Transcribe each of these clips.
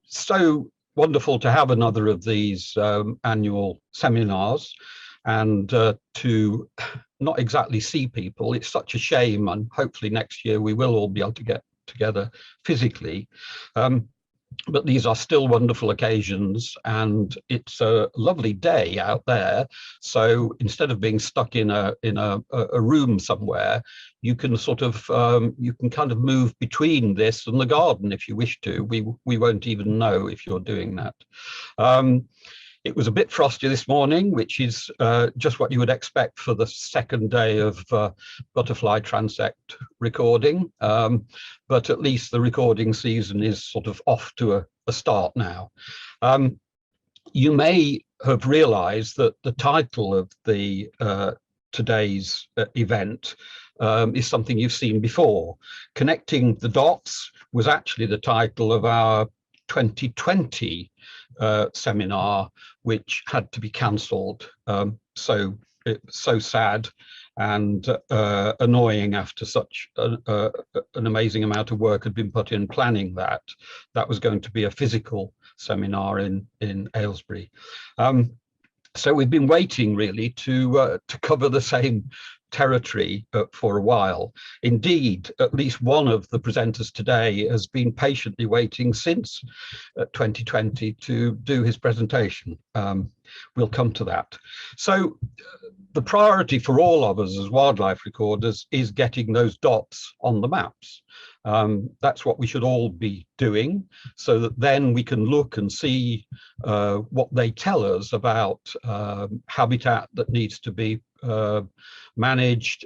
so wonderful to have another of these annual seminars and to not exactly see people. It's such a shame, and hopefully next year we will all be able to get together physically. But these are still wonderful occasions, and it's a lovely day out there. So instead of being stuck in a room somewhere, you can sort of you can kind of move between this and the garden if you wish to. We won't even know if you're doing that. It was a bit frosty this morning, which is just what you would expect for the second day of butterfly transect recording. But at least the recording season is sort of off to a start now. You may have realized that the title of the today's event is something you've seen before. Connecting the Dots was actually the title of our 2020 seminar, which had to be cancelled. So it's so sad and annoying after such an amazing amount of work had been put in planning that. That was going to be a physical seminar in Aylesbury. So we've been waiting really to cover the same territory for a while. Indeed, at least one of the presenters today has been patiently waiting since 2020 to do his presentation. We'll come to that. So the priority for all of us as wildlife recorders is getting those dots on the maps. That's what we should all be doing, so that then we can look and see what they tell us about habitat that needs to be managed,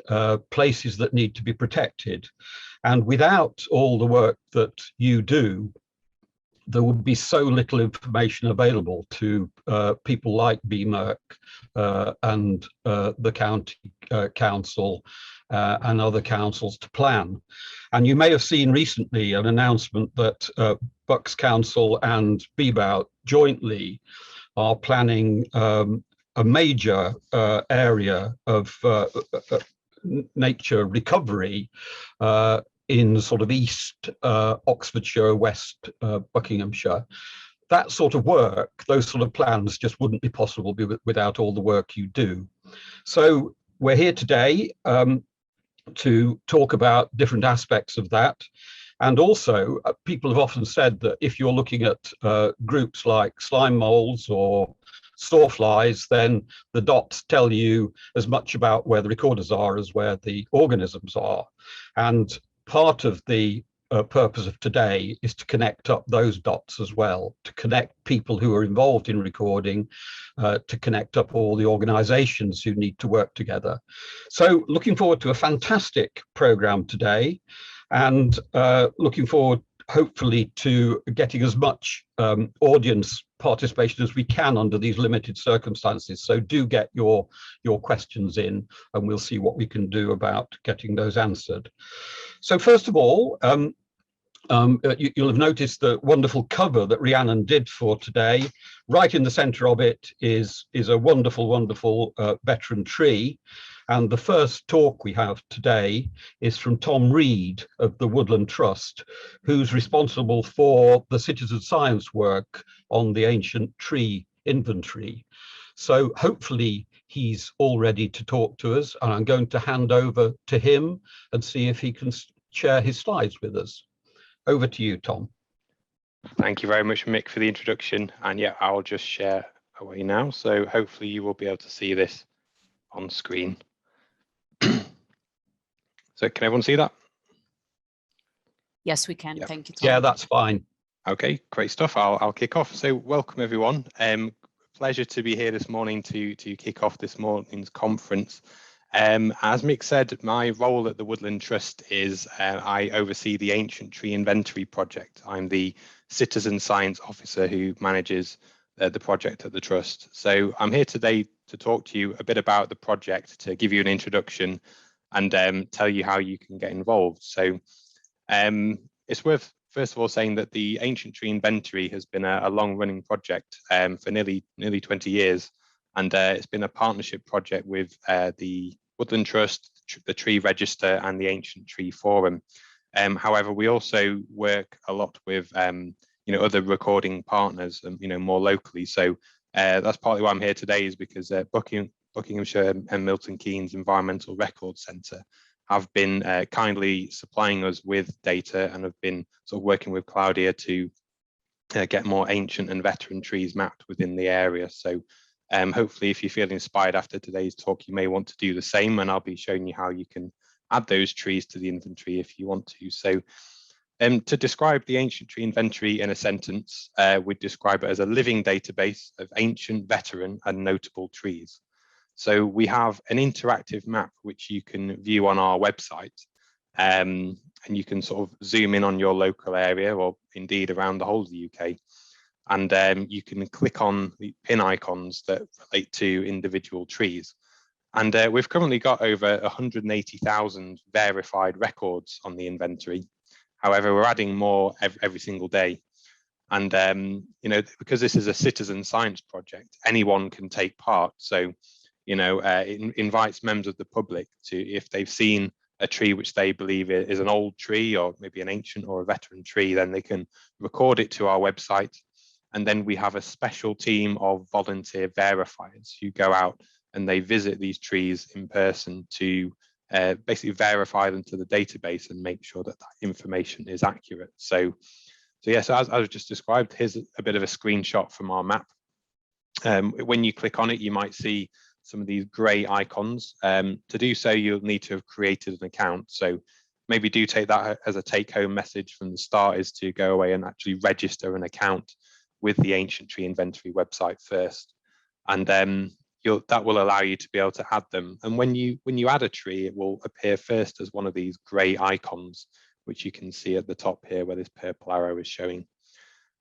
places that need to be protected. And without all the work that you do, there would be so little information available to people like BMERC and the county council and other councils to plan. And you may have seen recently an announcement that Bucks Council and BBOUT jointly are planning a major area of nature recovery in sort of East Oxfordshire, West Buckinghamshire. That sort of work, those sort of plans just wouldn't be possible without all the work you do. So we're here today to talk about different aspects of that. And also, people have often said that if you're looking at groups like slime moles or sawflies, then the dots tell you as much about where the recorders are as where the organisms are. And part of the purpose of today is to connect up those dots as well, to connect people who are involved in recording, to connect up all the organizations who need to work together. So looking forward to a fantastic program today, and looking forward hopefully to getting as much audience participation as we can under these limited circumstances. So do get your questions in, and we'll see what we can do about getting those answered. So first of all, you'll have noticed the wonderful cover that Rhiannon did for today. Right in the center of it is a wonderful, wonderful veteran tree. And the first talk we have today is from Tom Reed of the Woodland Trust, who's responsible for the citizen science work on the ancient tree inventory. So hopefully he's all ready to talk to us, and I'm going to hand over to him and see if he can share his slides with us. Over to you, Tom. Thank you very much, Mick, for the introduction. And yeah, I'll just share away now. So hopefully you will be able to see this on screen. So can everyone see that? Yes, we can. Yep. Thank you, Tom. Yeah, that's fine. Okay, great stuff. I'll kick off. So welcome, everyone. Pleasure to be here this morning to kick off this morning's conference. As Mick said, my role at the Woodland Trust is I oversee the Ancient Tree Inventory project. I'm the citizen science officer who manages the project at the Trust. So I'm here today to talk to you a bit about the project, to give you an introduction and tell you how you can get involved. So it's worth first of all saying that the Ancient Tree Inventory has been a long-running project for nearly 20 years. And it's been a partnership project with the Woodland Trust, the Tree Register and the Ancient Tree Forum. However, we also work a lot with other recording partners, more locally. So that's partly why I'm here today, is because Buckinghamshire and Milton Keynes Environmental Records Centre have been kindly supplying us with data and have been sort of working with Claudia to get more ancient and veteran trees mapped within the area. So hopefully, if you feel inspired after today's talk, you may want to do the same, and I'll be showing you how you can add those trees to the inventory if you want to. So to describe the ancient tree inventory in a sentence, we'd describe it as a living database of ancient, veteran and notable trees. So we have an interactive map which you can view on our website, and you can sort of zoom in on your local area, or indeed around the whole of the UK. And you can click on the pin icons that relate to individual trees. And we've currently got over 180,000 verified records on the inventory. However, we're adding more every single day. And, because this is a citizen science project, anyone can take part. So, it invites members of the public to, if they've seen a tree which they believe is an old tree, or maybe an ancient or a veteran tree, then they can record it to our website. And then we have a special team of volunteer verifiers who go out and they visit these trees in person to basically verify them to the database and make sure that that information is accurate. So as I just described, here's a bit of a screenshot from our map. When you click on it, you might see some of these grey icons. To do so, you'll need to have created an account. So maybe do take that as a take-home message from the start, is to go away and actually register an account with the Ancient Tree Inventory website first. And that will allow you to be able to add them. And when you add a tree, it will appear first as one of these grey icons, which you can see at the top here where this purple arrow is showing.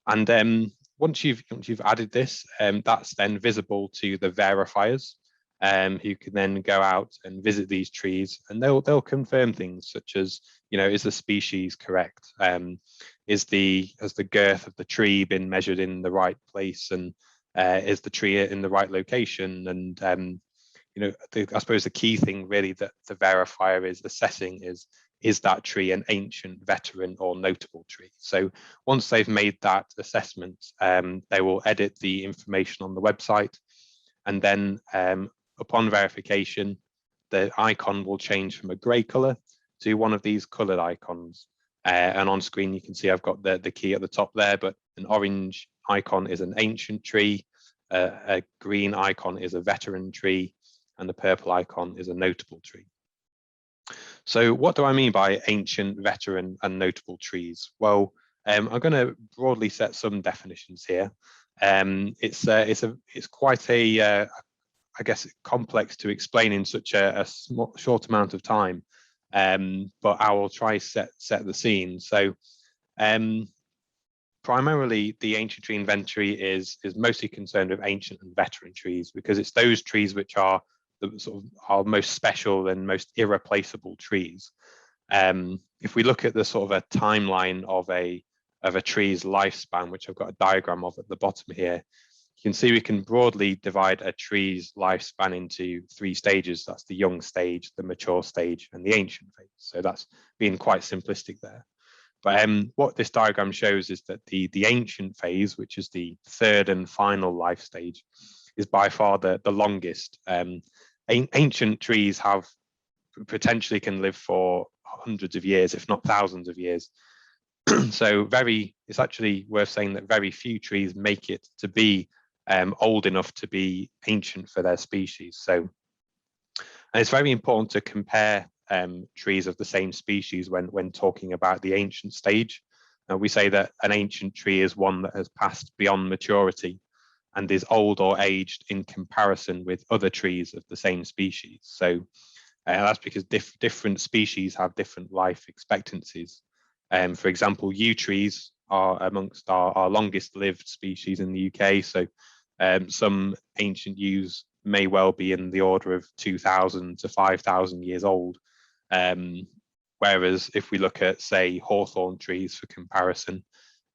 And once you've added this, that's then visible to the verifiers, who can then go out and visit these trees, and they'll confirm things such as, is the species correct? Has the girth of the tree been measured in the right place? And is the tree in the right location? And I suppose the key thing really that the verifier is assessing is that tree an ancient, veteran or notable tree? So once they've made that assessment, they will edit the information on the website, and then upon verification, the icon will change from a grey colour to one of these coloured icons. And on screen you can see I've got the key at the top there, but an orange icon is an ancient tree, a green icon is a veteran tree, and the purple icon is a notable tree. So what do I mean by ancient, veteran and notable trees? Well, I'm going to broadly set some definitions here. It's quite a I guess complex to explain in such a short amount of time, but I will try set the scene. So primarily the ancient tree inventory is mostly concerned with ancient and veteran trees, because it's those trees which are the sort of our most special and most irreplaceable trees. If we look at the sort of a timeline of a tree's lifespan, which I've got a diagram of at the bottom here, you can see we can broadly divide a tree's lifespan into 3 stages. That's the young stage, the mature stage, and the ancient phase. So that's being quite simplistic there. But what this diagram shows is that the ancient phase, which is the 3rd and final life stage, is by far the longest. Ancient trees potentially can live for hundreds of years, if not thousands of years. So it's actually worth saying that very few trees make it to be old enough to be ancient for their species. So, and it's very important to compare trees of the same species when talking about the ancient stage. We say that an ancient tree is one that has passed beyond maturity and is old or aged in comparison with other trees of the same species. So that's because different species have different life expectancies. For example, yew trees are amongst our longest lived species in the UK. So some ancient yews may well be in the order of 2,000 to 5,000 years old. Whereas if we look at, say, hawthorn trees for comparison,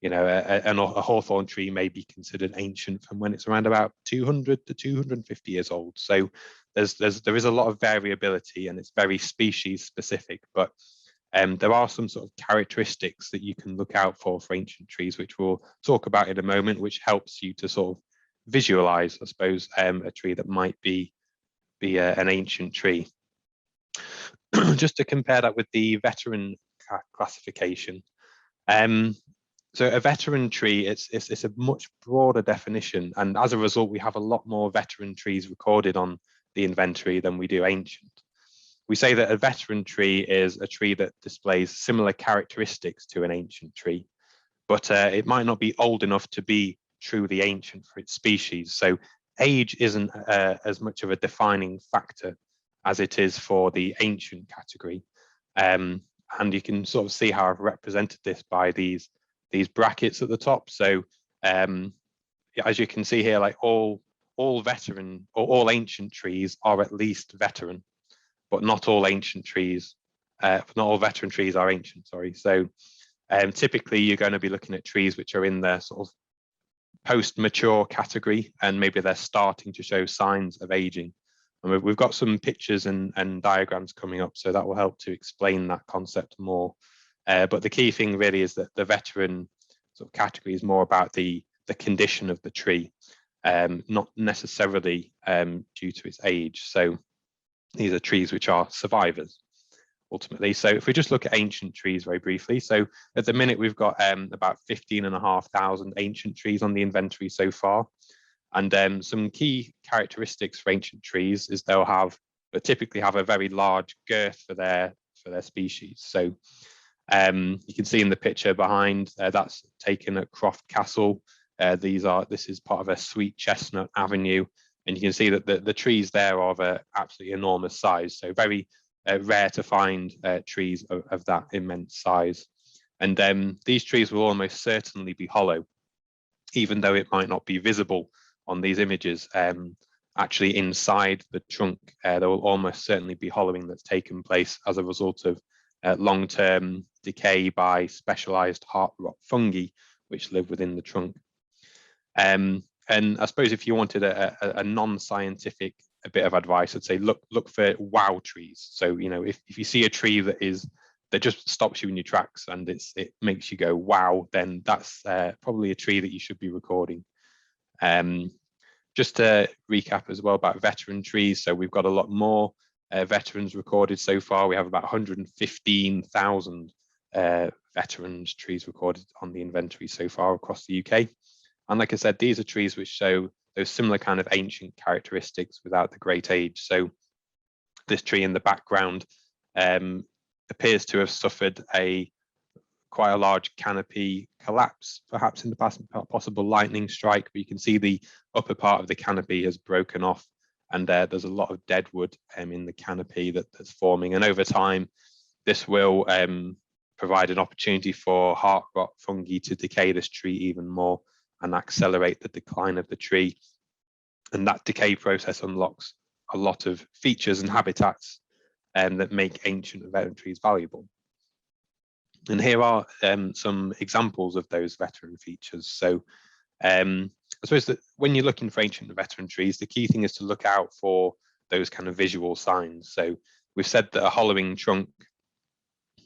a hawthorn tree may be considered ancient from when it's around about 200 to 250 years old. So there is a lot of variability, and it's very species specific. But There are some sort of characteristics that you can look out for ancient trees, which we'll talk about in a moment, which helps you to sort of visualize, I suppose, a tree that might be an ancient tree. Just to compare that with the veteran classification. So a veteran tree, it's a much broader definition, and as a result, we have a lot more veteran trees recorded on the inventory than we do ancient. We say that a veteran tree is a tree that displays similar characteristics to an ancient tree, but it might not be old enough to be truly ancient for its species. So age isn't as much of a defining factor as it is for the ancient category. And you can sort of see how I've represented this by these brackets at the top. So as you can see here, like all veteran or all ancient trees are at least veteran, but not all ancient trees, not all veteran trees are ancient, sorry. So typically you're going to be looking at trees which are in the sort of post-mature category, and maybe they're starting to show signs of aging. And we've got some pictures and diagrams coming up, so that will help to explain that concept more. But the key thing really is that the veteran sort of category is more about the condition of the tree, not necessarily due to its age. So these are trees which are survivors, ultimately. So if we just look at ancient trees very briefly, so at the minute we've got about 15,500 ancient trees on the inventory so far. And some key characteristics for ancient trees is they'll typically have a very large girth for their species. So you can see in the picture behind, that's taken at Croft Castle. This is part of a sweet chestnut avenue, and you can see that the trees there are of an absolutely enormous size. So very rare to find trees of that immense size. And these trees will almost certainly be hollow, even though it might not be visible on these images. Actually inside the trunk, there will almost certainly be hollowing that's taken place as a result of long-term decay by specialized heart rot fungi, which live within the trunk. And I suppose if you wanted a non-scientific bit of advice, I'd say look for wow trees. So, you know, if you see a tree that just stops you in your tracks and it makes you go wow, then that's probably a tree that you should be recording. Just to recap as well about veteran trees, so we've got a lot more veterans recorded so far. We have about 115,000 veterans trees recorded on the inventory so far across the UK. And like I said, these are trees which show those similar kind of ancient characteristics without the great age. So this tree in the background appears to have suffered quite a large canopy collapse, perhaps in the past, possible lightning strike, but you can see the upper part of the canopy has broken off, and there's a lot of dead wood in the canopy that's forming. And over time, this will provide an opportunity for heart rot fungi to decay this tree even more and accelerate the decline of the tree. And that decay process unlocks a lot of features and habitats that make ancient veteran trees valuable. And here are some examples of those veteran features. So I suppose that when you're looking for ancient and veteran trees, the key thing is to look out for those kind of visual signs. So we've said that a hollowing trunk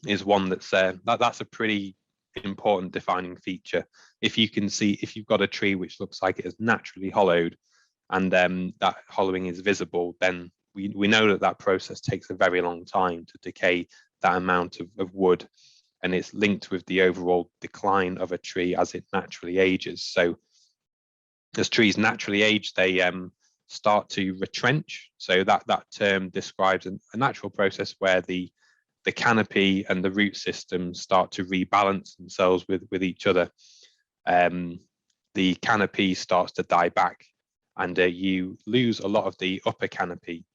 is one that's a pretty important defining feature. If you can see, if you've got a tree which looks like it is naturally hollowed and that hollowing is visible, then we know that process takes a very long time to decay that amount of wood. And it's linked with the overall decline of a tree as it naturally ages. So as trees naturally age, they start to retrench. So that term describes a natural process where the canopy and the root system start to rebalance themselves with each other. The canopy starts to die back, and you lose a lot of the upper canopy,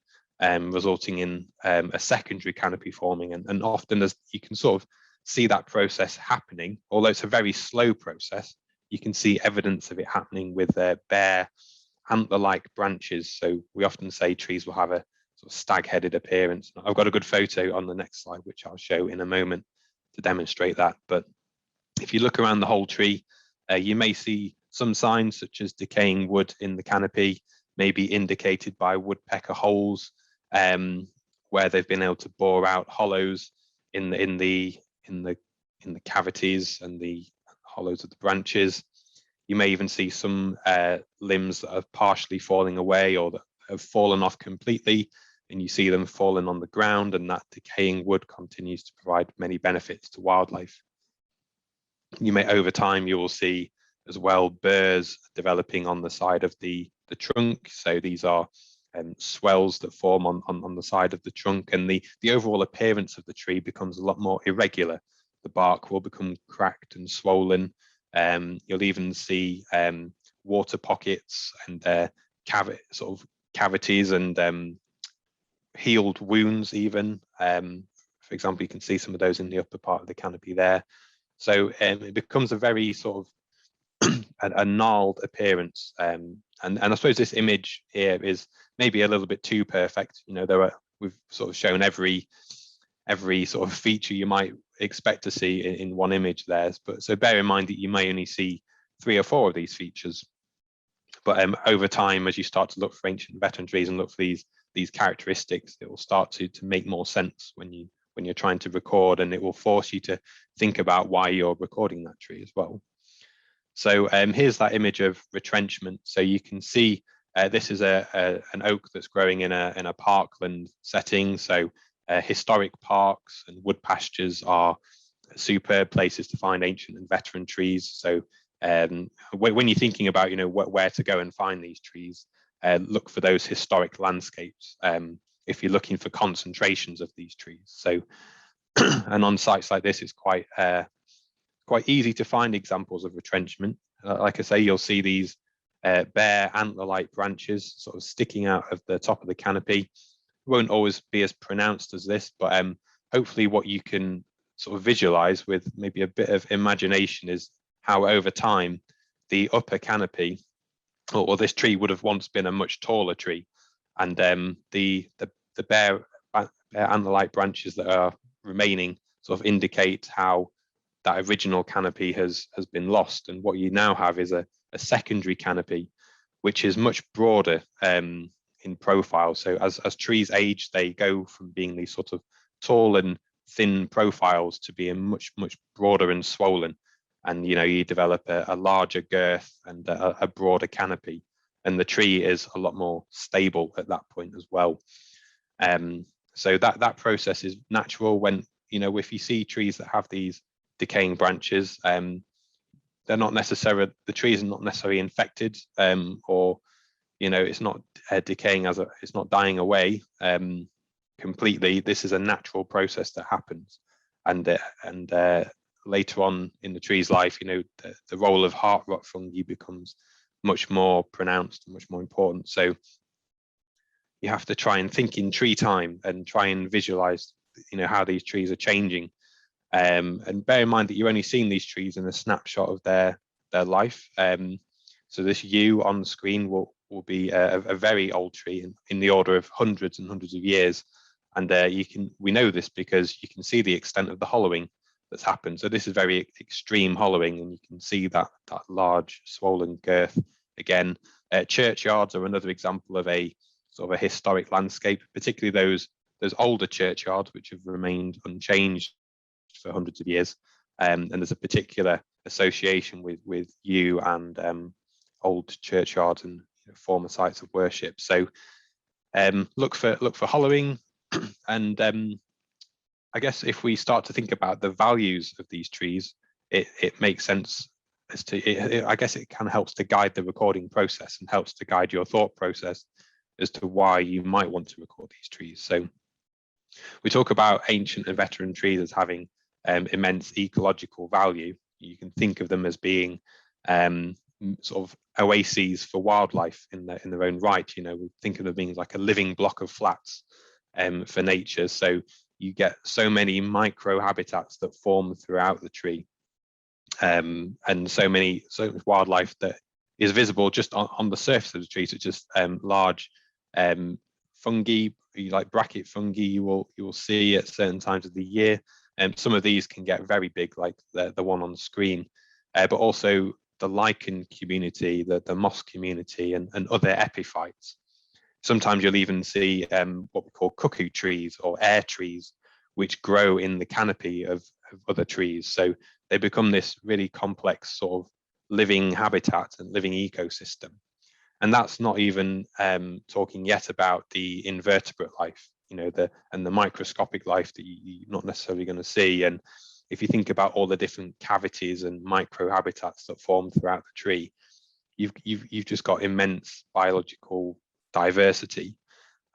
resulting in a secondary canopy forming. And often you can sort of see that process happening, although it's a very slow process. You can see evidence of it happening with bare antler-like branches. So we often say trees will have a sort of stag-headed appearance. I've got a good photo on the next slide, which I'll show in a moment to demonstrate that. But if you look around the whole tree, you may see some signs such as decaying wood in the canopy, maybe indicated by woodpecker holes, where they've been able to bore out hollows in the cavities and the hollows of the branches. You may even see some limbs that are partially falling away or that have fallen off completely, and you see them falling on the ground, and that decaying wood continues to provide many benefits to wildlife. You may, over time, you will see as well burrs developing on the side of the trunk. So these are swells that form on the side of the trunk, and the overall appearance of the tree becomes a lot more irregular. The bark will become cracked and swollen. You'll even see water pockets and sort of cavities and healed wounds even. For example, you can see some of those in the upper part of the canopy there. So it becomes a very sort of a gnarled appearance. And I suppose this image here is maybe a little bit too perfect. You know, we've sort of shown every sort of feature you might expect to see in one image there. But so bear in mind that you may only see 3 or 4 of these features. But over time, as you start to look for ancient veteran trees and look for these characteristics, it will start to make more sense when you're trying to record, and it will force you to think about why you're recording that tree as well. So here's that image of retrenchment. So you can see this is an oak that's growing in a parkland setting. So historic parks and wood pastures are superb places to find ancient and veteran trees. So when you're thinking about, you know, where to go and find these trees, look for those historic landscapes if you're looking for concentrations of these trees. So and on sites like this, it's quite easy to find examples of retrenchment. Like I say, you'll see these bare antler-like branches sort of sticking out of the top of the canopy. Won't always be as pronounced as this, but hopefully what you can sort of visualize with maybe a bit of imagination is how over time the upper canopy or this tree would have once been a much taller tree, and the bare antler-like branches that are remaining sort of indicate how that original canopy has been lost, and what you now have is a secondary canopy which is much broader in profile. So as trees age, they go from being these sort of tall and thin profiles to being much broader and swollen, and you know, you develop a larger girth and a broader canopy, and the tree is a lot more stable at that point as well. So that process is natural. When, you know, if you see trees that have these decaying branches, they're not necessarily, the trees are not necessarily infected, or you know, it's not decaying it's not dying away completely. This is a natural process that happens, and later on in the tree's life, you know, the role of heart rot fungi becomes much more pronounced and much more important. So you have to try and think in tree time and try and visualize, you know, how these trees are changing. And bear in mind that you're only seeing these trees in a snapshot of their life. So this yew on the screen will be a very old tree in the order of hundreds and hundreds of years. And we know this because you can see the extent of the hollowing that's happened. So this is very extreme hollowing, and you can see that large swollen girth again. Churchyards are another example of a sort of a historic landscape, particularly those older churchyards which have remained unchanged for hundreds of years, and there's a particular association with yew and old churchyards and, you know, former sites of worship. So look for hollowing, and I guess if we start to think about the values of these trees, it makes sense as to I guess it kind of helps to guide the recording process and helps to guide your thought process as to why you might want to record these trees. So we talk about ancient and veteran trees as having immense ecological value. You can think of them as being sort of oases for wildlife in their own right. You know, we think of them being like a living block of flats for nature. So you get so many micro habitats that form throughout the tree, and so much wildlife that is visible just on the surface of the tree, such as large fungi, like bracket fungi. You will see at certain times of the year. Some of these can get very big, like the one on the screen, but also the lichen community, the moss community, and other epiphytes. Sometimes you'll even see what we call cuckoo trees or air trees, which grow in the canopy of other trees. So they become this really complex sort of living habitat and living ecosystem. And that's not even talking yet about the invertebrate life, you know, the microscopic life that you're not necessarily going to see. And if you think about all the different cavities and microhabitats that form throughout the tree, you've just got immense biological diversity.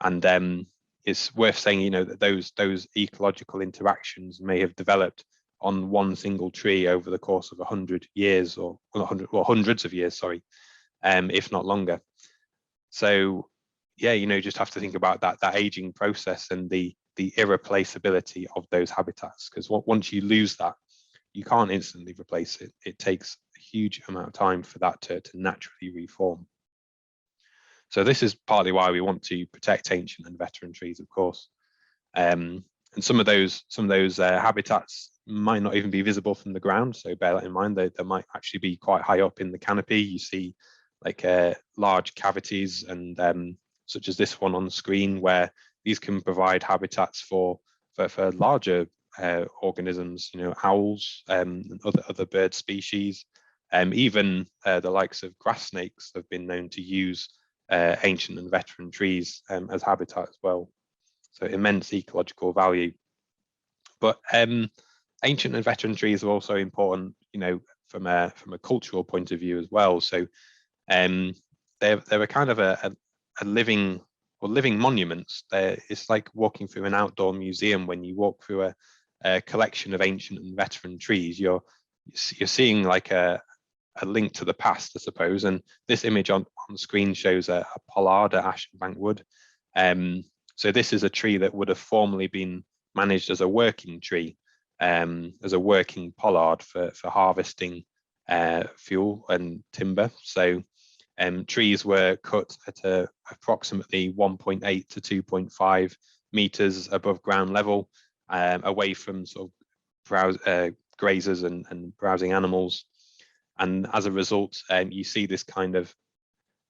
And it's worth saying, you know, that those ecological interactions may have developed on one single tree over the course of 100 years, or hundreds of years, sorry, if not longer. So yeah, you know, you just have to think about that aging process and the irreplaceability of those habitats, because once you lose that, you can't instantly replace it. It takes a huge amount of time for that to naturally reform. So this is partly why we want to protect ancient and veteran trees, of course. And some of those habitats might not even be visible from the ground, so bear that in mind. They might actually be quite high up in the canopy. You see like large cavities, and such as this one on the screen, where these can provide habitats for larger organisms, you know, owls and other bird species. Even the likes of grass snakes have been known to use ancient and veteran trees as habitat as well. So immense ecological value. But ancient and veteran trees are also important, you know, from a cultural point of view as well. So they're a kind of a living monuments. It's like walking through an outdoor museum. When you walk through a collection of ancient and veteran trees, you're seeing like a link to the past, I suppose. And this image on the screen shows a pollard at Ashenbank Wood. So this is a tree that would have formerly been managed as a working tree, as a working pollard for harvesting fuel and timber. So trees were cut at approximately 1.8 to 2.5 meters above ground level, away from sort of grazers and browsing animals. And as a result, you see this kind of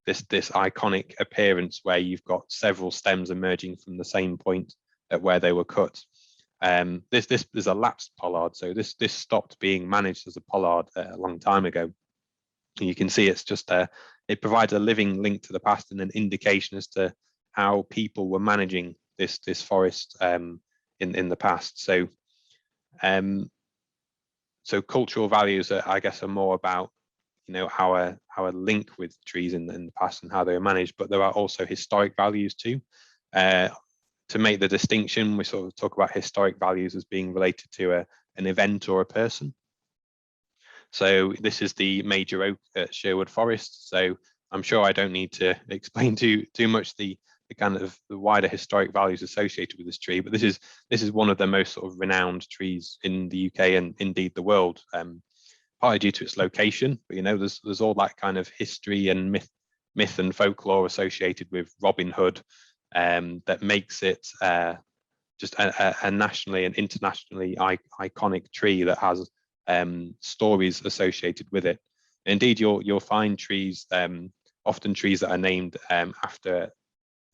this iconic appearance where you've got several stems emerging from the same point at where they were cut. This is a lapsed pollard, so this stopped being managed as a pollard a long time ago. And you can see it's just it provides a living link to the past and an indication as to how people were managing this forest in the past. So so cultural values I guess are more about, you know, our link with trees in the past and how they were managed, but there are also historic values too. To make the distinction, we sort of talk about historic values as being related to an event or a person. So this is the major oak at Sherwood Forest. So I'm sure I don't need to explain too much the kind of the wider historic values associated with this tree, but this is one of the most sort of renowned trees in the UK and indeed the world, partly due to its location. But you know, there's all that kind of history and myth and folklore associated with Robin Hood, that makes it just a nationally and internationally iconic tree that has stories associated with it. Indeed, you'll find trees, often trees that are named after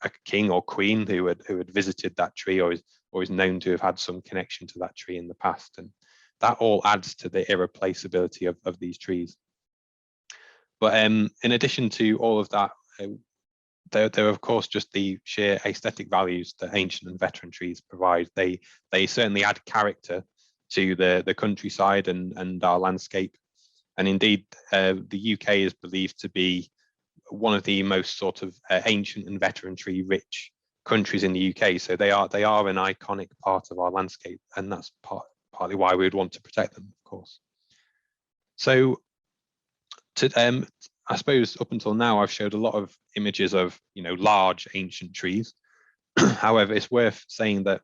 a king or queen who had visited that tree or is known to have had some connection to that tree in the past, and that all adds to the irreplaceability of these trees. But in addition to all of that, there are of course just the sheer aesthetic values that ancient and veteran trees provide. They certainly add character to the countryside and our landscape. And indeed, the UK is believed to be one of the most sort of ancient and veteran tree rich countries in the UK. So they are an iconic part of our landscape, and that's partly why we would want to protect them, of course. So I suppose up until now I've showed a lot of images of, you know, large ancient trees. However, it's worth saying that,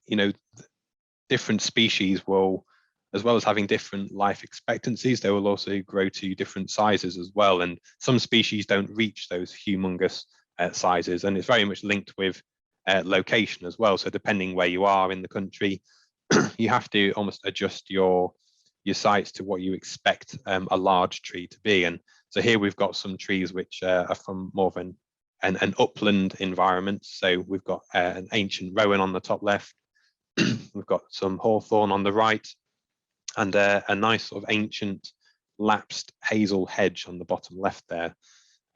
you know, different species will, as well as having different life expectancies, they will also grow to different sizes as well. And some species don't reach those humongous sizes, and it's very much linked with location as well. So depending where you are in the country, you have to almost adjust your sites to what you expect a large tree to be. And so here we've got some trees which are from more of an upland environment. So we've got an ancient rowan on the top left, We've got some hawthorn on the right, and a nice sort of ancient lapsed hazel hedge on the bottom left there.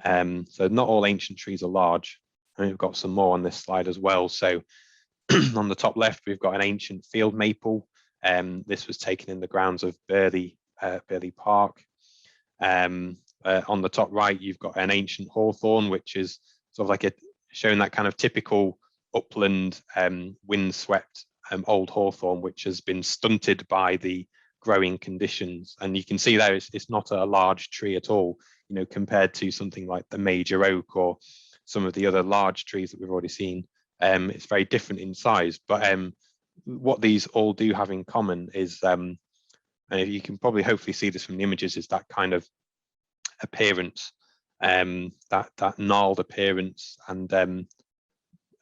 So not all ancient trees are large. And we've got some more on this slide as well. So on the top left, we've got an ancient field maple. This was taken in the grounds of Burley Park. On the top right, you've got an ancient hawthorn, which is sort of like showing that kind of typical upland windswept old hawthorn, which has been stunted by the growing conditions. And you can see there it's not a large tree at all, compared to something like the major oak or some of the other large trees that we've already seen. It's very different in size, but what these all do have in common is, and you can probably hopefully see this from the images, is that kind of appearance, that gnarled appearance. And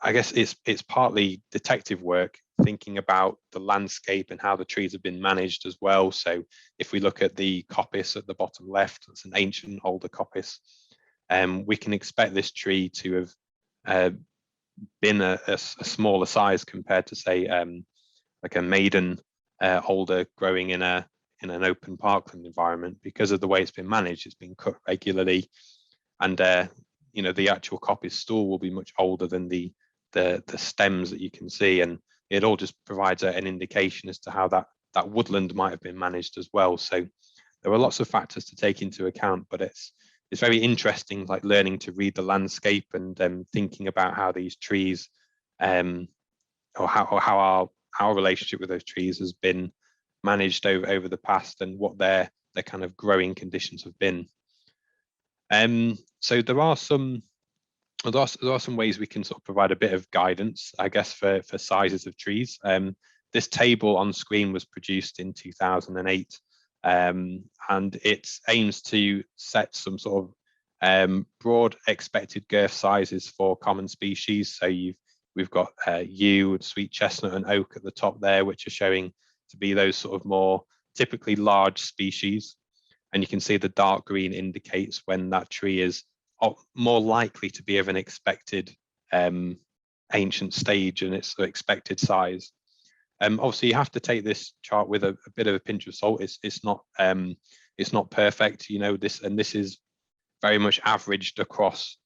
I guess it's partly detective work, thinking about the landscape and how the trees have been managed as well. So if we look at the coppice at the bottom left, it's an ancient older coppice. We can expect this tree to have been a smaller size compared to, say, like a maiden alder growing in an open parkland environment, because of the way it's been managed. It's been cut regularly, and the actual coppice stool will be much older than the stems that you can see, and it all just provides an indication as to how that woodland might have been managed as well. So there are lots of factors to take into account, but it's very interesting, like learning to read the landscape and thinking about how these trees, or how our relationship with those trees has been managed over the past, and what their kind of growing conditions have been. So there are some ways we can sort of provide a bit of guidance, I guess, for sizes of trees. This table on screen was produced in 2008, and it aims to set some sort of broad expected girth sizes for common species. So we've got yew, sweet chestnut, and oak at the top there, which are showing to be those sort of more typically large species. And you can see the dark green indicates when that tree is more likely to be of an expected ancient stage and its expected size. Obviously, you have to take this chart with a bit of a pinch of salt. It's not perfect, this is very much averaged across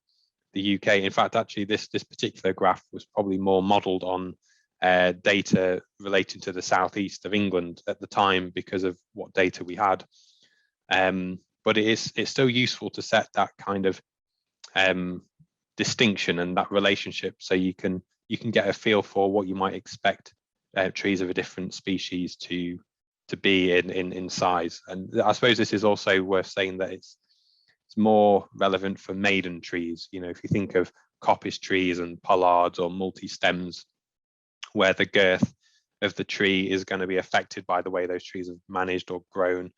the UK. In fact, actually, this particular graph was probably more modelled on data relating to the southeast of England at the time, because of what data we had. But it's still useful to set that kind of distinction and that relationship, so you can get a feel for what you might expect trees of a different species to be in size. And I suppose this is also worth saying that it's more relevant for maiden trees. If you think of coppice trees and pollards or multi-stems, where the girth of the tree is going to be affected by the way those trees have managed or grown,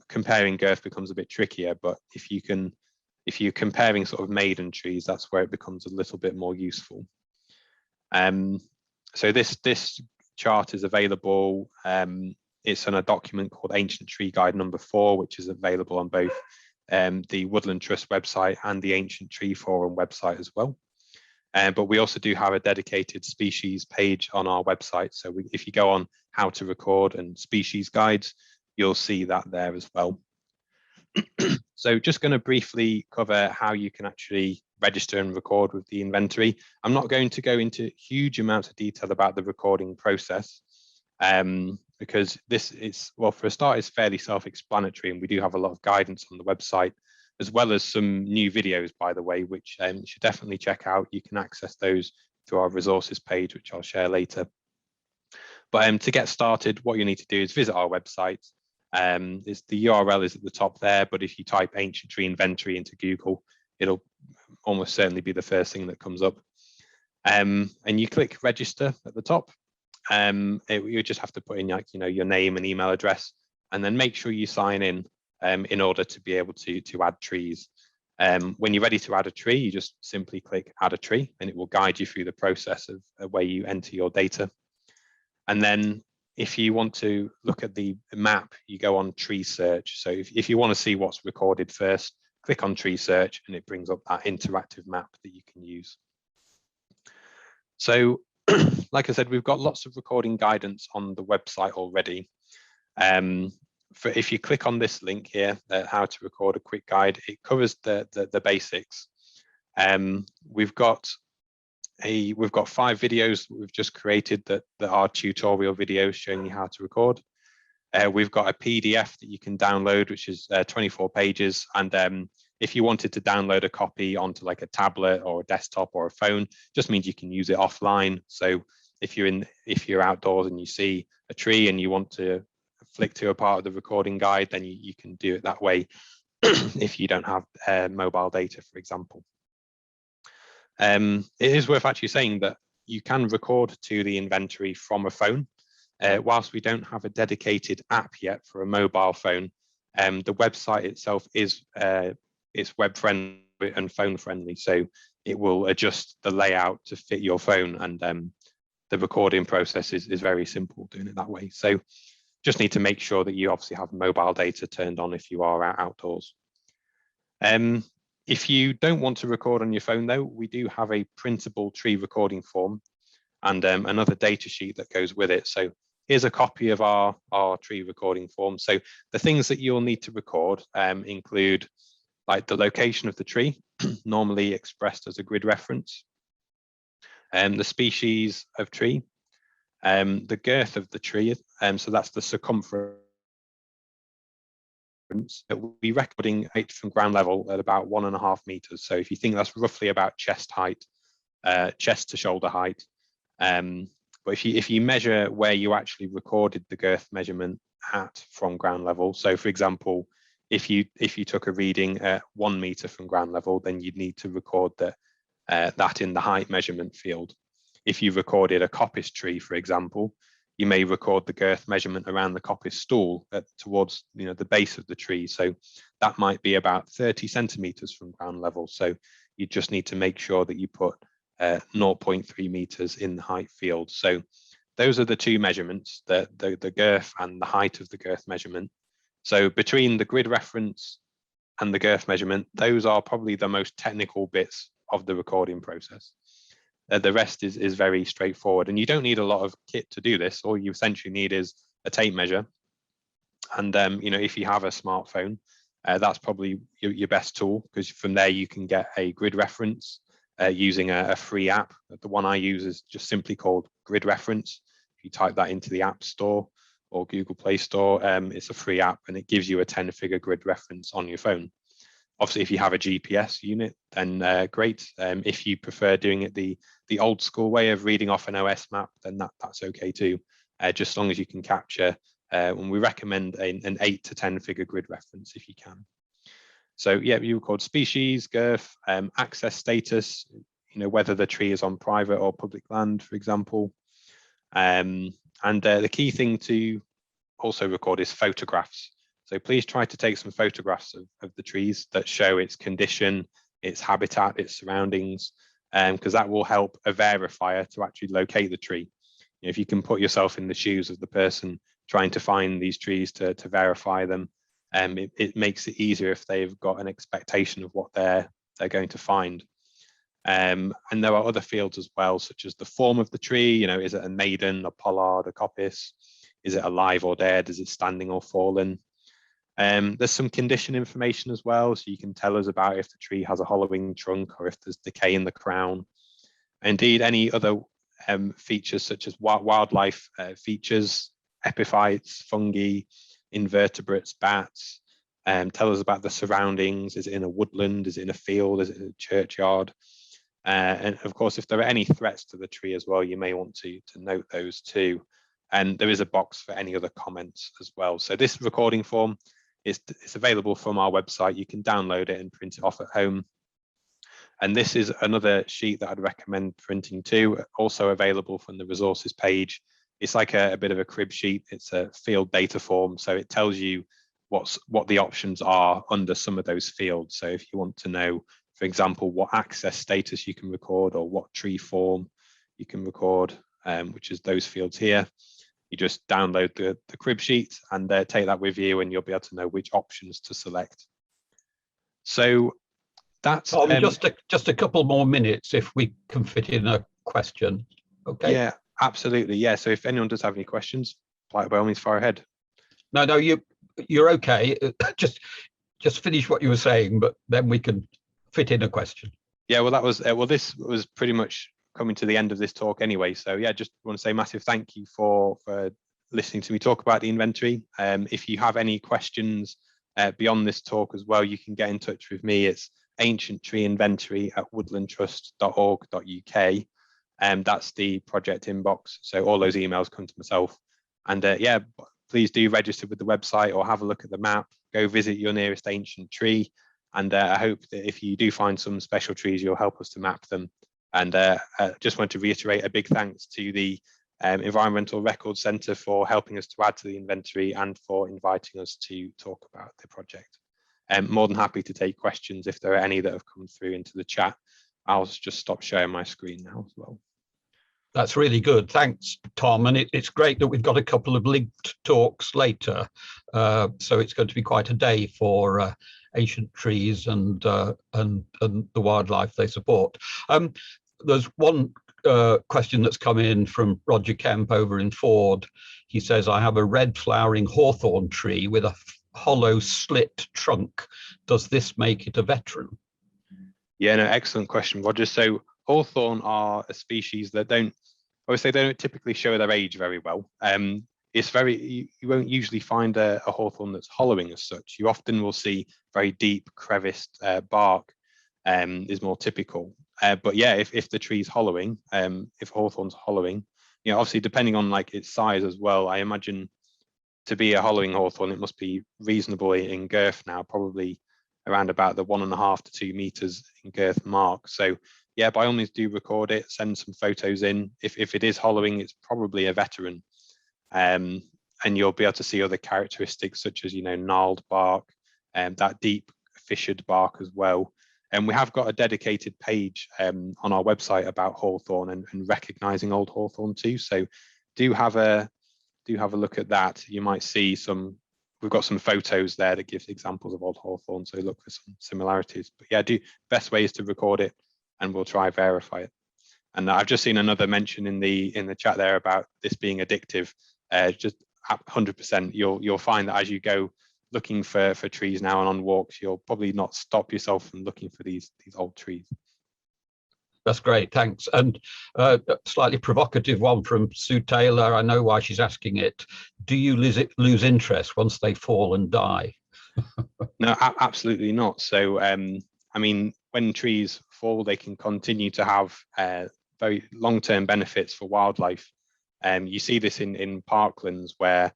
comparing girth becomes a bit trickier. But if you're comparing sort of maiden trees, that's where it becomes a little bit more useful. So this chart is available. It's in a document called Ancient Tree Guide number 4, which is available on both the Woodland Trust website and the Ancient Tree Forum website as well. But we also do have a dedicated species page on our website. So if you go on how to record and species guides, you'll see that there as well. So just going to briefly cover how you can actually register and record with the inventory. I'm not going to go into huge amounts of detail about the recording process, because this is, well, for a start, it's fairly self-explanatory, and we do have a lot of guidance on the website, as well as some new videos, by the way, which you should definitely check out. You can access those through our resources page, which I'll share later. But to get started, what you need to do is visit our website. The URL is at the top there, but if you type Ancient Tree Inventory into Google, it'll almost certainly be the first thing that comes up. And you click register at the top. You just have to put in your name and email address, and then make sure you sign in order to be able to add trees. When you're ready to add a tree, you just simply click add a tree, and it will guide you through the process of where you enter your data. And then if you want to look at the map, you go on tree search. So if you want to see what's recorded first, click on tree search, and it brings up that interactive map that you can use. So like I said, we've got lots of recording guidance on the website already. If you click on this link here, how to record a quick guide, it covers the basics. We've got 5 videos that we've just created that are tutorial videos showing you how to record. We've got a PDF that you can download, which is 24 pages. And if you wanted to download a copy onto like a tablet or a desktop or a phone, just means you can use it offline. So if you're outdoors and you see a tree and you want to flick to a part of the recording guide, then you can do it that way if you don't have mobile data, for example. It is worth actually saying that you can record to the inventory from a phone. Whilst we don't have a dedicated app yet for a mobile phone, the website itself is web friendly and phone friendly, so it will adjust the layout to fit your phone, and the recording process is very simple doing it that way. So just need to make sure that you obviously have mobile data turned on if you are outdoors. If you don't want to record on your phone though, we do have a printable tree recording form and another data sheet that goes with it. So here's a copy of our tree recording form. So the things that you'll need to record include like the location of the tree, normally expressed as a grid reference, the species of tree, the girth of the tree, so that's the circumference. We'll be recording height from ground level at about 1.5 meters. So if you think that's roughly about chest height, chest to shoulder height. But if you measure where you actually recorded the girth measurement at from ground level, so for example, if you took a reading at 1 meter from ground level, then you'd need to record that in the height measurement field. If you recorded a coppice tree, for example, you may record the girth measurement around the coppice stool towards the base of the tree. So that might be about 30 centimeters from ground level. So you just need to make sure that you put 0.3 meters in the height field. So those are the two measurements, the girth and the height of the girth measurement. So between the grid reference and the girth measurement, those are probably the most technical bits of the recording process. The rest is very straightforward, and you don't need a lot of kit to do this. All you essentially need is a tape measure, and if you have a smartphone, that's probably your best tool, because from there you can get a grid reference using a free app. The one I use is just simply called Grid Reference. If you type that into the App Store or Google Play Store, it's a free app and it gives you a 10-figure grid reference on your phone. Obviously, if you have a GPS unit, then great. If you prefer doing it the old school way of reading off an OS map, then that's okay too, just as long as you can capture. And we recommend an 8 to 10-figure grid reference if you can. So yeah, you record species, girth, access status, whether the tree is on private or public land, for example. And the key thing to also record is photographs. So please try to take some photographs of the trees that show its condition, its habitat, its surroundings, because that will help a verifier to actually locate the tree. If you can put yourself in the shoes of the person trying to find these trees to verify them, it makes it easier if they've got an expectation of what they're going to find. And there are other fields as well, such as the form of the tree. Is it a maiden, a pollard, a coppice? Is it alive or dead? Is it standing or fallen? There's some condition information as well, so you can tell us about if the tree has a hollowing trunk or if there's decay in the crown. Indeed, any other features such as wildlife features, epiphytes, fungi, invertebrates, bats. Tell us about the surroundings. Is it in a woodland? Is it in a field? Is it in a churchyard? And of course, if there are any threats to the tree as well, you may want to note those too. And there is a box for any other comments as well. So this recording form it's available from our website. You can download it and print it off at home. And this is another sheet that I'd recommend printing too, also available from the resources page. It's like a bit of a crib sheet. It's a field data form, so it tells you what the options are under some of those fields. So if you want to know, for example, what access status you can record or what tree form you can record, which is those fields here, you just download the crib sheet and take that with you, and you'll be able to know which options to select. So that's just a couple more minutes if we can fit in a question. Okay. Yeah, absolutely. Yeah. So if anyone does have any questions, by all means, fire ahead. No, you're okay. Just finish what you were saying, but then we can fit in a question. Yeah, well, that was this was pretty much coming to the end of this talk anyway. So yeah, just want to say massive thank you for listening to me talk about the inventory. If you have any questions beyond this talk as well, you can get in touch with me. It's ancienttreeinventory@woodlandtrust.org.uk. That's the project inbox. So all those emails come to myself. And yeah, please do register with the website or have a look at the map. Go visit your nearest ancient tree. And I hope that if you do find some special trees, you'll help us to map them. And just want to reiterate a big thanks to the Environmental Records Centre for helping us to add to the inventory and for inviting us to talk about the project. More than happy to take questions if there are any that have come through into the chat. I'll just stop sharing my screen now as well. That's really good. Thanks, Tom. And it's great that we've got a couple of linked talks later. So it's going to be quite a day for ancient trees and the wildlife they support. There's one question that's come in from Roger Kemp over in Ford. He says, I have a red flowering hawthorn tree with a hollow slit trunk. Does this make it a veteran? Yeah, no, excellent question, Roger. So hawthorn are a species that they don't typically show their age very well. It's you won't usually find a hawthorn that's hollowing as such. You often will see very deep creviced bark is more typical. But yeah, if the tree's hollowing, if hawthorn's hollowing, obviously depending on like its size as well, I imagine to be a hollowing hawthorn, it must be reasonably in girth now, probably around about the 1.5 to 2 meters in girth mark. So yeah, by all means do record it, send some photos in. If it is hollowing, it's probably a veteran. And you'll be able to see other characteristics such as, gnarled bark and that deep fissured bark as well. And we have got a dedicated page on our website about hawthorn and recognizing old hawthorn too. So do have a look at that. You might see we've got some photos there that gives examples of old hawthorn. So look for some similarities. But yeah, best way is to record it and we'll try verify it. And I've just seen another mention in the chat there about this being addictive. Just 100%, you'll find that as you go looking for trees now and on walks, you'll probably not stop yourself from looking for these old trees. That's great, thanks. And a slightly provocative one from Sue Taylor. I know why she's asking it. Do you lose interest once they fall and die? No, absolutely not. So, I mean, when trees fall, they can continue to have very long-term benefits for wildlife. You see this in parklands where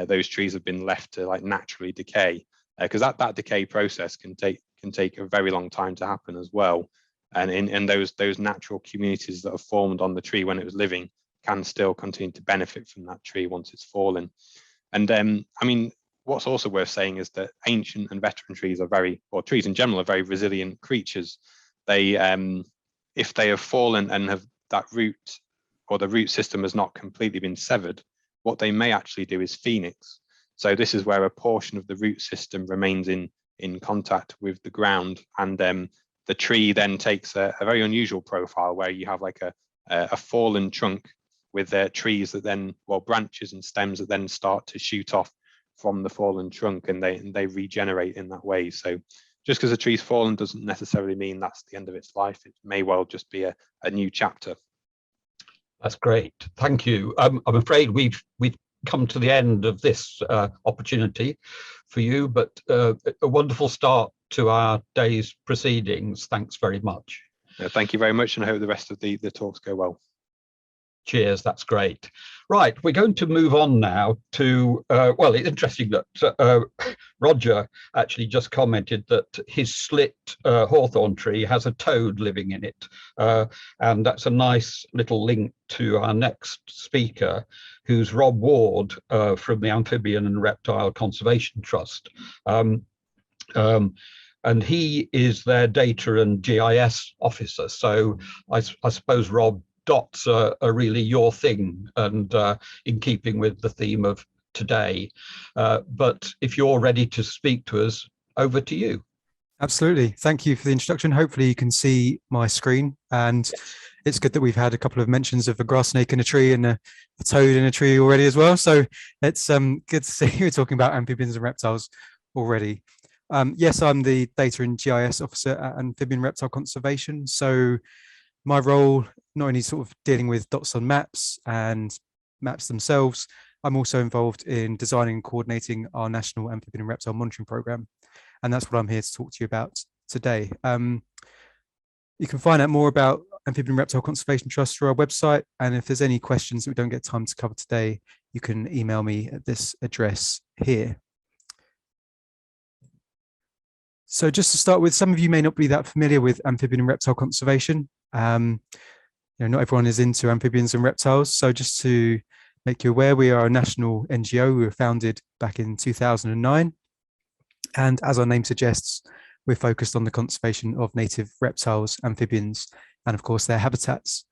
those trees have been left to like naturally decay, because that decay process can take a very long time to happen as well. And in those natural communities that are formed on the tree when it was living can still continue to benefit from that tree once it's fallen. And I mean, what's also worth saying is that ancient and veteran trees trees in general are very resilient creatures. They, if they have fallen and have that root or the root system has not completely been severed, what they may actually do is phoenix. So this is where a portion of the root system remains in contact with the ground, and the tree then takes a very unusual profile where you have like a fallen trunk with trees that then, branches and stems that then start to shoot off from the fallen trunk, and they regenerate in that way. So just because a tree's fallen doesn't necessarily mean that's the end of its life. It may well just be a new chapter. That's great, thank you. I'm afraid we've come to the end of this opportunity for you, but a wonderful start to our day's proceedings. Thanks very much. Thank you very much, and I hope the rest of the talks go well. Cheers, that's great. Right, we're going to move on now to, well, it's interesting that Roger actually just commented that his slit hawthorn tree has a toad living in it. And that's a nice little link to our next speaker, who's Rob Ward from the Amphibian and Reptile Conservation Trust. And he is their data and GIS officer. So I suppose, Rob, dots are really your thing, and in keeping with the theme of today. But if you're ready to speak to us, over to you. Absolutely. Thank you for the introduction. Hopefully you can see my screen. And it's good that we've had a couple of mentions of a grass snake in a tree and a toad in a tree already as well. So it's good to see you talking about amphibians and reptiles already. Yes, I'm the Data and GIS Officer at Amphibian Reptile Conservation. So my role, not only sort of dealing with dots on maps and maps themselves, I'm also involved in designing and coordinating our National Amphibian and Reptile Monitoring Programme. And that's what I'm here to talk to you about today. You can find out more about Amphibian and Reptile Conservation Trust through our website. And if there's any questions that we don't get time to cover today, you can email me at this address here. So just to start with, some of you may not be that familiar with amphibian and reptile conservation. Not everyone is into amphibians and reptiles. So just to make you aware, we are a national NGO. We were founded back in 2009. And as our name suggests, we're focused on the conservation of native reptiles, amphibians, and of course their habitats.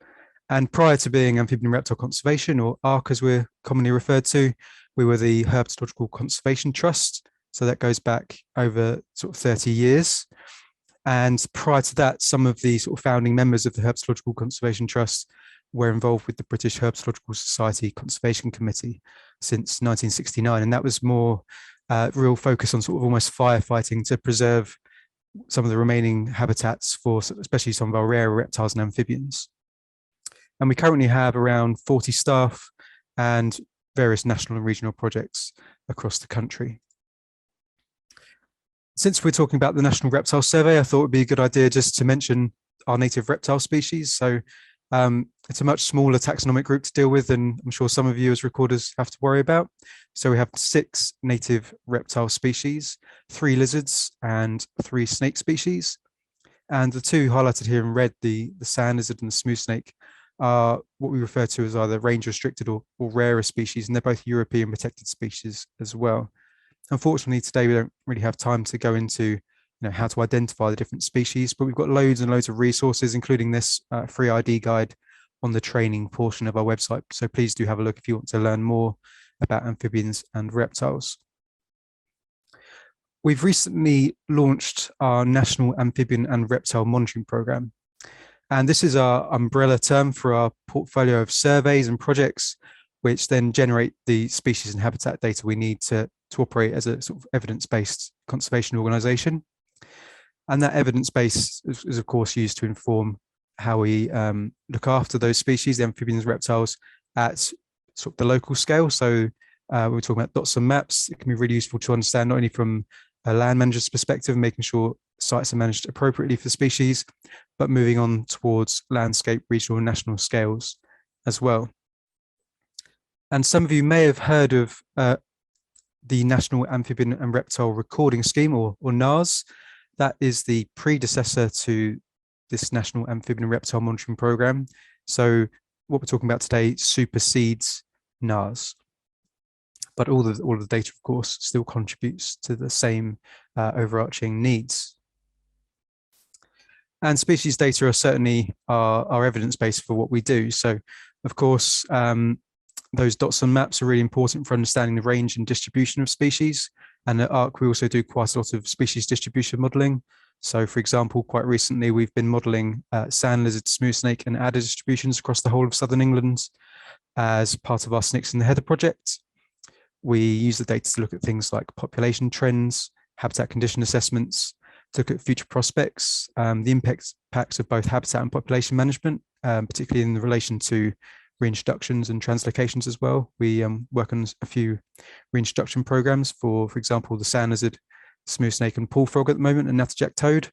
And prior to being Amphibian and Reptile Conservation, or ARC as we're commonly referred to, we were the Herpetological Conservation Trust. So that goes back over sort of 30 years. And prior to that, some of the sort of founding members of the Herpetological Conservation Trust were involved with the British Herpetological Society Conservation Committee since 1969. And that was more real focus on sort of almost firefighting to preserve some of the remaining habitats for especially some of our rare reptiles and amphibians. And we currently have around 40 staff and various national and regional projects across the country. Since we're talking about the National Reptile Survey, I thought it would be a good idea just to mention our native reptile species. So it's a much smaller taxonomic group to deal with than I'm sure some of you as recorders have to worry about. So we have 6 native reptile species, 3 lizards and 3 snake species. And the 2 highlighted here in red, the sand lizard and the smooth snake, are what we refer to as either range restricted or rarer species, and they're both European protected species as well. Unfortunately, today we don't really have time to go into how to identify the different species, but we've got loads and loads of resources, including this free ID guide on the training portion of our website. So please do have a look if you want to learn more about amphibians and reptiles. We've recently launched our National Amphibian and Reptile Monitoring Programme. And this is our umbrella term for our portfolio of surveys and projects, which then generate the species and habitat data we need to operate as a sort of evidence-based conservation organisation. And that evidence base is of course used to inform how we look after those species, the amphibians and reptiles, at sort of the local scale. So when we're talking about dots and maps, it can be really useful to understand not only from a land manager's perspective, making sure sites are managed appropriately for species, but moving on towards landscape, regional and national scales as well. And some of you may have heard of the National Amphibian and Reptile Recording Scheme, or NARS. That is the predecessor to this National Amphibian and Reptile Monitoring Programme. So what we're talking about today supersedes NARS. But all the data, of course, still contributes to the same overarching needs. And species data are certainly our evidence base for what we do. So, of course, those dots and maps are really important for understanding the range and distribution of species. And at ARC, we also do quite a lot of species distribution modelling. So, for example, quite recently, we've been modelling sand lizard, smooth snake and adder distributions across the whole of southern England as part of our Snicks in the Heather project. We use the data to look at things like population trends, habitat condition assessments, to look at future prospects, the impacts of both habitat and population management, particularly in relation to reintroductions and translocations as well. We work on a few reintroduction programs for example, the sand lizard, smooth snake and pool frog at the moment, and natterjack toad.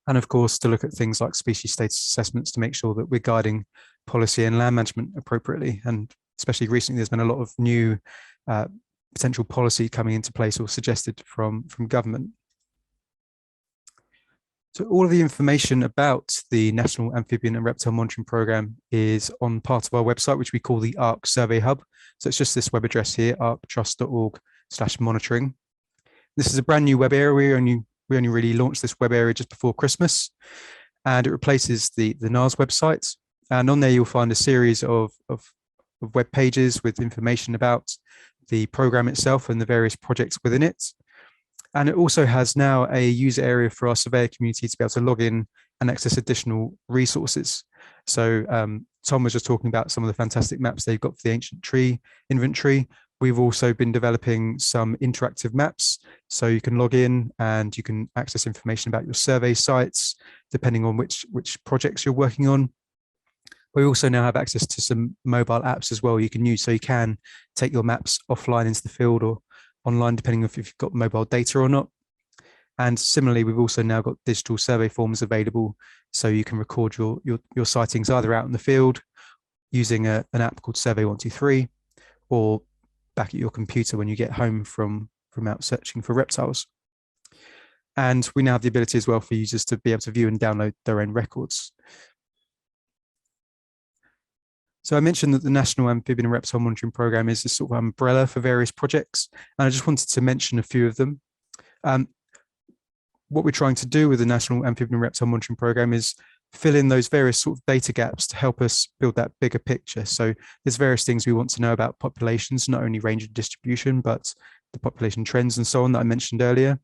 And of course, to look at things like species status assessments to make sure that we're guiding policy and land management appropriately. And especially recently, there's been a lot of new potential policy coming into place or suggested from government. So all of the information about the National Amphibian and Reptile Monitoring Programme is on part of our website, which we call the ARC Survey Hub. So it's just this web address here, arctrust.org/monitoring. This is a brand new web area. We only really launched this web area just before Christmas, and it replaces the NARS website. And on there, you'll find a series of web pages with information about the programme itself and the various projects within it. And it also has now a user area for our surveyor community to be able to log in and access additional resources. So Tom was just talking about some of the fantastic maps they've got for the ancient tree inventory. We've also been developing some interactive maps, so you can log in and you can access information about your survey sites, depending on which projects you're working on. We also now have access to some mobile apps as well you can use, so you can take your maps offline into the field or online, depending on if you've got mobile data or not. And similarly, we've also now got digital survey forms available, so you can record your sightings either out in the field using an app called Survey 123, or back at your computer when you get home from out searching for reptiles. And we now have the ability as well for users to be able to view and download their own records. So I mentioned that the National Amphibian and Reptile Monitoring Programme is a sort of umbrella for various projects, and I just wanted to mention a few of them. What we're trying to do with the National Amphibian and Reptile Monitoring Programme is fill in those various sort of data gaps to help us build that bigger picture. So there's various things we want to know about populations, not only range of distribution, but the population trends and so on that I mentioned earlier.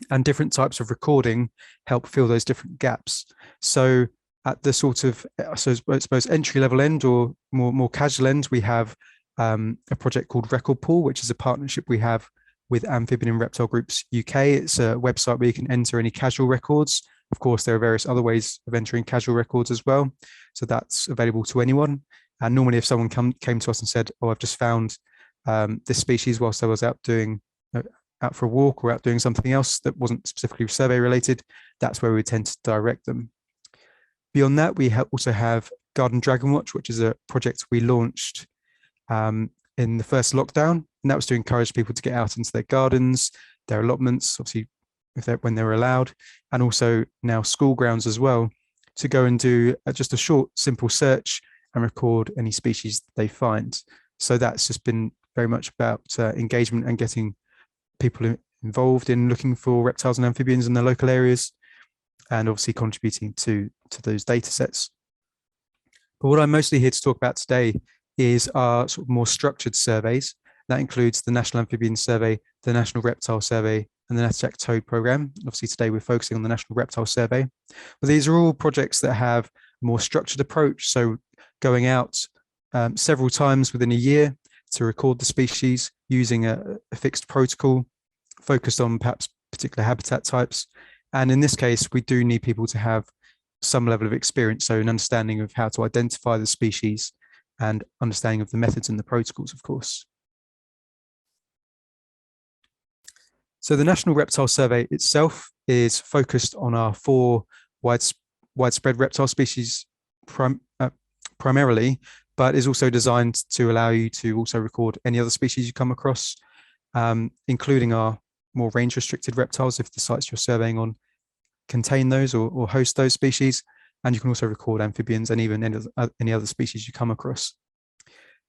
And different types of recording help fill those different gaps. So at the sort of, I suppose entry-level end or more casual end, we have a project called Record Pool, which is a partnership we have with Amphibian and Reptile Groups UK. It's a website where you can enter any casual records. Of course, there are various other ways of entering casual records as well. So that's available to anyone. And normally if someone came to us and said, oh, I've just found this species whilst I was out for a walk or out doing something else that wasn't specifically survey related, that's where we tend to direct them. Beyond that, we also have Garden Dragon Watch, which is a project we launched in the first lockdown, and that was to encourage people to get out into their gardens, their allotments, obviously when they're allowed, and also now school grounds as well, to go and do just a short, simple search and record any species they find. So that's just been very much about engagement and getting people involved in looking for reptiles and amphibians in their local areas, and obviously contributing to those data sets. But what I'm mostly here to talk about today is our sort of more structured surveys. That includes the National Amphibian Survey, the National Reptile Survey, and the NatSec Toad Programme. Obviously today we're focusing on the National Reptile Survey. But these are all projects that have a more structured approach, so going out several times within a year to record the species using a fixed protocol focused on perhaps particular habitat types. And in this case, we do need people to have some level of experience, so an understanding of how to identify the species and understanding of the methods and the protocols, of course. So the National Reptile Survey itself is focused on our 4 widespread reptile species primarily, but is also designed to allow you to also record any other species you come across, including our more range restricted reptiles if the sites you're surveying on contain those or host those species. And you can also record amphibians and even any other species you come across.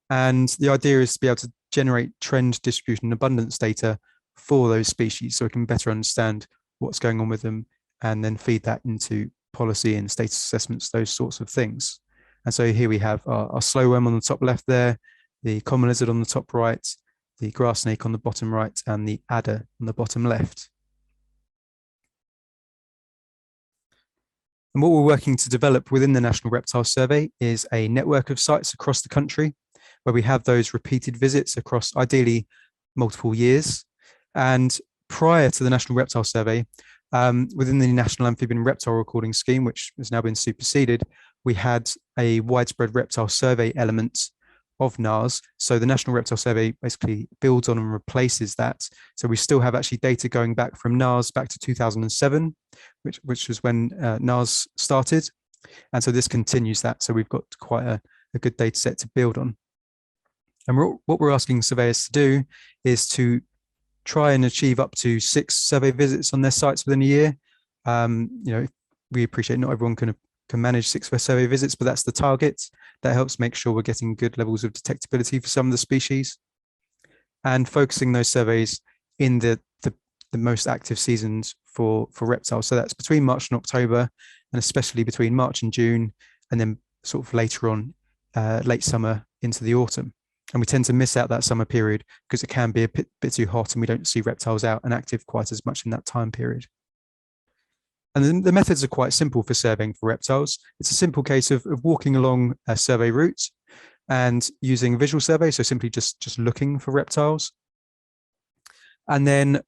And the idea is to be able to generate trend, distribution, and abundance data for those species so we can better understand what's going on with them and then feed that into policy and status assessments, those sorts of things. And so here we have our slow worm on the top left there, the common lizard on the top right, the grass snake on the bottom right, and the adder on the bottom left. And what we're working to develop within the National Reptile Survey is a network of sites across the country where we have those repeated visits across ideally multiple years. And prior to the National Reptile Survey, within the National Amphibian and Reptile Recording Scheme, which has now been superseded, we had a widespread reptile survey element of NARS. So the National Reptile Survey basically builds on and replaces that. So we still have actually data going back from NARS back to 2007, which was when NARS started. And so this continues that. So we've got quite a good data set to build on. And what we're asking surveyors to do is to try and achieve up to 6 survey visits on their sites within a year. We appreciate not everyone can manage 6 survey visits, but that's the target. That helps make sure we're getting good levels of detectability for some of the species, and focusing those surveys in the most active seasons for reptiles. So that's between March and October, and especially between March and June, and then sort of later on, late summer into the autumn. And we tend to miss out that summer period because it can be a bit too hot and we don't see reptiles out and active quite as much in that time period. And then the methods are quite simple for surveying for reptiles. It's a simple case of walking along a survey route and using visual survey, so simply just looking for reptiles. And then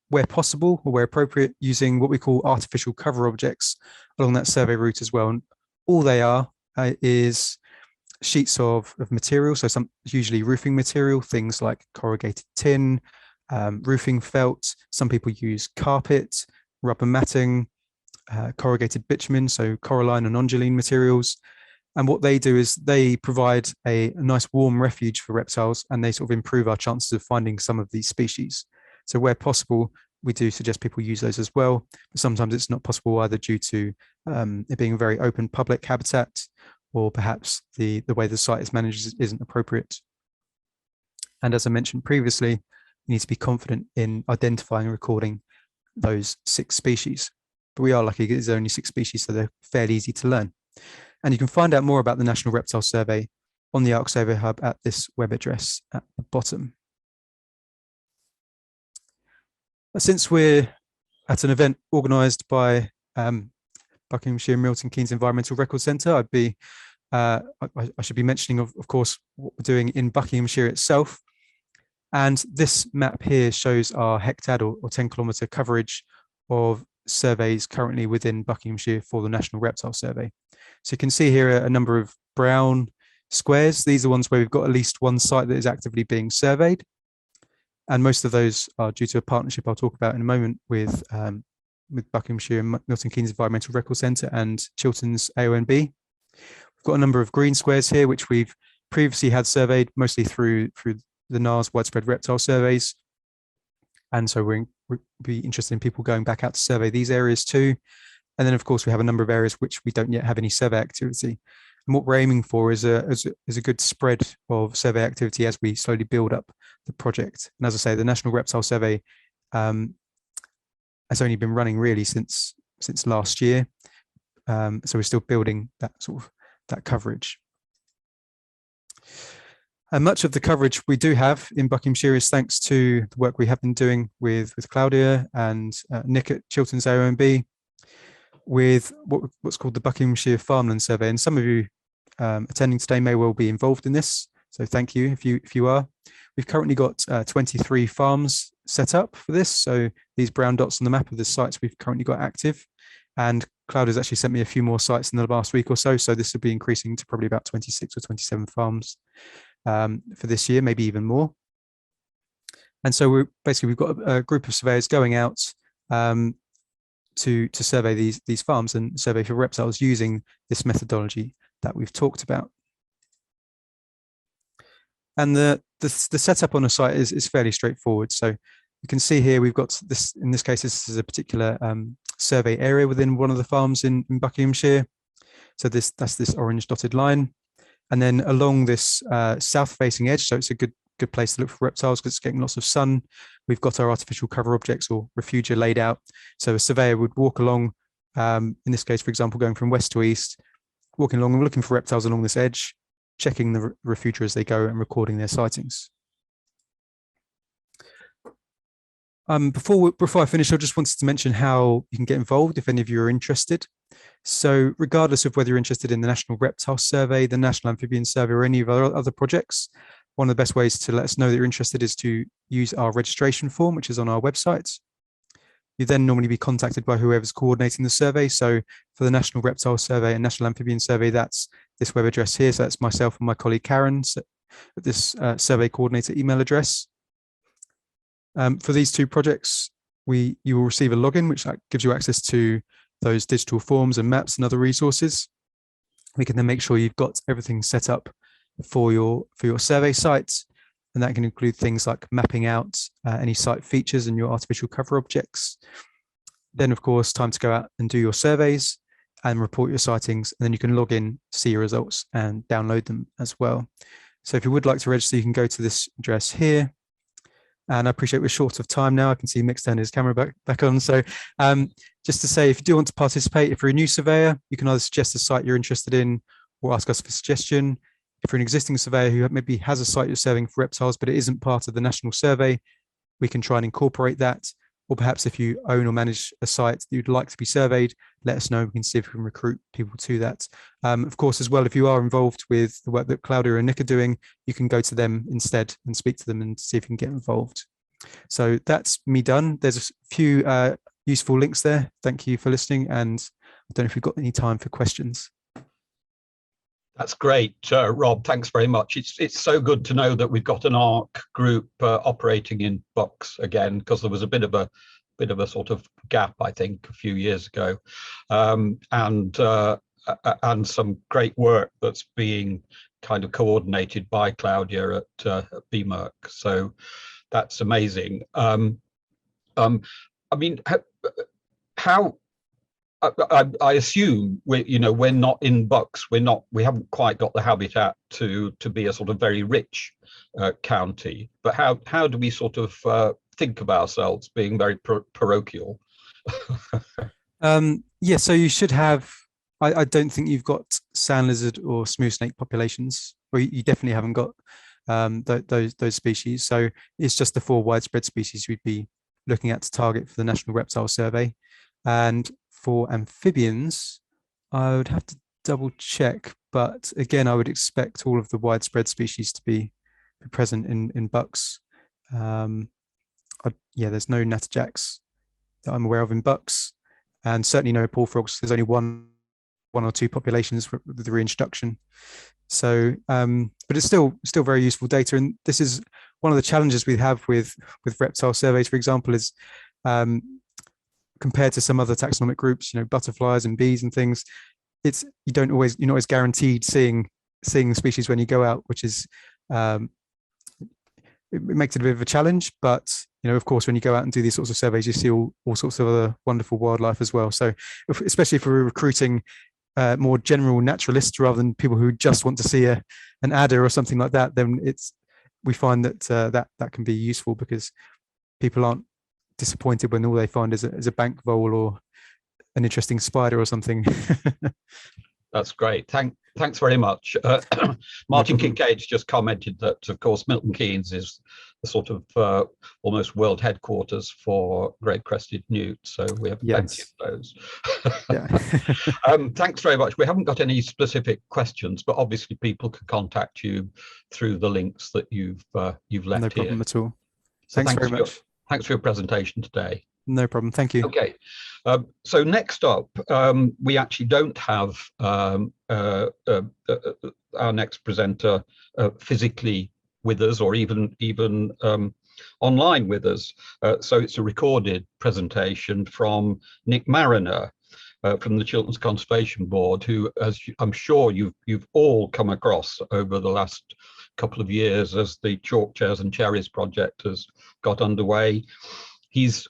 where possible or where appropriate, using what we call artificial cover objects along that survey route as well. And all they are is sheets of material, so some usually roofing material, things like corrugated tin, roofing felt. Some people use carpet, rubber matting, corrugated bitumen, so coralline and onduline materials. And what they do is they provide a nice warm refuge for reptiles, and they sort of improve our chances of finding some of these species. So where possible, we do suggest people use those as well. But sometimes it's not possible either due to it being a very open public habitat, or perhaps the way the site is managed isn't appropriate. And as I mentioned previously, you need to be confident in identifying and recording those 6 species. But we are lucky there's only 6 species, so they're fairly easy to learn. And you can find out more about the National Reptile Survey on the ARC Survey Hub at this web address at the bottom. Since we're at an event organised by Buckinghamshire Milton Keynes Environmental Record Centre, I should be mentioning, of course, what we're doing in Buckinghamshire itself. And this map here shows our hectad or 10-kilometre coverage of surveys currently within Buckinghamshire for the National Reptile Survey. So you can see here a number of brown squares. These are ones where we've got at least one site that is actively being surveyed. And most of those are due to a partnership I'll talk about in a moment with Buckinghamshire Milton Keynes Environmental Record Centre and Chiltern's AONB. We've got a number of green squares here, which we've previously had surveyed mostly through the NARS widespread reptile surveys. And so we'd be interested in people going back out to survey these areas too. And then, of course, we have a number of areas which we don't yet have any survey activity. And what we're aiming for is a good spread of survey activity as we slowly build up the project. And as I say, the National Reptile Survey has only been running really since last year. So we're still building that that coverage. And much of the coverage we do have in Buckinghamshire is thanks to the work we have been doing with Claudia and Nick at Chiltern's AONB, with what's called the Buckinghamshire Farmland Survey. And some of you attending today may well be involved in this, so thank you if you are. We've currently got 23 farms set up for this, so these brown dots on the map are the sites we've currently got active. And Claudia's actually sent me a few more sites in the last week or so, so this will be increasing to probably about 26 or 27 farms for this year, maybe even more. And so we've got a group of surveyors going out to survey these farms and survey for reptiles using this methodology that we've talked about. And the setup on a site is fairly straightforward. So you can see here we've got this, in this case, this is a particular survey area within one of the farms in Buckinghamshire. So that's this orange dotted line. And then along this south-facing edge, so it's a good place to look for reptiles because it's getting lots of sun. We've got our artificial cover objects or refugia laid out. So a surveyor would walk along, in this case, for example, going from west to east, walking along and looking for reptiles along this edge, checking the refugia as they go and recording their sightings. Before I finish, I just wanted to mention how you can get involved if any of you are interested. So regardless of whether you're interested in the National Reptile Survey, the National Amphibian Survey, or any of our other projects, one of the best ways to let us know that you're interested is to use our registration form, which is on our website. You then normally be contacted by whoever's coordinating the survey. So for the National Reptile Survey and National Amphibian Survey, that's this web address here. So that's myself and my colleague Karen at this survey coordinator email address. For these two projects, you will receive a login, which gives you access to those digital forms and maps and other resources. We can then make sure you've got everything set up for your survey sites, and that can include things like mapping out any site features and your artificial cover objects. Then, of course, time to go out and do your surveys and report your sightings, and then you can log in, see your results, and download them as well. So if you would like to register, you can go to this address here. And I appreciate we're short of time now. I can see Mick's turned his camera back on. So just to say, if you do want to participate, if you're a new surveyor, you can either suggest a site you're interested in or ask us for suggestion. If you're an existing surveyor who maybe has a site you're surveying for reptiles, but it isn't part of the national survey, we can try and incorporate that. or perhaps if you own or manage a site that you'd like to be surveyed, let us know. We can see if we can recruit people to that. Of course, as well, if you are involved with the work that Claudia and Nick are doing, you can go to them instead and speak to them and see if you can get involved. So that's me done. There's a few useful links there. Thank you for listening. And I don't know if we've got any time for questions. That's great, Rob. Thanks very much. It's so good to know that we've got an ARC group operating in Bucks again, because there was a bit of a sort of gap, I think, a few years ago, and some great work that's being kind of coordinated by Claudia at BMERC. So that's amazing. I mean, how? I assume we're not in Bucks. We haven't quite got the habitat to be a sort of very rich county. But how do we sort of think of ourselves being very parochial? Yeah, so you should have. I don't think you've got sand lizard or smooth snake populations, or you definitely haven't got those species. So it's just the 4 widespread species we'd be looking at to target for the National Reptile Survey. And for amphibians, I would have to double check, but again, I would expect all of the widespread species to be present in Bucks. Yeah, there's no natterjacks that I'm aware of in Bucks, and certainly no bullfrogs. There's only one or 2 populations with the reintroduction. So, but it's still very useful data, and this is one of the challenges we have with reptile surveys, for example, is compared to some other taxonomic groups, butterflies and bees and things, you're not always guaranteed seeing the species when you go out, which is it makes it a bit of a challenge. But of course, when you go out and do these sorts of surveys, you see all sorts of other wonderful wildlife as well. So especially if we're recruiting more general naturalists rather than people who just want to see an adder or something like that, then we find that that can be useful, because people aren't disappointed when all they find is a bank vole or an interesting spider or something. That's great. Thanks very much. Martin Kincaid just commented that, of course, Milton Keynes is the sort of almost world headquarters for great-crested newt, so we have plenty of those. Yeah. Thanks very much. We haven't got any specific questions, but obviously people can contact you through the links that you've left here. No problem at all. So thanks very much. Thanks for your presentation today. No problem. Thank you. Okay. So next up, we actually don't have our next presenter physically with us, or even online with us. So it's a recorded presentation from Nick Marriner from the Chilterns Conservation Board, who, as I'm sure you've all come across over the last couple of years as the Chalk Chairs and Cherries project has got underway. He's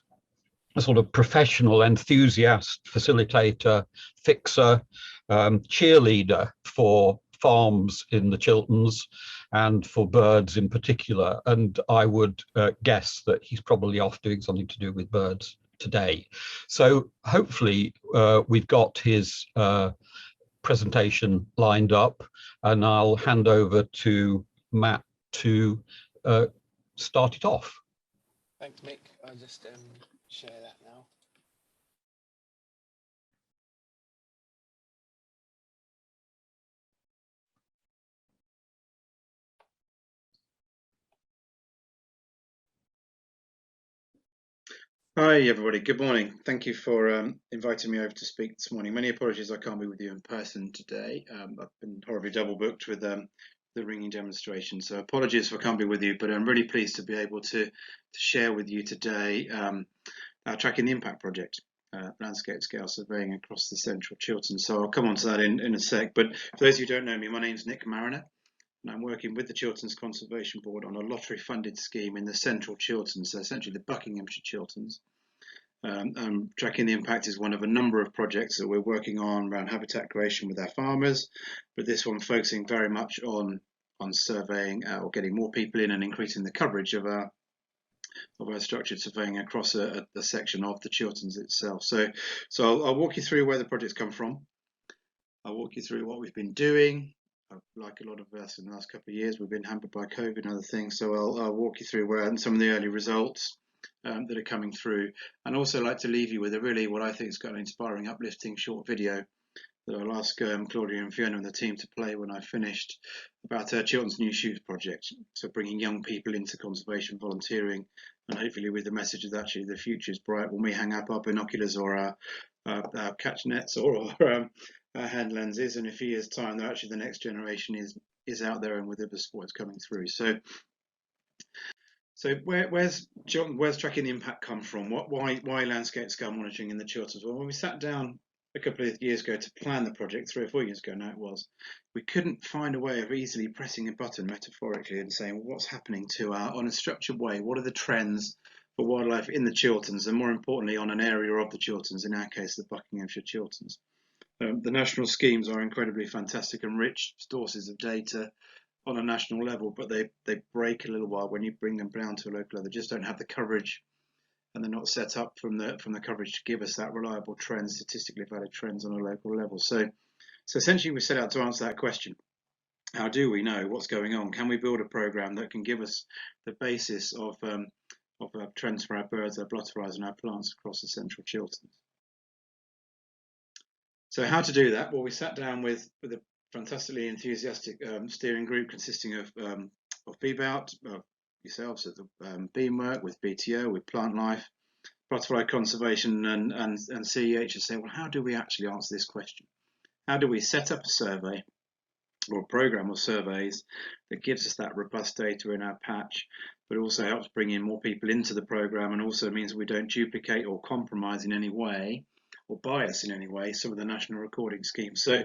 a sort of professional enthusiast, facilitator, fixer, cheerleader for farms in the Chilterns and for birds in particular. And I would guess that he's probably off doing something to do with birds today. So hopefully we've got his presentation lined up, and I'll hand over to Matt to start it off. Thanks, Mick. I'll just share that now. Hi everybody, good morning. Thank you for inviting me over to speak this morning. Many apologies I can't be with you in person today. I've been horribly double booked with the ringing demonstration, so apologies if I can't be with you, but I'm really pleased to be able to share with you today our Tracking the Impact project, landscape scale surveying across the central Chilterns. So I'll come on to that in a sec, but for those who don't know me, my name's Nick Marriner, and I'm working with the Chilterns Conservation Board on a lottery funded scheme in the central Chilterns, so essentially the Buckinghamshire Chilterns. Tracking the Impact is one of a number of projects that we're working on around habitat creation with our farmers, but this one focusing very much on surveying or getting more people in and increasing the coverage of our structured surveying across a section of the Chilterns itself. So I'll walk you through where the project's come from. I'll walk you through what we've been doing. Like a lot of us in the last couple of years, we've been hampered by COVID and other things. So I'll walk you through some of the early results. that are coming through. And also like to leave you with a really, what I think is quite an inspiring, uplifting short video that I'll ask Claudia and Fiona and the team to play when I finished, about Chiltern's New Shoes project. So bringing young people into conservation volunteering, and hopefully with the message that actually the future is bright when we hang up our binoculars or our catch nets or our hand lenses, and in a few years' time, that actually the next generation is out there and with the sports coming through. So where's tracking the impact come from? Why landscape scale monitoring in the Chilterns? Well, when we sat down a couple of years ago to plan the project, 3 or 4 years ago now it was, we couldn't find a way of easily pressing a button metaphorically and saying, well, what's happening to on a structured way? What are the trends for wildlife in the Chilterns, and more importantly on an area of the Chilterns, in our case the Buckinghamshire Chilterns? The national schemes are incredibly fantastic and rich sources of data on a national level, but they break a little while when you bring them down to a local level. They just don't have the coverage, and they're not set up from the coverage to give us that reliable trend, statistically valid trends on a local level. So essentially we set out to answer that question. How do we know what's going on? Can we build a program that can give us the basis of trends for our birds, our butterflies and our plants across the central Chilterns? So how to do that? Well, we sat down with a fantastically enthusiastic steering group consisting of BBOUT, yourselves at the BMERC, with BTO, with Plant Life, Butterfly Conservation and CEH, to say, well, how do we actually answer this question? How do we set up a survey or a program of surveys that gives us that robust data in our patch, but also helps bring in more people into the program, and also means we don't duplicate or compromise in any way or bias in any way some of the national recording schemes. So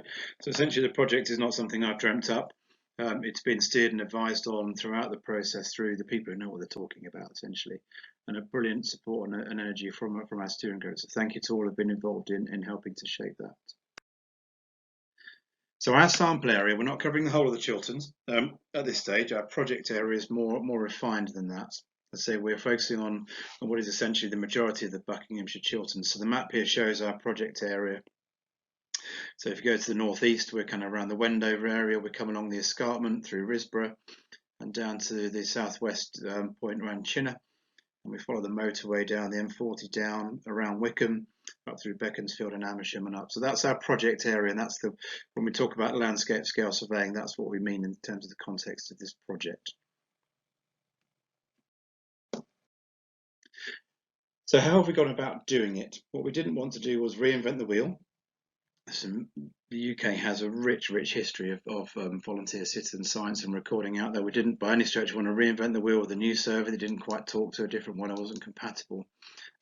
essentially the project is not something I've dreamt up. It's been steered and advised on throughout the process through the people who know what they're talking about, essentially, and a brilliant support and energy from our steering group. So thank you to all who have been involved in helping to shape that. So our sample area, we're not covering the whole of the Chilterns at this stage. Our project area is more refined than that. Let's say we're focusing on what is essentially the majority of the Buckinghamshire Chilterns. So the map here shows our project area. So if you go to the northeast, we're kind of around the Wendover area. We come along the escarpment through Risborough and down to the southwest point around Chinner. And we follow the motorway down the M40 down around Wickham, up through Beaconsfield and Amersham and up. So that's our project area, and that's when we talk about landscape scale surveying, that's what we mean in terms of the context of this project. So how have we gone about doing it? What we didn't want to do was reinvent the wheel. So the UK has a rich history of volunteer citizen science and recording out there. We didn't by any stretch want to reinvent the wheel with a new survey that didn't quite talk to a different one or wasn't compatible.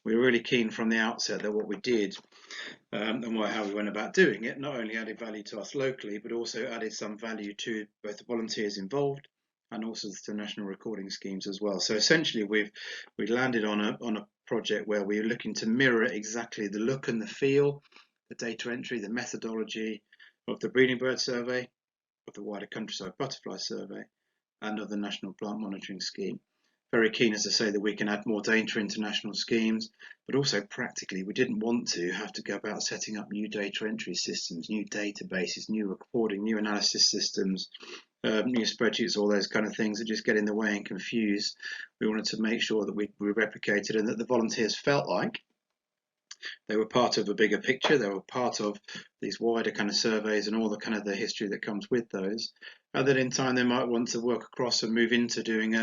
We were really keen from the outset that what we did and how we went about doing it not only added value to us locally, but also added some value to both the volunteers involved and also to national recording schemes as well. So essentially we landed on a project where we're looking to mirror exactly the look and the feel, the data entry, the methodology of the breeding bird survey, of the wider countryside butterfly survey, and of the national plant monitoring scheme. Very keen, as I say, that we can add more data into national schemes, but also practically we didn't want to have to go about setting up new data entry systems, new databases, new recording, new analysis systems, new spreadsheets, all those kind of things that just get in the way and confuse. We wanted to make sure that we replicated and that the volunteers felt like they were part of a bigger picture. They were part of these wider kind of surveys and all the kind of the history that comes with those. And then in time they might want to work across and move into doing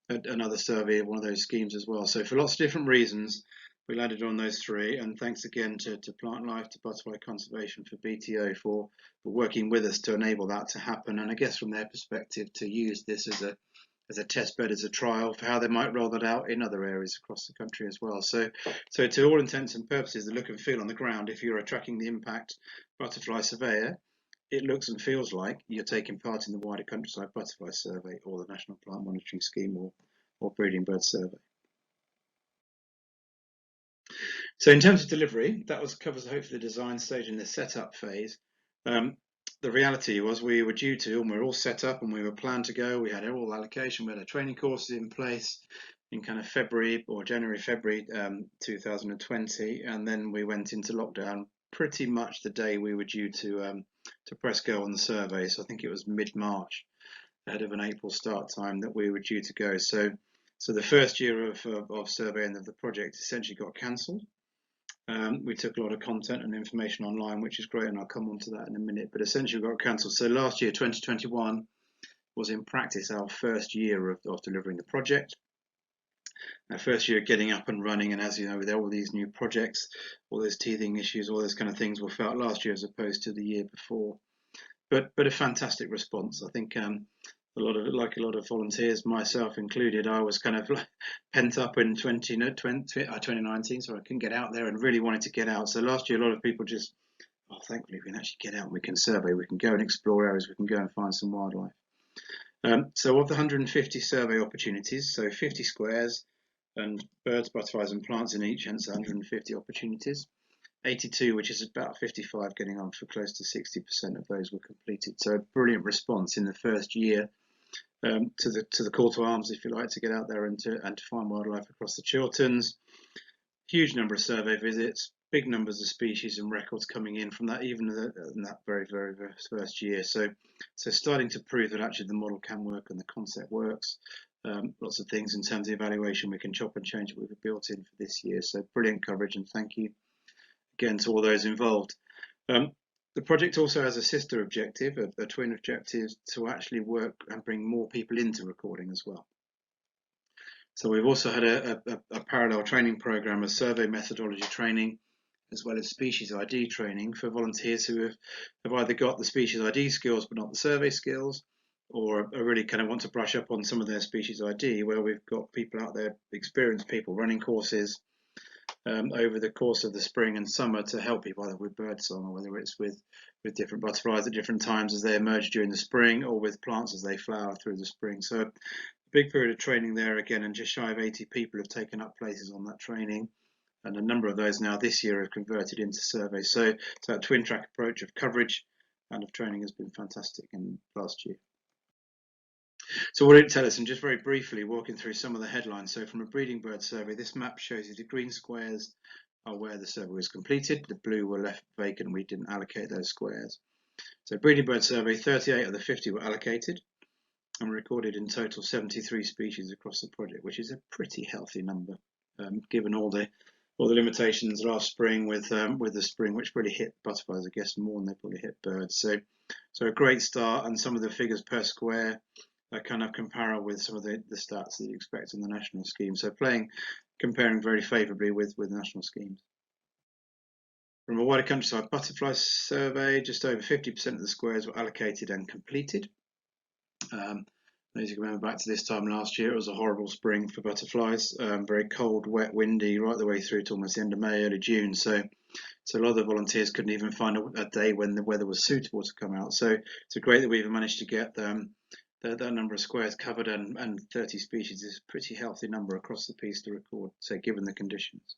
another survey of one of those schemes as well. So for lots of different reasons, we landed on those three. And thanks again to Plant Life, to Butterfly Conservation, for BTO for working with us to enable that to happen. And I guess from their perspective, to use this as a test bed, as a trial for how they might roll that out in other areas across the country as well. So to all intents and purposes, the look and feel on the ground, if you're a tracking the impact butterfly surveyor, it looks and feels like you're taking part in the wider countryside butterfly survey or the National Plant Monitoring Scheme or breeding bird survey. So in terms of delivery, that covers hopefully the design stage and the setup phase. The reality was we were due to, and we were all set up and we were planned to go. We had all allocation, we had our training courses in place in kind of February 2020, and then we went into lockdown pretty much the day we were due to press go on the survey. So I think it was mid-March, ahead of an April start time, that we were due to go. So So the first year of surveying of the project essentially got cancelled. We took a lot of content and information online, which is great, and I'll come on to that in a minute, but essentially got cancelled. So last year, 2021, was in practice our first year of delivering the project. Our first year getting up and running, and as you know, with all these new projects, all those teething issues, all those kind of things were felt last year as opposed to the year before. But a fantastic response. I think a lot of volunteers, myself included, I was kind of pent up in 2019, so I couldn't get out there and really wanted to get out. So last year, a lot of people just, thankfully we can actually get out and we can survey, we can go and explore areas, we can go and find some wildlife. So of the 150 survey opportunities, so 50 squares and birds, butterflies and plants in each, hence 150 opportunities. 82, which is about 55, getting on for close to 60% of those were completed. So a brilliant response in the first year to the call to arms, if you like, to get out there and to find wildlife across the Chilterns. Huge number of survey visits, big numbers of species and records coming in from that, even in that very first year. So starting to prove that actually the model can work and the concept works. Lots of things in terms of evaluation we can chop and change what we've built in for this year. So brilliant coverage, and thank you again to all those involved. The project also has a sister objective, a twin objective, to actually work and bring more people into recording as well. So we've also had a parallel training program, a survey methodology training, as well as species ID training for volunteers who have either got the species ID skills but not the survey skills, or really kind of want to brush up on some of their species ID, where we've got people out there, experienced people, running courses over the course of the spring and summer to help people, either with birdsong or whether it's with different butterflies at different times as they emerge during the spring, or with plants as they flower through the spring. So a big period of training there again, and just shy of 80 people have taken up places on that training, and a number of those now this year have converted into surveys. So that twin track approach of coverage and of training has been fantastic in last year. So what did it tell us? And just very briefly walking through some of the headlines. So from a breeding bird survey, this map shows you the green squares are where the survey was completed. The blue were left vacant. We didn't allocate those squares. So breeding bird survey, 38 of the 50 were allocated, and recorded in total 73 species across the project, which is a pretty healthy number, given all the limitations last spring with the spring, which really hit butterflies, I guess, more than they probably hit birds. So a great start, and some of the figures per square are kind of comparable with some of the stats that you expect in the national scheme. So comparing very favourably with national schemes. From a wider countryside butterfly survey, just over 50% of the squares were allocated and completed. As you can remember back to this time last year, it was a horrible spring for butterflies, very cold, wet, windy, right the way through to almost the end of May, early June. So a lot of the volunteers couldn't even find a day when the weather was suitable to come out. So it's great that we've managed to get that number of squares covered, and 30 species is a pretty healthy number across the piece to record, so given the conditions.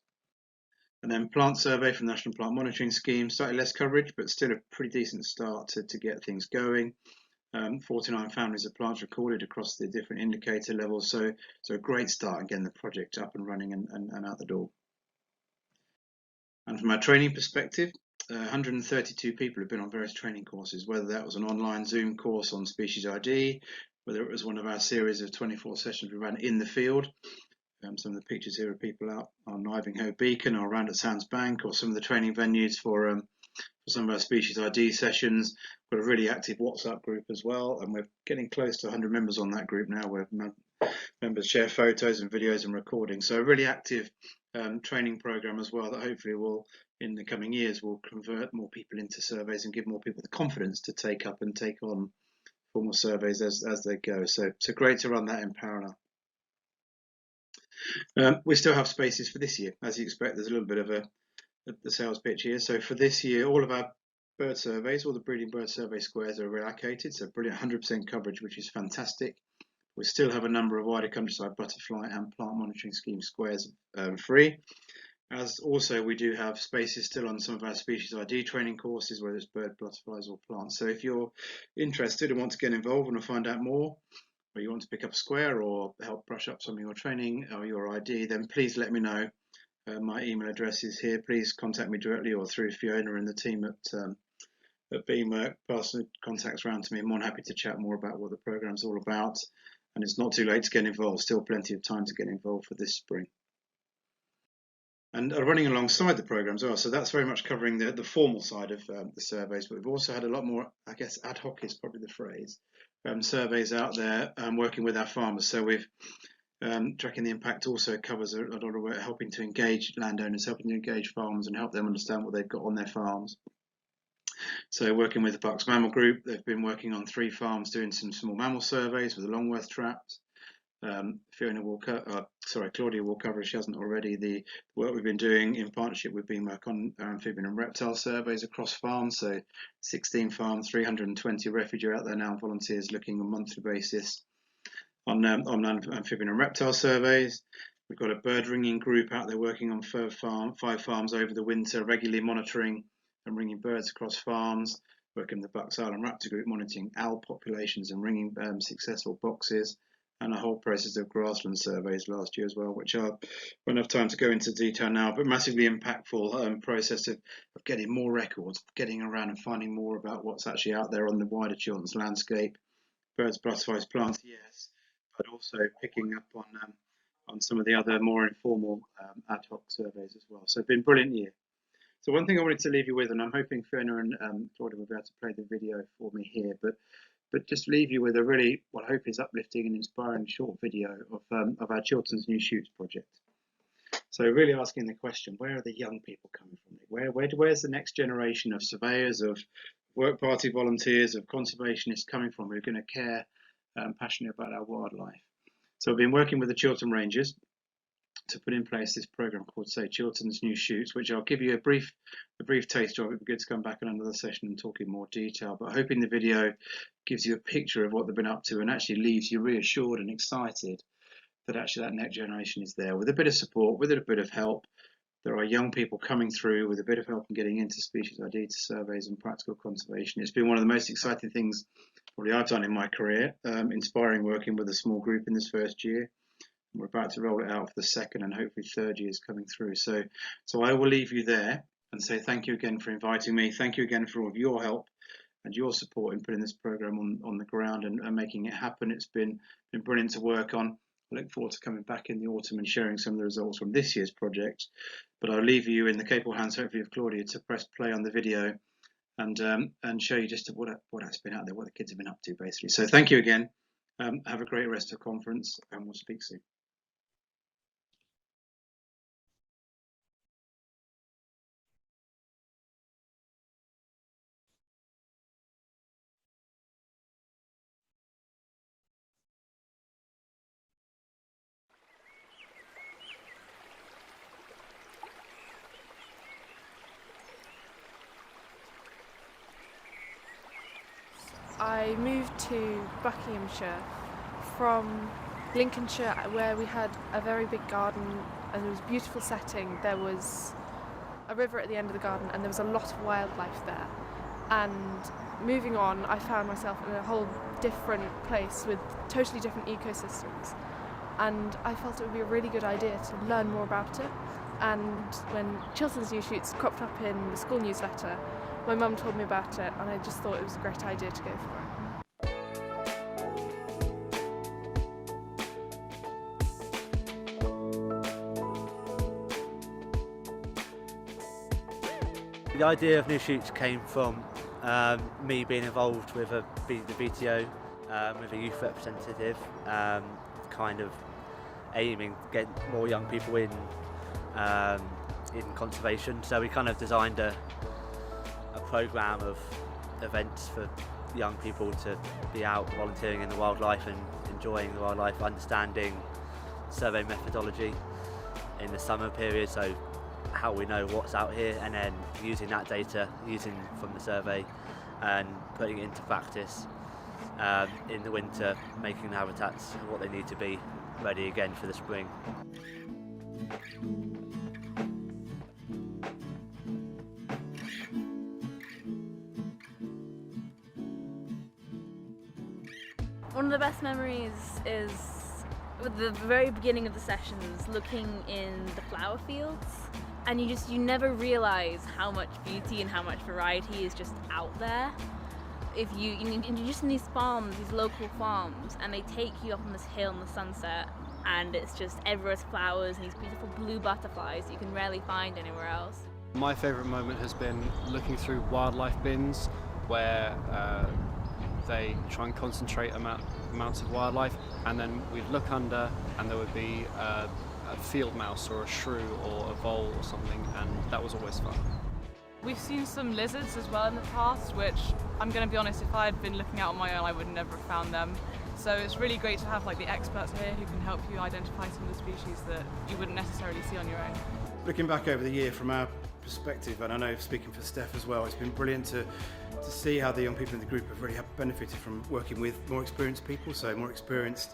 And then plant survey from the National Plant Monitoring Scheme, slightly less coverage, but still a pretty decent start to get things going. 49 families of plants recorded across the different indicator levels, so a great start, again, the project up and running and out the door. And from our training perspective, 132 people have been on various training courses, whether that was an online Zoom course on species ID, whether it was one of our series of 24 sessions we ran in the field. Some of the pictures here of people out on Ivanhoe Beacon or around at Sands Bank, or some of the training venues for some of our species ID sessions. We've got a really active WhatsApp group as well, and we're getting close to 100 members on that group now, where members share photos and videos and recordings. So a really active training program as well, that hopefully will, in the coming years, will convert more people into surveys and give more people the confidence to take up and take on formal surveys as they go. So great to run that in parallel. We still have spaces for this year. As you expect, there's a little bit of the sales pitch here. So for this year, all of our bird surveys, all the breeding bird survey squares are reallocated, so brilliant 100% coverage, which is fantastic. We still have a number of wider countryside butterfly and plant monitoring scheme squares free. As also, we do have spaces still on some of our species ID training courses, whether it's bird, butterflies or plants. So if you're interested and want to get involved and find out more, or you want to pick up a square or help brush up some of your training or your ID, then please let me know. My email address is here. Please contact me directly or through Fiona and the team at BMERC. Pass the contacts around to me. I'm more than happy to chat more about what the program's all about. and it's not too late to get involved. Still plenty of time to get involved for this spring. And running alongside the programme as well. So that's very much covering the formal side of the surveys, but we've also had a lot more, I guess, ad hoc is probably the phrase, surveys out there working with our farmers. So we've Tracking the Impact also covers a lot of work helping to engage landowners, helping to engage farmers and help them understand what they've got on their farms. So working with the Bucks Mammal Group, they've been working on 3 farms doing some small mammal surveys with the Longworth traps. Claudia will cover, if she hasn't already, the work we've been doing in partnership with BMERC on amphibian and reptile surveys across farms. So 16 farms, 320 refugee out there now, volunteers looking on a monthly basis on amphibian and reptile surveys. We've got a bird ringing group out there working on 5 farms over the winter, regularly monitoring and ringing birds across farms. Working with the Bucks Island Raptor Group, monitoring owl populations and ringing successful boxes. And a whole process of grassland surveys last year as well, which I won't have time to go into detail now, but massively impactful process of getting more records, getting around and finding more about what's actually out there on the wider Chilterns landscape. Birds, butterflies, plants, yes, but also picking up on some of the other more informal ad hoc surveys as well. So it's been a brilliant year. So one thing I wanted to leave you with, and I'm hoping Fiona and Claudia will be able to play the video for me here, but just leave you with a really, what I hope is uplifting and inspiring short video of our Chilterns New Shoots project. So really asking the question, where are the young people coming from? Where's the next generation of surveyors, of work party volunteers, of conservationists coming from who are going to care passionate about our wildlife? So I've been working with the Chiltern Rangers to put in place this program called, say, Chiltern's New Shoots, which I'll give you a brief taste of. It'd be good to come back in another session and talk in more detail, but hoping the video gives you a picture of what they've been up to and actually leaves you reassured and excited that actually that next generation is there with a bit of support, with a bit of help. There are young people coming through with a bit of help in getting into species ID to surveys and practical conservation. It's been one of the most exciting things probably I've done in my career, inspiring working with a small group in this first year. We're about to roll it out for the second and hopefully third years coming through. So I will leave you there and say thank you again for inviting me. Thank you again for all of your help and your support in putting this program on the ground and making it happen. It's been brilliant to work on. I look forward to coming back in the autumn and sharing some of the results from this year's project. But I'll leave you in the capable hands, hopefully, of Claudia to press play on the video and show you just what has been out there, what the kids have been up to, basically. So thank you again. Have a great rest of the conference, and we'll speak soon. I moved to Buckinghamshire from Lincolnshire, where we had a very big garden and it was a beautiful setting. There was a river at the end of the garden and there was a lot of wildlife there. And moving on, I found myself in a whole different place with totally different ecosystems. And I felt it would be a really good idea to learn more about it. And when Chiltern's New Shoots cropped up in the school newsletter, my mum told me about it and I just thought it was a great idea to go for it. The idea of New Shoots came from me being involved with the BTO, with a youth representative, kind of aiming to get more young people in conservation. So we kind of designed a programme of events for young people to be out volunteering in the wildlife and enjoying the wildlife, understanding survey methodology in the summer period, so how we know what's out here, and then using that data, using from the survey and putting it into practice in the winter, making the habitats what they need to be ready again for the spring. One of the best memories is with the very beginning of the sessions, looking in the flower fields, and you never realise how much beauty and how much variety is just out there. if you're just in these farms, these local farms, and they take you up on this hill in the sunset, and it's just everywhere's flowers and these beautiful blue butterflies that you can rarely find anywhere else. My favourite moment has been looking through wildlife bins where they try and concentrate amounts of wildlife, and then we'd look under and there would be a field mouse or a shrew or a vole or something, and that was always fun. We've seen some lizards as well in the past, which I'm going to be honest, if I had been looking out on my own, I would never have found them. So it's really great to have like the experts here who can help you identify some of the species that you wouldn't necessarily see on your own. Looking back over the year from our perspective, and I know speaking for Steph as well, it's been brilliant to see how the young people in the group have really benefited from working with more experienced people, so more experienced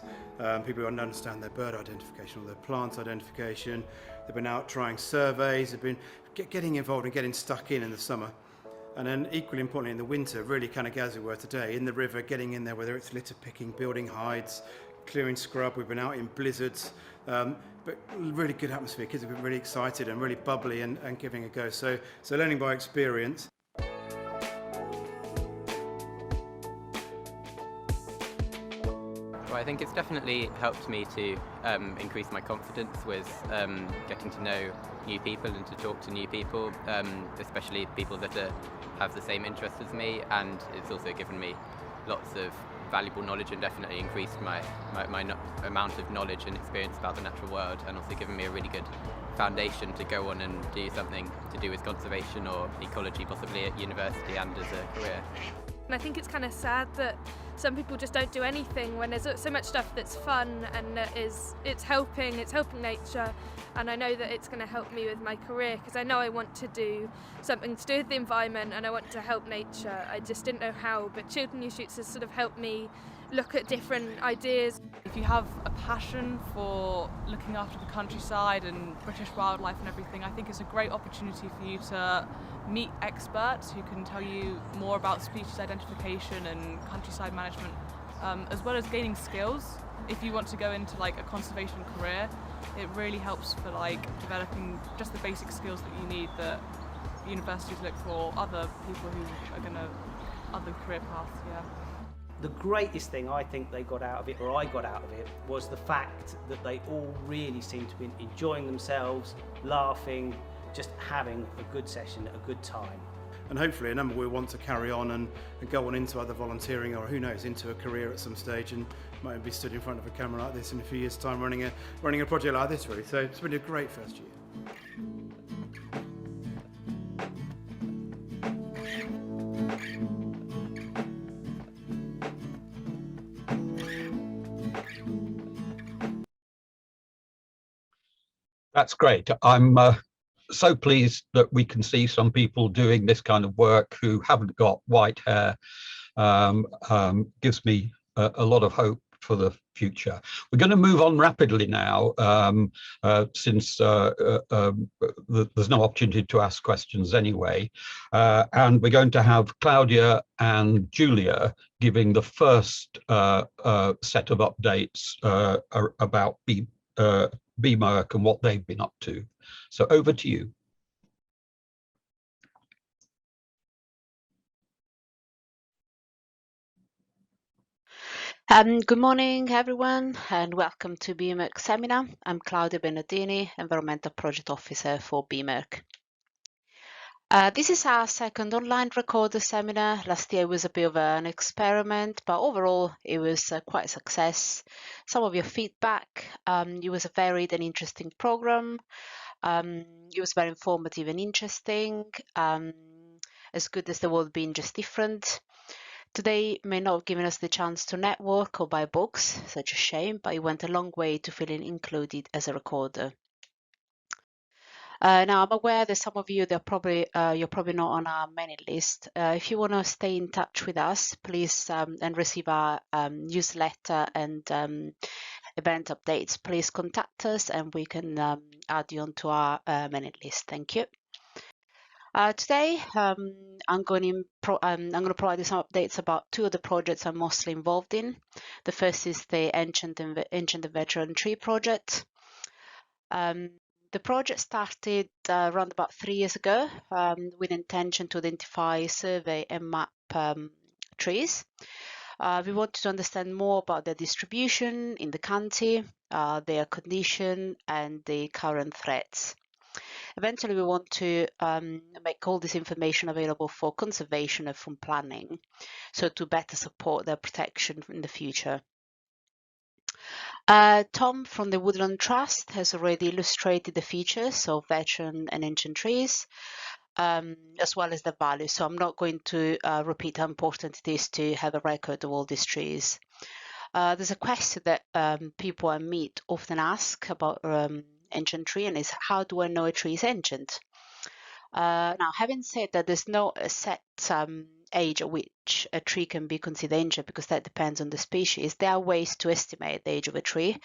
people who understand their bird identification or their plant identification. They've been out trying surveys, they've been getting involved and getting stuck in the summer. And then equally importantly in the winter, really kind of as we were today, in the river, getting in there, whether it's litter picking, building hides, clearing scrub. We've been out in blizzards, but really good atmosphere. Kids have been really excited and really bubbly and giving a go. So learning by experience. Well, I think it's definitely helped me to increase my confidence with getting to know new people and to talk to new people, especially people that have the same interests as me, and it's also given me lots of valuable knowledge and definitely increased my amount of knowledge and experience about the natural world, and also given me a really good foundation to go on and do something to do with conservation or ecology, possibly at university and as a career. And I think it's kind of sad that some people just don't do anything when there's so much stuff that's fun and that it's helping nature, and I know that it's going to help me with my career because I know I want to do something to do with the environment and I want to help nature. I just didn't know how, but Children Who Shoots has sort of helped me look at different ideas. If you have a passion for looking after the countryside and British wildlife and everything, I think it's a great opportunity for you to meet experts who can tell you more about species identification and countryside management, as well as gaining skills. If you want to go into like a conservation career, it really helps for like developing just the basic skills that you need that universities look for other people who are going to other career paths. Yeah. The greatest thing I think they got out of it, or I got out of it, was the fact that they all really seemed to be enjoying themselves, laughing, just having a good session, a good time. And hopefully a number will want to carry on and go on into either volunteering or who knows, into a career at some stage, and might be stood in front of a camera like this in a few years' time running a project like this really. So it's been a great first year. That's great. I'm so pleased that we can see some people doing this kind of work who haven't got white hair. Gives me a lot of hope for the future. We're going to move on rapidly now, since there's no opportunity to ask questions anyway. And we're going to have Claudia and Julia giving the first set of updates about BMERC and what they've been up to. So over to you. Good morning, everyone, and welcome to BMERC seminar. I'm Claudia Bernardini, Environmental Project Officer for BMERC. This is our second online recorded seminar. Last year was a bit of an experiment, but overall it was quite a success. Some of your feedback, it was a varied and interesting program. It was very informative and interesting, as good as the world being just different. Today may not have given us the chance to network or buy books, such a shame, but it went a long way to feeling included as a recorder. Now I'm aware that some of you, you're probably not on our mailing list. If you want to stay in touch with us, please and receive our newsletter and event updates, please contact us and we can add you onto our mailing list. Thank you. Today, I'm going to provide you some updates about two of the projects I'm mostly involved in. The first is the Ancient and Veteran Tree project. The project started around about 3 years ago with intention to identify, survey and map trees. We wanted to understand more about their distribution in the county, their condition, and the current threats. Eventually, we want to make all this information available for conservation and from planning, so to better support their protection in the future. Tom from the Woodland Trust has already illustrated the features of veteran and ancient trees, as well as the values. So I'm not going to repeat how important it is to have a record of all these trees. There's a question that people I meet often ask about ancient tree, and is how do I know a tree is ancient? Now, having said that, there's no set age at which a tree can be considered ancient, because that depends on the species. There are ways to estimate the age of a tree.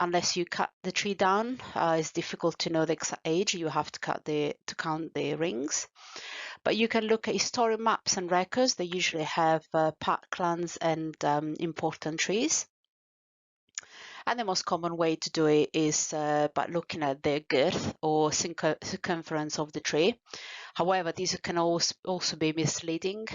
Unless you cut the tree down, it's difficult to know the exact age. You have to count the rings. But you can look at historic maps and records. They usually have parklands and important trees. And the most common way to do it is by looking at the girth or circumference of the tree. However, these can also be misleading.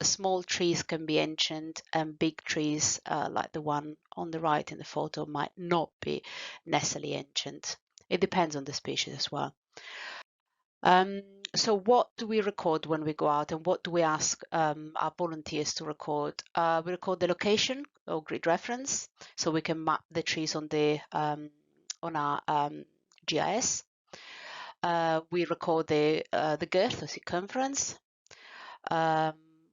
Small trees can be ancient, and big trees, like the one on the right in the photo, might not be necessarily ancient. It depends on the species as well. So what do we record when we go out, and what do we ask our volunteers to record? We record the location or grid reference, so we can map the trees on our GIS. We record the girth or circumference.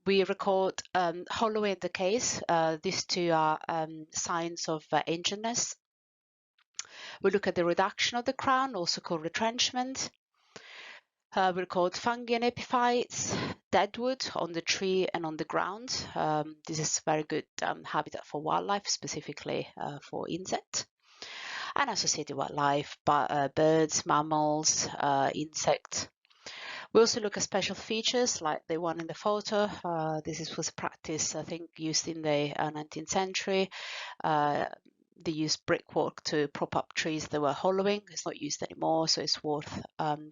We record hollow and decays. These two are signs of ancientness. We look at the reduction of the crown, also called retrenchment. We record fungi and epiphytes, deadwood on the tree and on the ground. This is very good habitat for wildlife, specifically for insect. And associated wildlife, birds, mammals, insects. We also look at special features like the one in the photo. This was a practice, I think, used in the 19th century. They used brickwork to prop up trees that were hollowing. It's not used anymore, so it's worth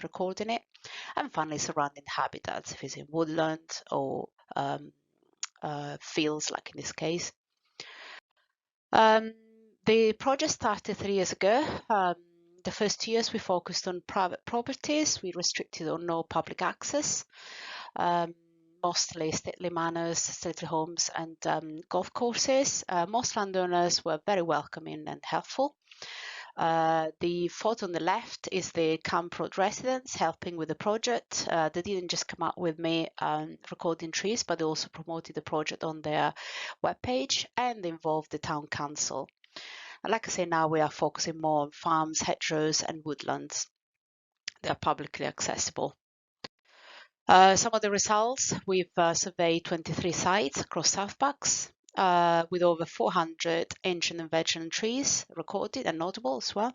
recording it. And finally, surrounding habitats, if it's in woodland or fields, like in this case. The project started 3 years ago. The first 2 years we focused on private properties. We restricted on no public access, mostly stately manors, stately homes, and golf courses. Most landowners were very welcoming and helpful. The photo on the left is the Camp Road residents helping with the project. They didn't just come out with me recording trees, but they also promoted the project on their webpage and involved the town council. Like I say, now we are focusing more on farms, hedgerows, and woodlands. They are publicly accessible. Some of the results: we've surveyed 23 sites across South Bucks with over 400 ancient and veteran trees recorded and notable as well,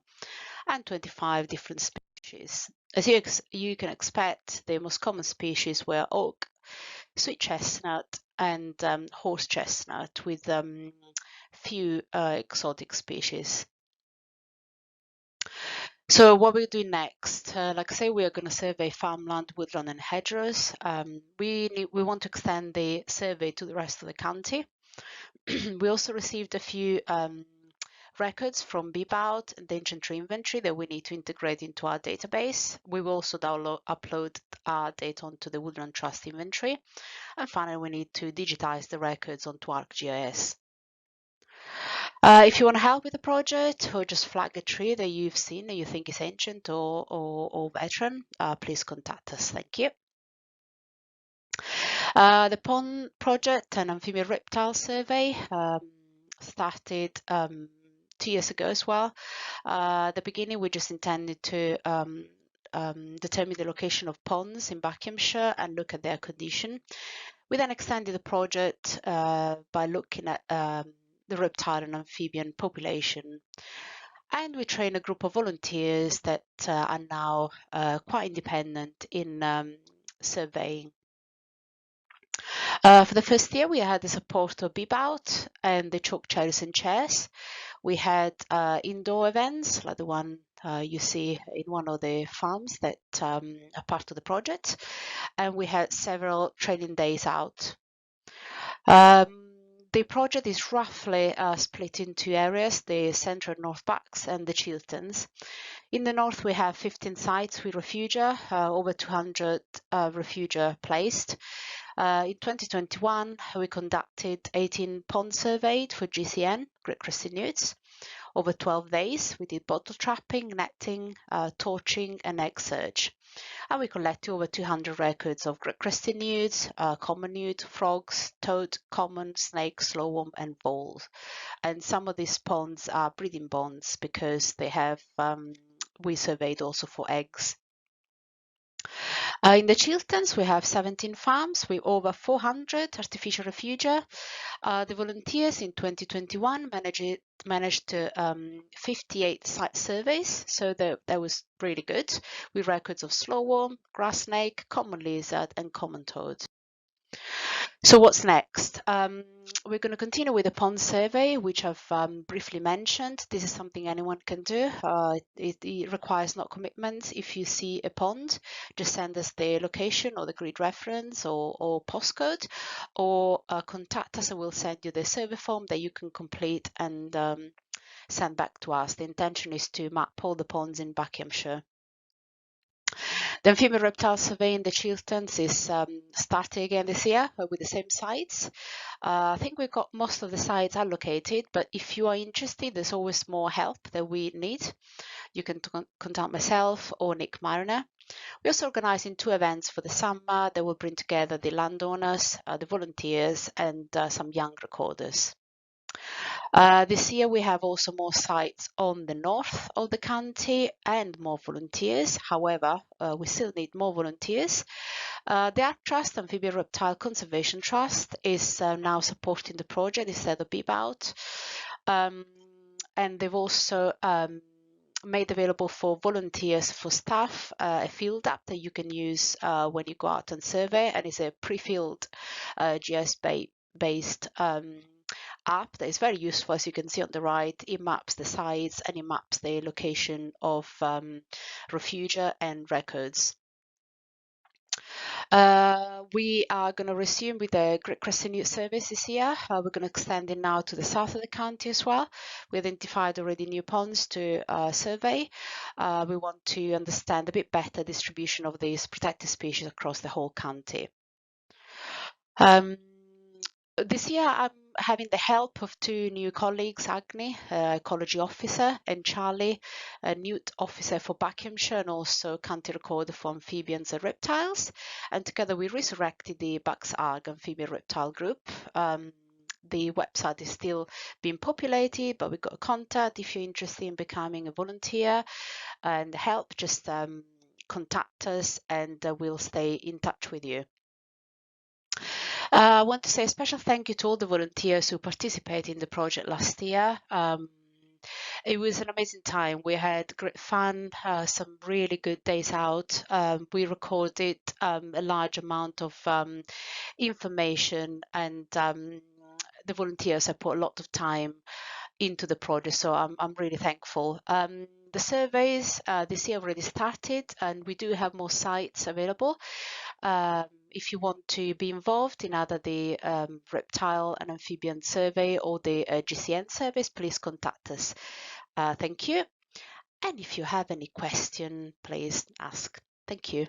and 25 different species. As you can expect, the most common species were oak, sweet chestnut, and horse chestnut, with few exotic species. So what we're doing next, like I say, we are going to survey farmland, woodland, and hedgerows. We want to extend the survey to the rest of the county. We also received a few records from BBOUT and the ancient tree inventory that we need to integrate into our database. We will also upload our data onto the Woodland Trust inventory. And finally, we need to digitize the records onto ArcGIS. If you want to help with the project or just flag a tree that you've seen that you think is ancient or veteran, please contact us. Thank you. The pond project and amphibian reptile survey started 2 years ago as well. At the beginning, we just intended to determine the location of ponds in Buckinghamshire and look at their condition. We then extended the project by looking at the reptile and amphibian population. And we trained a group of volunteers that are now quite independent in surveying. For the first year, we had the support of BBOUT and the chalk cherries and chairs. We had indoor events like the one you see in one of the farms that are part of the project. And we had several training days out. The project is roughly split in two areas, the Central North Bucks and the Chilterns. In the north, we have 15 sites with refugia, over 200 refugia placed. In 2021, we conducted 18 pond surveys for GCN, Great Crested Newts. Over 12 days, we did bottle trapping, netting, torching, and egg search. And we collected over 200 records of great crested newts, common newt, frogs, toad, common, snake, slowworm, and voles. And some of these ponds are breeding ponds because they have, we surveyed also for eggs. In the Chilterns, we have 17 farms with over 400 artificial refugia. The volunteers in 2021 managed to 58 site surveys, so that was really good, with records of slowworm, grass snake, common lizard, and common toad. So what's next? We're going to continue with the pond survey, which I've briefly mentioned. This is something anyone can do. It requires no commitment. If you see a pond, just send us the location or the grid reference or postcode, or contact us and we'll send you the survey form that you can complete and send back to us. The intention is to map all the ponds in Buckinghamshire. The amphibian reptile survey in the Chilterns is starting again this year with the same sites. I think we've got most of the sites allocated, but if you are interested, there's always more help that we need. You can contact myself or Nick Marriner. We're also organising 2 events for the summer that will bring together the landowners, the volunteers, and some young recorders. This year we have also more sites on the north of the county and more volunteers. However, we still need more volunteers. The Art Trust, Amphibian Reptile Conservation Trust, is now supporting the project instead of BBOUT. And they've also made available for volunteers, for staff, a field app that you can use when you go out and survey, and it's a pre-filled GIS-based app that is very useful. As you can see on the right, it maps the sites and it maps the location of refugia and records. We are going to resume with the Great Crested Newt service this year. We're going to extend it now to the south of the county as well. We identified already new ponds to survey. We want to understand a bit better distribution of these protected species across the whole county. This year I'm having the help of 2 new colleagues, Agni, ecology officer, and Charlie, a newt officer for Buckinghamshire and also county recorder for amphibians and reptiles. And together we resurrected the Bucks Arg amphibian reptile group. The website is still being populated, but we've got a contact. If you're interested in becoming a volunteer and help, just contact us and we'll stay in touch with you. I want to say a special thank you to all the volunteers who participated in the project last year. It was an amazing time. We had great fun, some really good days out. We recorded a large amount of information, and the volunteers have put a lot of time into the project, so I'm really thankful. The surveys this year already started, and we do have more sites available. If you want to be involved in either the reptile and amphibian survey or the GCN service, please contact us. Thank you. And if you have any question, please ask. Thank you.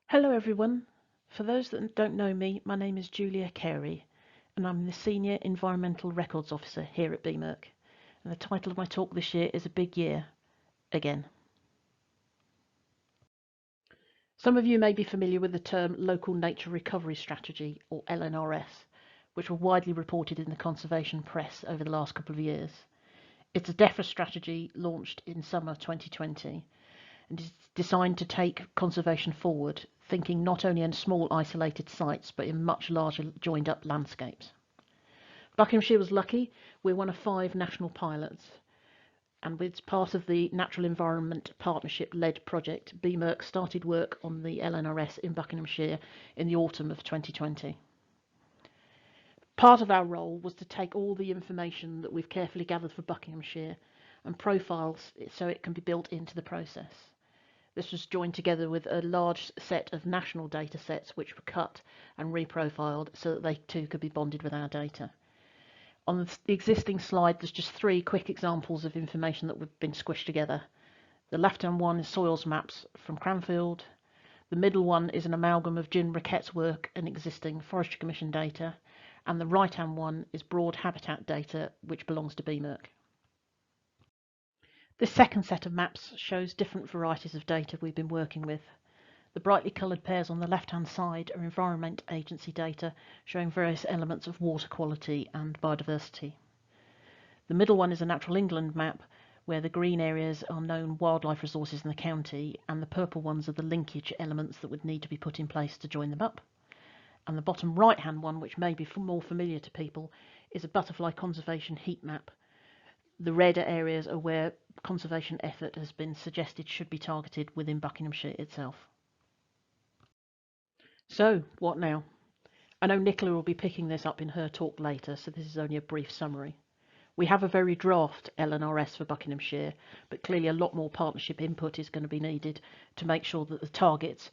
Hello everyone. For those that don't know me, my name is Julia Carey and I'm the Senior Environmental Records Officer here at BMERC. And the title of my talk this year is A Big Year, Again. Some of you may be familiar with the term Local Nature Recovery Strategy, or LNRS, which were widely reported in the conservation press over the last couple of years. It's a DEFRA strategy launched in summer 2020 and is designed to take conservation forward, thinking not only in small isolated sites but in much larger joined up landscapes. Buckinghamshire was lucky. We're one of 5 national pilots, and it's part of the Natural Environment Partnership led project. BMERC started work on the LNRS in Buckinghamshire in the autumn of 2020. Part of our role was to take all the information that we've carefully gathered for Buckinghamshire and profiles it so it can be built into the process. This was joined together with a large set of national data sets which were cut and reprofiled so that they too could be bonded with our data. On the existing slide, there's just 3 quick examples of information that have been squished together. The left-hand one is soils maps from Cranfield. The middle one is an amalgam of Jim Riquette's work and existing Forestry Commission data. And the right-hand one is broad habitat data, which belongs to BMERC. This second set of maps shows different varieties of data we've been working with. The brightly coloured pairs on the left-hand side are Environment Agency data showing various elements of water quality and biodiversity. The middle one is a Natural England map where the green areas are known wildlife resources in the county and the purple ones are the linkage elements that would need to be put in place to join them up. And the bottom right-hand one, which may be more familiar to people, is a butterfly conservation heat map. The redder areas are where conservation effort has been suggested should be targeted within Buckinghamshire itself. So, what now? I know Nicola will be picking this up in her talk later, so this is only a brief summary. We have a very draft LNRS for Buckinghamshire, but clearly a lot more partnership input is going to be needed to make sure that the targets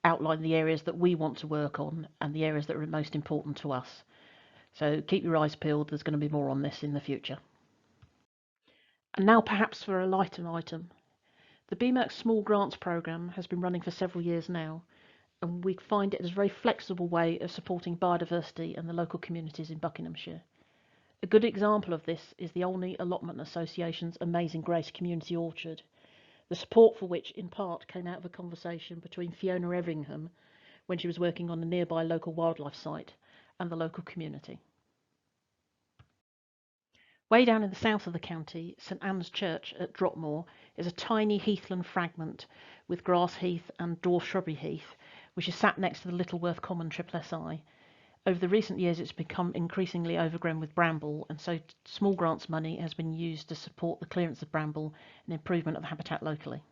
outline the areas that we want to work on and the areas that are most important to us. So keep your eyes peeled, there's going to be more on this in the future. And now perhaps for a lighter item. The BMERC Small Grants Programme has been running for several years now, and we find it as a very flexible way of supporting biodiversity and the local communities in Buckinghamshire. A good example of this is the Olney Allotment Association's Amazing Grace Community Orchard, the support for which in part came out of a conversation between Fiona Everingham when she was working on a nearby local wildlife site and the local community. Way down in the south of the county, St Anne's Church at Dropmore is a tiny heathland fragment with grass heath and dwarf shrubbery heath, which is sat next to the Littleworth Common SSI. Over the recent years, it's become increasingly overgrown with bramble, and so small grants money has been used to support the clearance of bramble and improvement of the habitat locally.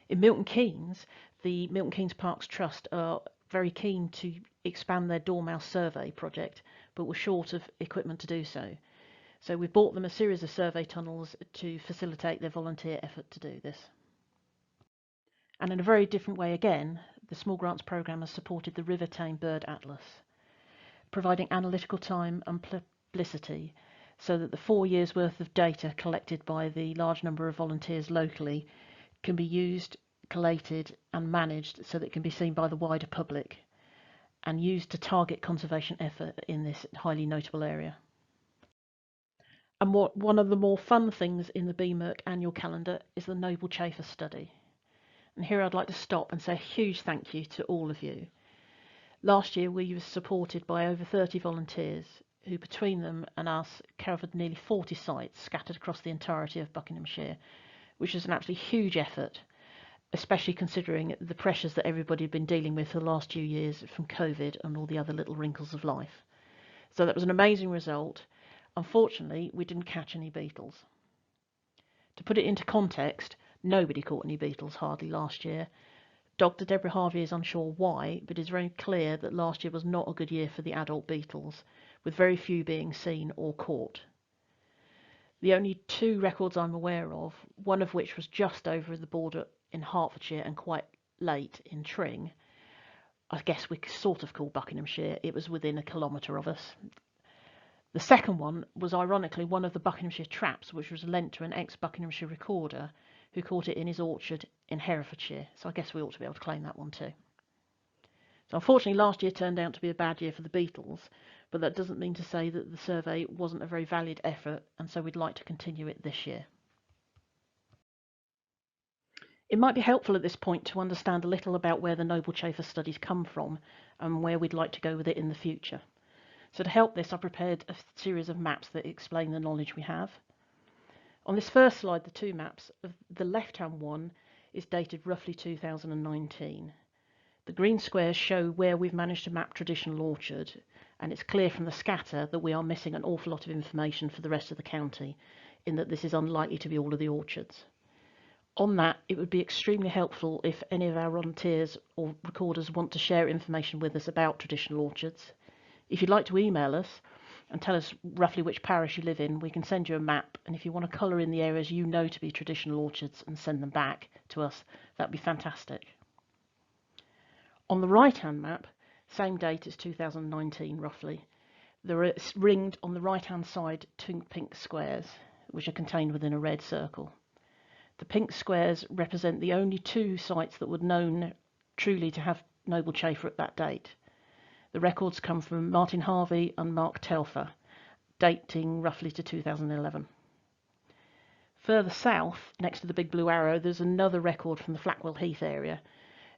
In Milton Keynes, the Milton Keynes Parks Trust are very keen to expand their dormouse survey project, but were short of equipment to do so. So we've bought them a series of survey tunnels to facilitate their volunteer effort to do this. And in a very different way again, the Small Grants Programme has supported the River Tame Bird Atlas, providing analytical time and publicity so that the 4 years' worth of data collected by the large number of volunteers locally can be used, collated and managed so that it can be seen by the wider public and used to target conservation effort in this highly notable area. And one of the more fun things in the BMERC annual calendar is the Noble Chafer study. And here I'd like to stop and say a huge thank you to all of you. Last year we were supported by over 30 volunteers who between them and us covered nearly 40 sites scattered across the entirety of Buckinghamshire, which is an absolutely huge effort, especially considering the pressures that everybody had been dealing with for the last 2 years from COVID and all the other little wrinkles of life. So that was an amazing result. Unfortunately, we didn't catch any beetles. To put it into context, nobody caught any beetles hardly last year. Dr. Deborah Harvey is unsure why, but it's very clear that last year was not a good year for the adult beetles, with very few being seen or caught. The only 2 records I'm aware of, one of which was just over the border in Hertfordshire and quite late in Tring, I guess we sort of call Buckinghamshire, it was within a kilometre of us. The second one was ironically one of the Buckinghamshire traps, which was lent to an ex-Buckinghamshire recorder who caught it in his orchard in Herefordshire. So I guess we ought to be able to claim that one too. So unfortunately last year turned out to be a bad year for the beetles, but that doesn't mean to say that the survey wasn't a very valid effort, and so we'd like to continue it this year. It might be helpful at this point to understand a little about where the Noble Chafer studies come from and where we'd like to go with it in the future. So to help this, I prepared a series of maps that explain the knowledge we have. On this first slide, the 2 maps, the left-hand one is dated roughly 2019. The green squares show where we've managed to map traditional orchard, and it's clear from the scatter that we are missing an awful lot of information for the rest of the county, in that this is unlikely to be all of the orchards. On that, it would be extremely helpful if any of our volunteers or recorders want to share information with us about traditional orchards. If you'd like to email us and tell us roughly which parish you live in, we can send you a map, and if you want to colour in the areas you know to be traditional orchards and send them back to us, that'd be fantastic. On the right-hand map, same date as 2019 roughly, there are ringed on the right-hand side 2 pink squares, which are contained within a red circle. The pink squares represent the only 2 sites that were known truly to have noble chafer at that date. The records come from Martin Harvey and Mark Telfer, dating roughly to 2011. Further south, next to the big blue arrow, there's another record from the Flackwell Heath area,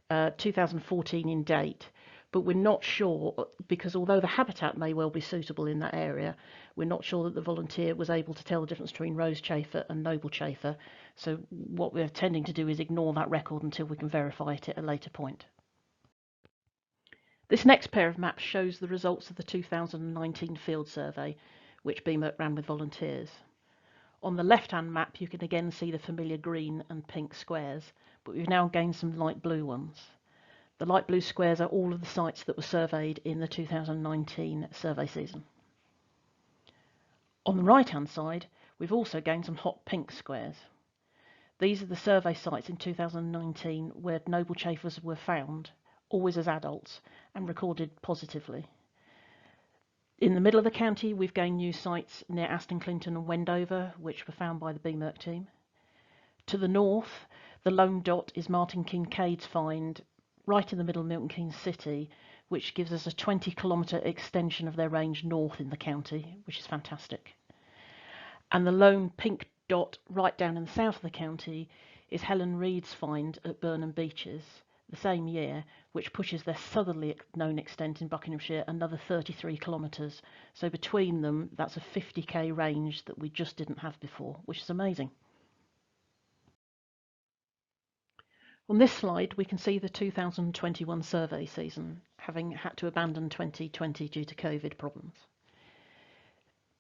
2014 in date, but we're not sure, because although the habitat may well be suitable in that area, we're not sure that the volunteer was able to tell the difference between rose chafer and noble chafer, so what we're tending to do is ignore that record until we can verify it at a later point. This next pair of maps shows the results of the 2019 field survey, which BMERC ran with volunteers. On the left-hand map, you can again see the familiar green and pink squares, but we've now gained some light blue ones. The light blue squares are all of the sites that were surveyed in the 2019 survey season. On the right-hand side, we've also gained some hot pink squares. These are the survey sites in 2019 where noble chafers were found, always as adults, and recorded positively. In the middle of the county, we've gained new sites near Aston Clinton and Wendover, which were found by the BMERC team. To the north, the lone dot is Martin Kincaid's find right in the middle of Milton Keynes City, which gives us a 20-kilometre extension of their range north in the county, which is fantastic. And the lone pink dot right down in the south of the county is Helen Reed's find at Burnham Beeches the same year, which pushes their southerly known extent in Buckinghamshire another 33 kilometres. So between them, that's a 50k range that we just didn't have before, which is amazing. On this slide, we can see the 2021 survey season, having had to abandon 2020 due to COVID problems.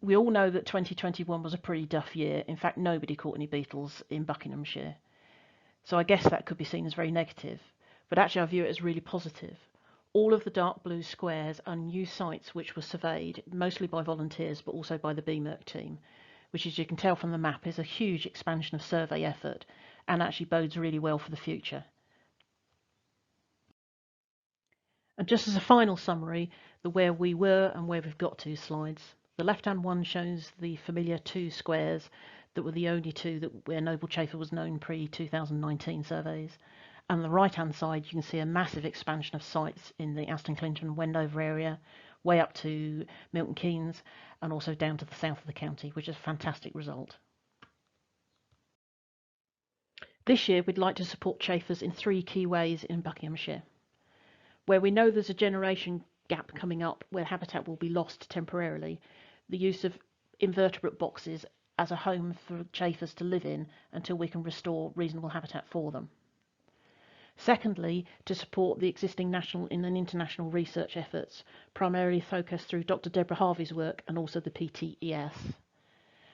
We all know that 2021 was a pretty duff year. In fact, nobody caught any beetles in Buckinghamshire. So I guess that could be seen as very negative. But actually I view it as really positive. All of the dark blue squares are new sites which were surveyed, mostly by volunteers, but also by the BMERC team, which, as you can tell from the map, is a huge expansion of survey effort and actually bodes really well for the future. And just as a final summary, the where we were and where we've got to slides. The left-hand one shows the familiar 2 squares that were the only 2 that where noble chafer was known pre-2019 surveys. And the right-hand side, you can see a massive expansion of sites in the Aston Clinton and Wendover area, way up to Milton Keynes, and also down to the south of the county, which is a fantastic result. This year, we'd like to support chafers in 3 key ways in Buckinghamshire. Where we know there's a generation gap coming up where habitat will be lost temporarily, the use of invertebrate boxes as a home for chafers to live in until we can restore reasonable habitat for them. Secondly, to support the existing national and international research efforts, primarily focused through Dr. Deborah Harvey's work and also the PTES.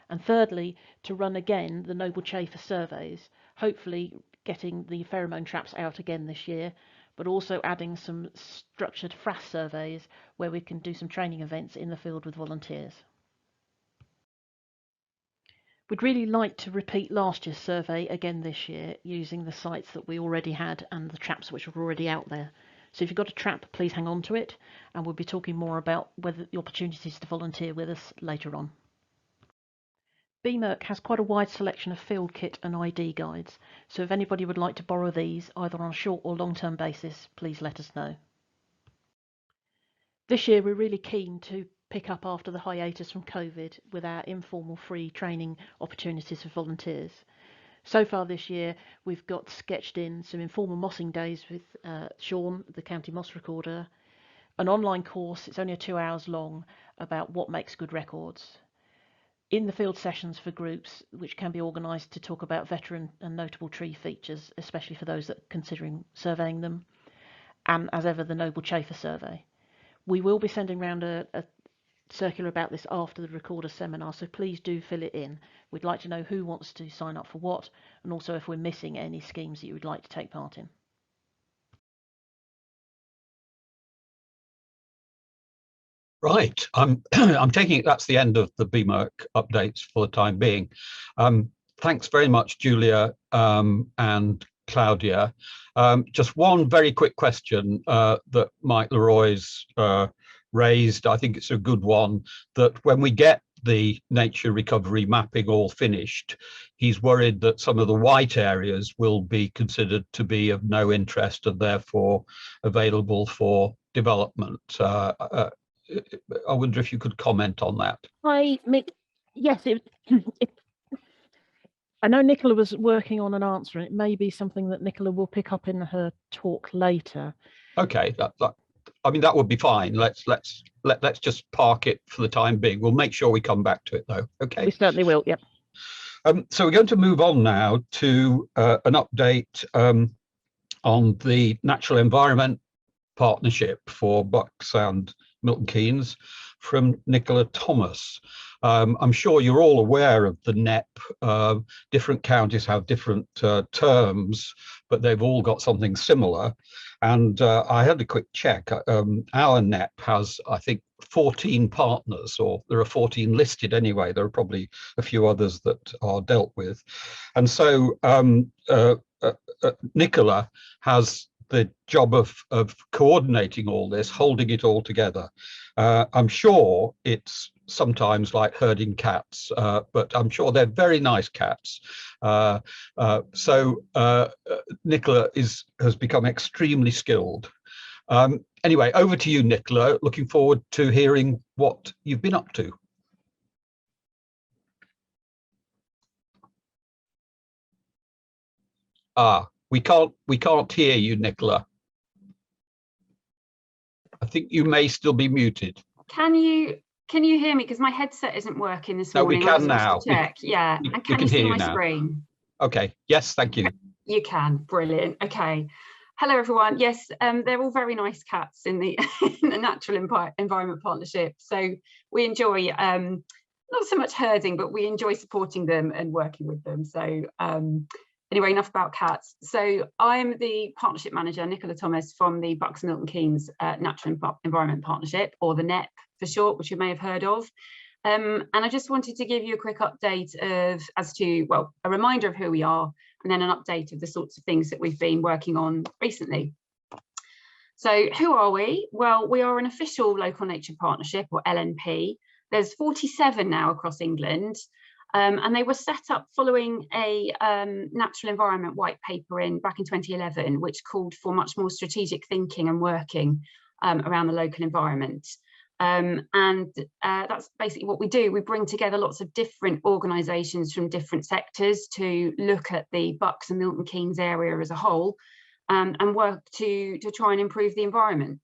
And thirdly, to run again the noble chafer surveys, hopefully getting the pheromone traps out again this year, but also adding some structured frass surveys where we can do some training events in the field with volunteers. We'd really like to repeat last year's survey again this year using the sites that we already had and the traps which were already out there. So if you've got a trap, please hang on to it, and we'll be talking more about whether the opportunities to volunteer with us later on. BMERC has quite a wide selection of field kit and ID guides, so if anybody would like to borrow these either on a short or long-term basis, please let us know. This year we're really keen to pick up after the hiatus from COVID with our informal free training opportunities for volunteers. So far this year we've got sketched in some informal mossing days with Sean, the county moss recorder, an online course, it's only 2 hours long, about what makes good records. In the field sessions for groups which can be organised to talk about veteran and notable tree features, especially for those that are considering surveying them, and as ever the noble chafer survey. We will be sending around a circular about this after the recorder seminar, so please do fill it in. We'd like to know who wants to sign up for what, and also if we're missing any schemes that you would like to take part in. Right. I'm taking it that's the end of the BMERC updates for the time being. Thanks very much, Julia and Claudia. Just one very quick question that Mike Leroy's raised. I think it's a good one, that when we get the nature recovery mapping all finished, he's worried that some of the white areas will be considered to be of no interest and therefore available for development. I wonder if you could comment on that. Hi, Mick. Yes, I know Nicola was working on an answer, and it may be something that Nicola will pick up in her talk later. Okay, I mean, that would be fine. Let's just park it for the time being. We'll make sure we come back to it though. Okay. We certainly will. Yep. So we're going to move on now to an update on the Natural Environment Partnership for Bucks and Milton Keynes from Nicola Thomas. I'm sure you're all aware of the NEP. Different counties have different terms, but they've all got something similar. And I had a quick check. Our NEP has, I think, 14 partners, or there are 14 listed anyway. There are probably a few others that are dealt with. And so Nicola has the job of coordinating all this, holding it all together. I'm sure it's sometimes like herding cats, but I'm sure they're very nice cats. So Nicola has become extremely skilled. Anyway, over to you, Nicola. Looking forward to hearing what you've been up to. We can't hear you, Nicola. I think you may still be muted. Can you hear me? Because my headset isn't working this morning. No, we can now. Check. Yeah. And can you see my screen? Okay. Yes, thank you. You can. Brilliant. Okay. Hello, everyone. Yes, they're all very nice cats in the in the Natural Environment Partnership. So we enjoy not so much herding, but we enjoy supporting them and working with them. So anyway, enough about cats. So I'm the partnership manager, Nicola Thomas, from the Bucks and Milton Keynes Natural Environment Partnership, or the NEP for short, which you may have heard of. And I just wanted to give you a quick update as to, well, a reminder of who we are, and then an update of the sorts of things that we've been working on recently. So who are we? Well, we are an official local nature partnership, or LNP. There's 47 now across England. And they were set up following a natural environment white paper back in 2011, which called for much more strategic thinking and working around the local environment. That's basically what we do. We bring together lots of different organisations from different sectors to look at the Bucks and Milton Keynes area as a whole, and work to try and improve the environment.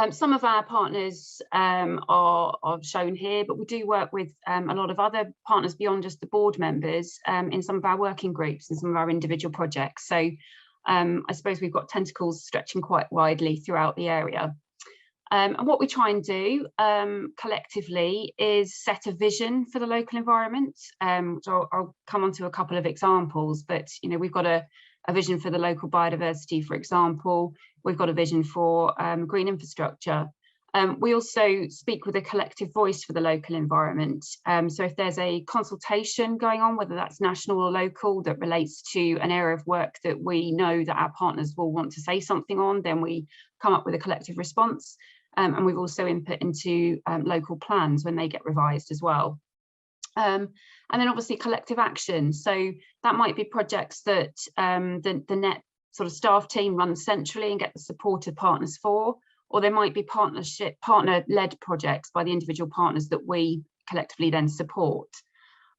Some of our partners are shown here, but we do work with a lot of other partners beyond just the board members in some of our working groups and some of our individual projects. So I suppose we've got tentacles stretching quite widely throughout the area. And what we try and do collectively is set a vision for the local environment. So I'll come on to a couple of examples, but we've got a vision for the local biodiversity, for example. We've got a vision for green infrastructure. We also speak with a collective voice for the local environment. So if there's a consultation going on, whether that's national or local, that relates to an area of work that we know that our partners will want to say something on, then we come up with a collective response. And we've also input into local plans when they get revised as well. And then obviously collective action. So that might be projects that the NET sort of staff team runs centrally and get the support of partners for, or there might be partner-led projects by the individual partners that we collectively then support.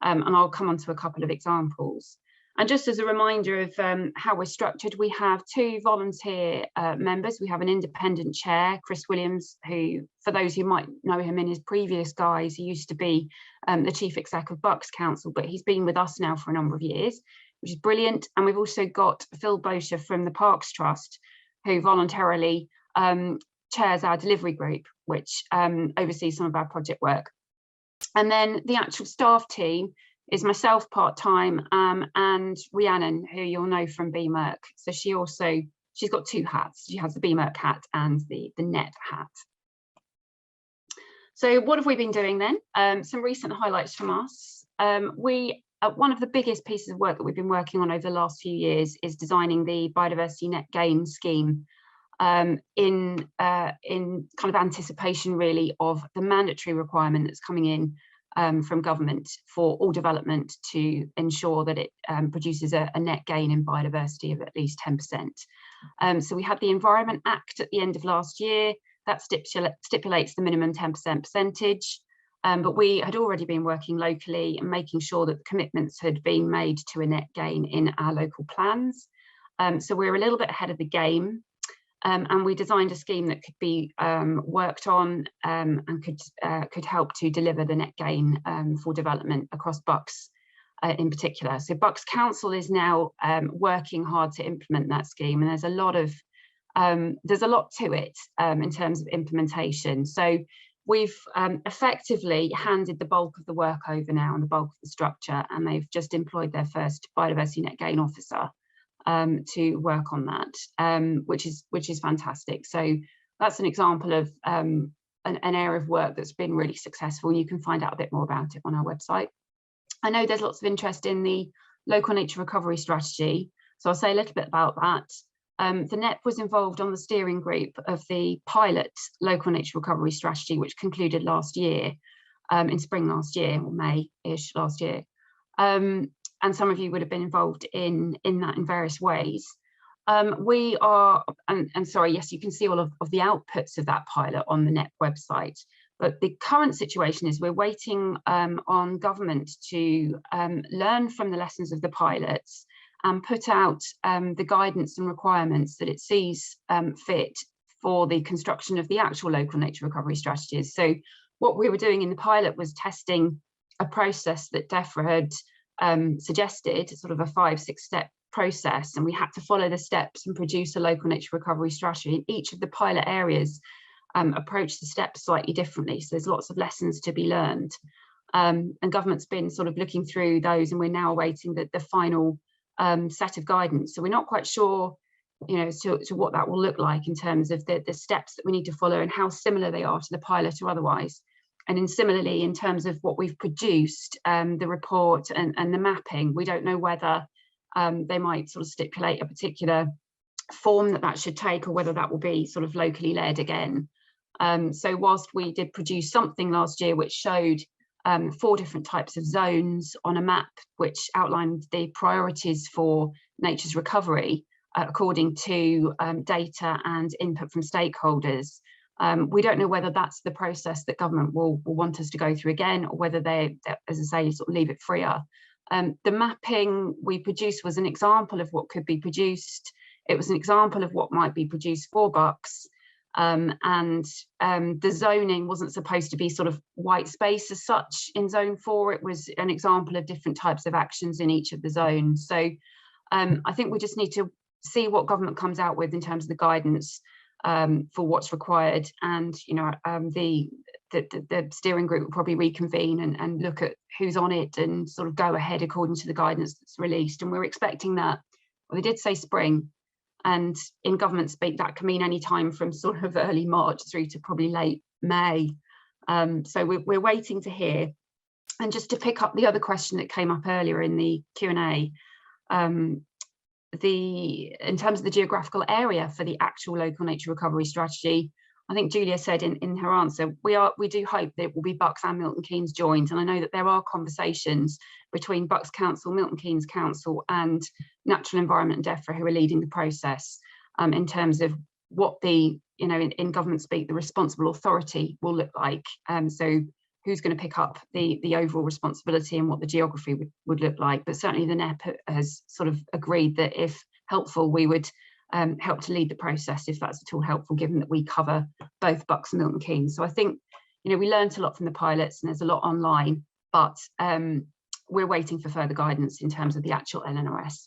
And I'll come on to a couple of examples. And just as a reminder of how we're structured, we have 2 volunteer members. We have an independent chair, Chris Williams, who, for those who might know him in his previous guise, he used to be the chief exec of Bucks Council, but he's been with us now for a number of years, which is brilliant. And we've also got Phil Bosher from the Parks Trust, who voluntarily chairs our delivery group, which oversees some of our project work. And then the actual staff team is myself part-time and Rhiannon, who you'll know from BMERC. So she's got 2 hats. She has the BMERC hat and the NET hat. So what have we been doing then? Some recent highlights from us. One of the biggest pieces of work that we've been working on over the last few years is designing the biodiversity net gain scheme in kind of anticipation really of the mandatory requirement that's coming in from government for all development to ensure that it produces a net gain in biodiversity of at least 10%. So we had the Environment Act at the end of last year that stipulates the minimum 10% percentage. But we had already been working locally and making sure that the commitments had been made to a net gain in our local plans. So we're a little bit ahead of the game, and we designed a scheme that could be worked on and could help to deliver the net gain for development across Bucks in particular. So Bucks Council is now working hard to implement that scheme, and there's a lot to it in terms of implementation. So we've effectively handed the bulk of the work over now and the bulk of the structure, and they've just employed their first biodiversity net gain officer to work on that, which is fantastic. So that's an example of an area of work that's been really successful. You can find out a bit more about it on our website. I know there's lots of interest in the local nature recovery strategy, so I'll say a little bit about that. The NEP was involved on the steering group of the pilot local nature recovery strategy, which concluded last year, in spring last year, or May-ish last year. And some of you would have been involved in that in various ways. We are, and sorry, yes, you can see all of the outputs of that pilot on the NEP website. But the current situation is we're waiting on government to learn from the lessons of the pilots and put out the guidance and requirements that it sees fit for the construction of the actual local nature recovery strategies. So what we were doing in the pilot was testing a process that DEFRA had suggested, sort of a 5-6 step process, and we had to follow the steps and produce a local nature recovery strategy. In each of the pilot areas approach the steps slightly differently, so there's lots of lessons to be learned. And government's been sort of looking through those, and we're now awaiting the final set of guidance. So we're not quite sure, you know, to what that will look like in terms of the steps that we need to follow and how similar they are to the pilot or otherwise. And then similarly, in terms of what we've produced, the report and the mapping, we don't know whether they might sort of stipulate a particular form that should take, or whether that will be sort of locally led again. So whilst we did produce something last year which showed 4 different types of zones on a map which outlined the priorities for nature's recovery according to data and input from stakeholders, we don't know whether that's the process that government will want us to go through again, or whether they, as I say, sort of leave it freer. The mapping we produced was an example of what could be produced. It was an example of what might be produced for Bucks. And the zoning wasn't supposed to be sort of white space as such in zone 4. It was an example of different types of actions in each of the zones. So I think we just need to see what government comes out with in terms of the guidance for what's required. And, you know, the steering group will probably reconvene and look at who's on it and sort of go ahead according to the guidance that's released. And we're expecting that, well, they did say spring. And in government speak, that can mean any time from sort of early March through to probably late May. So we're waiting to hear. And just to pick up the other question that came up earlier in the Q&A, in terms of the geographical area for the actual local nature recovery strategy, I think Julia said in her answer, we do hope that it will be Bucks and Milton Keynes joined. And I know that there are conversations between Bucks Council, Milton Keynes Council and Natural Environment and DEFRA, who are leading the process in terms of what the, you know, in government speak, the responsible authority will look like. So who's going to pick up the overall responsibility and what the geography would look like. But certainly the NEP has sort of agreed that if helpful, we would help to lead the process if that's at all helpful, given that we cover both Bucks and Milton Keynes. So I think, you know, we learned a lot from the pilots and there's a lot online, but we're waiting for further guidance in terms of the actual LNRS.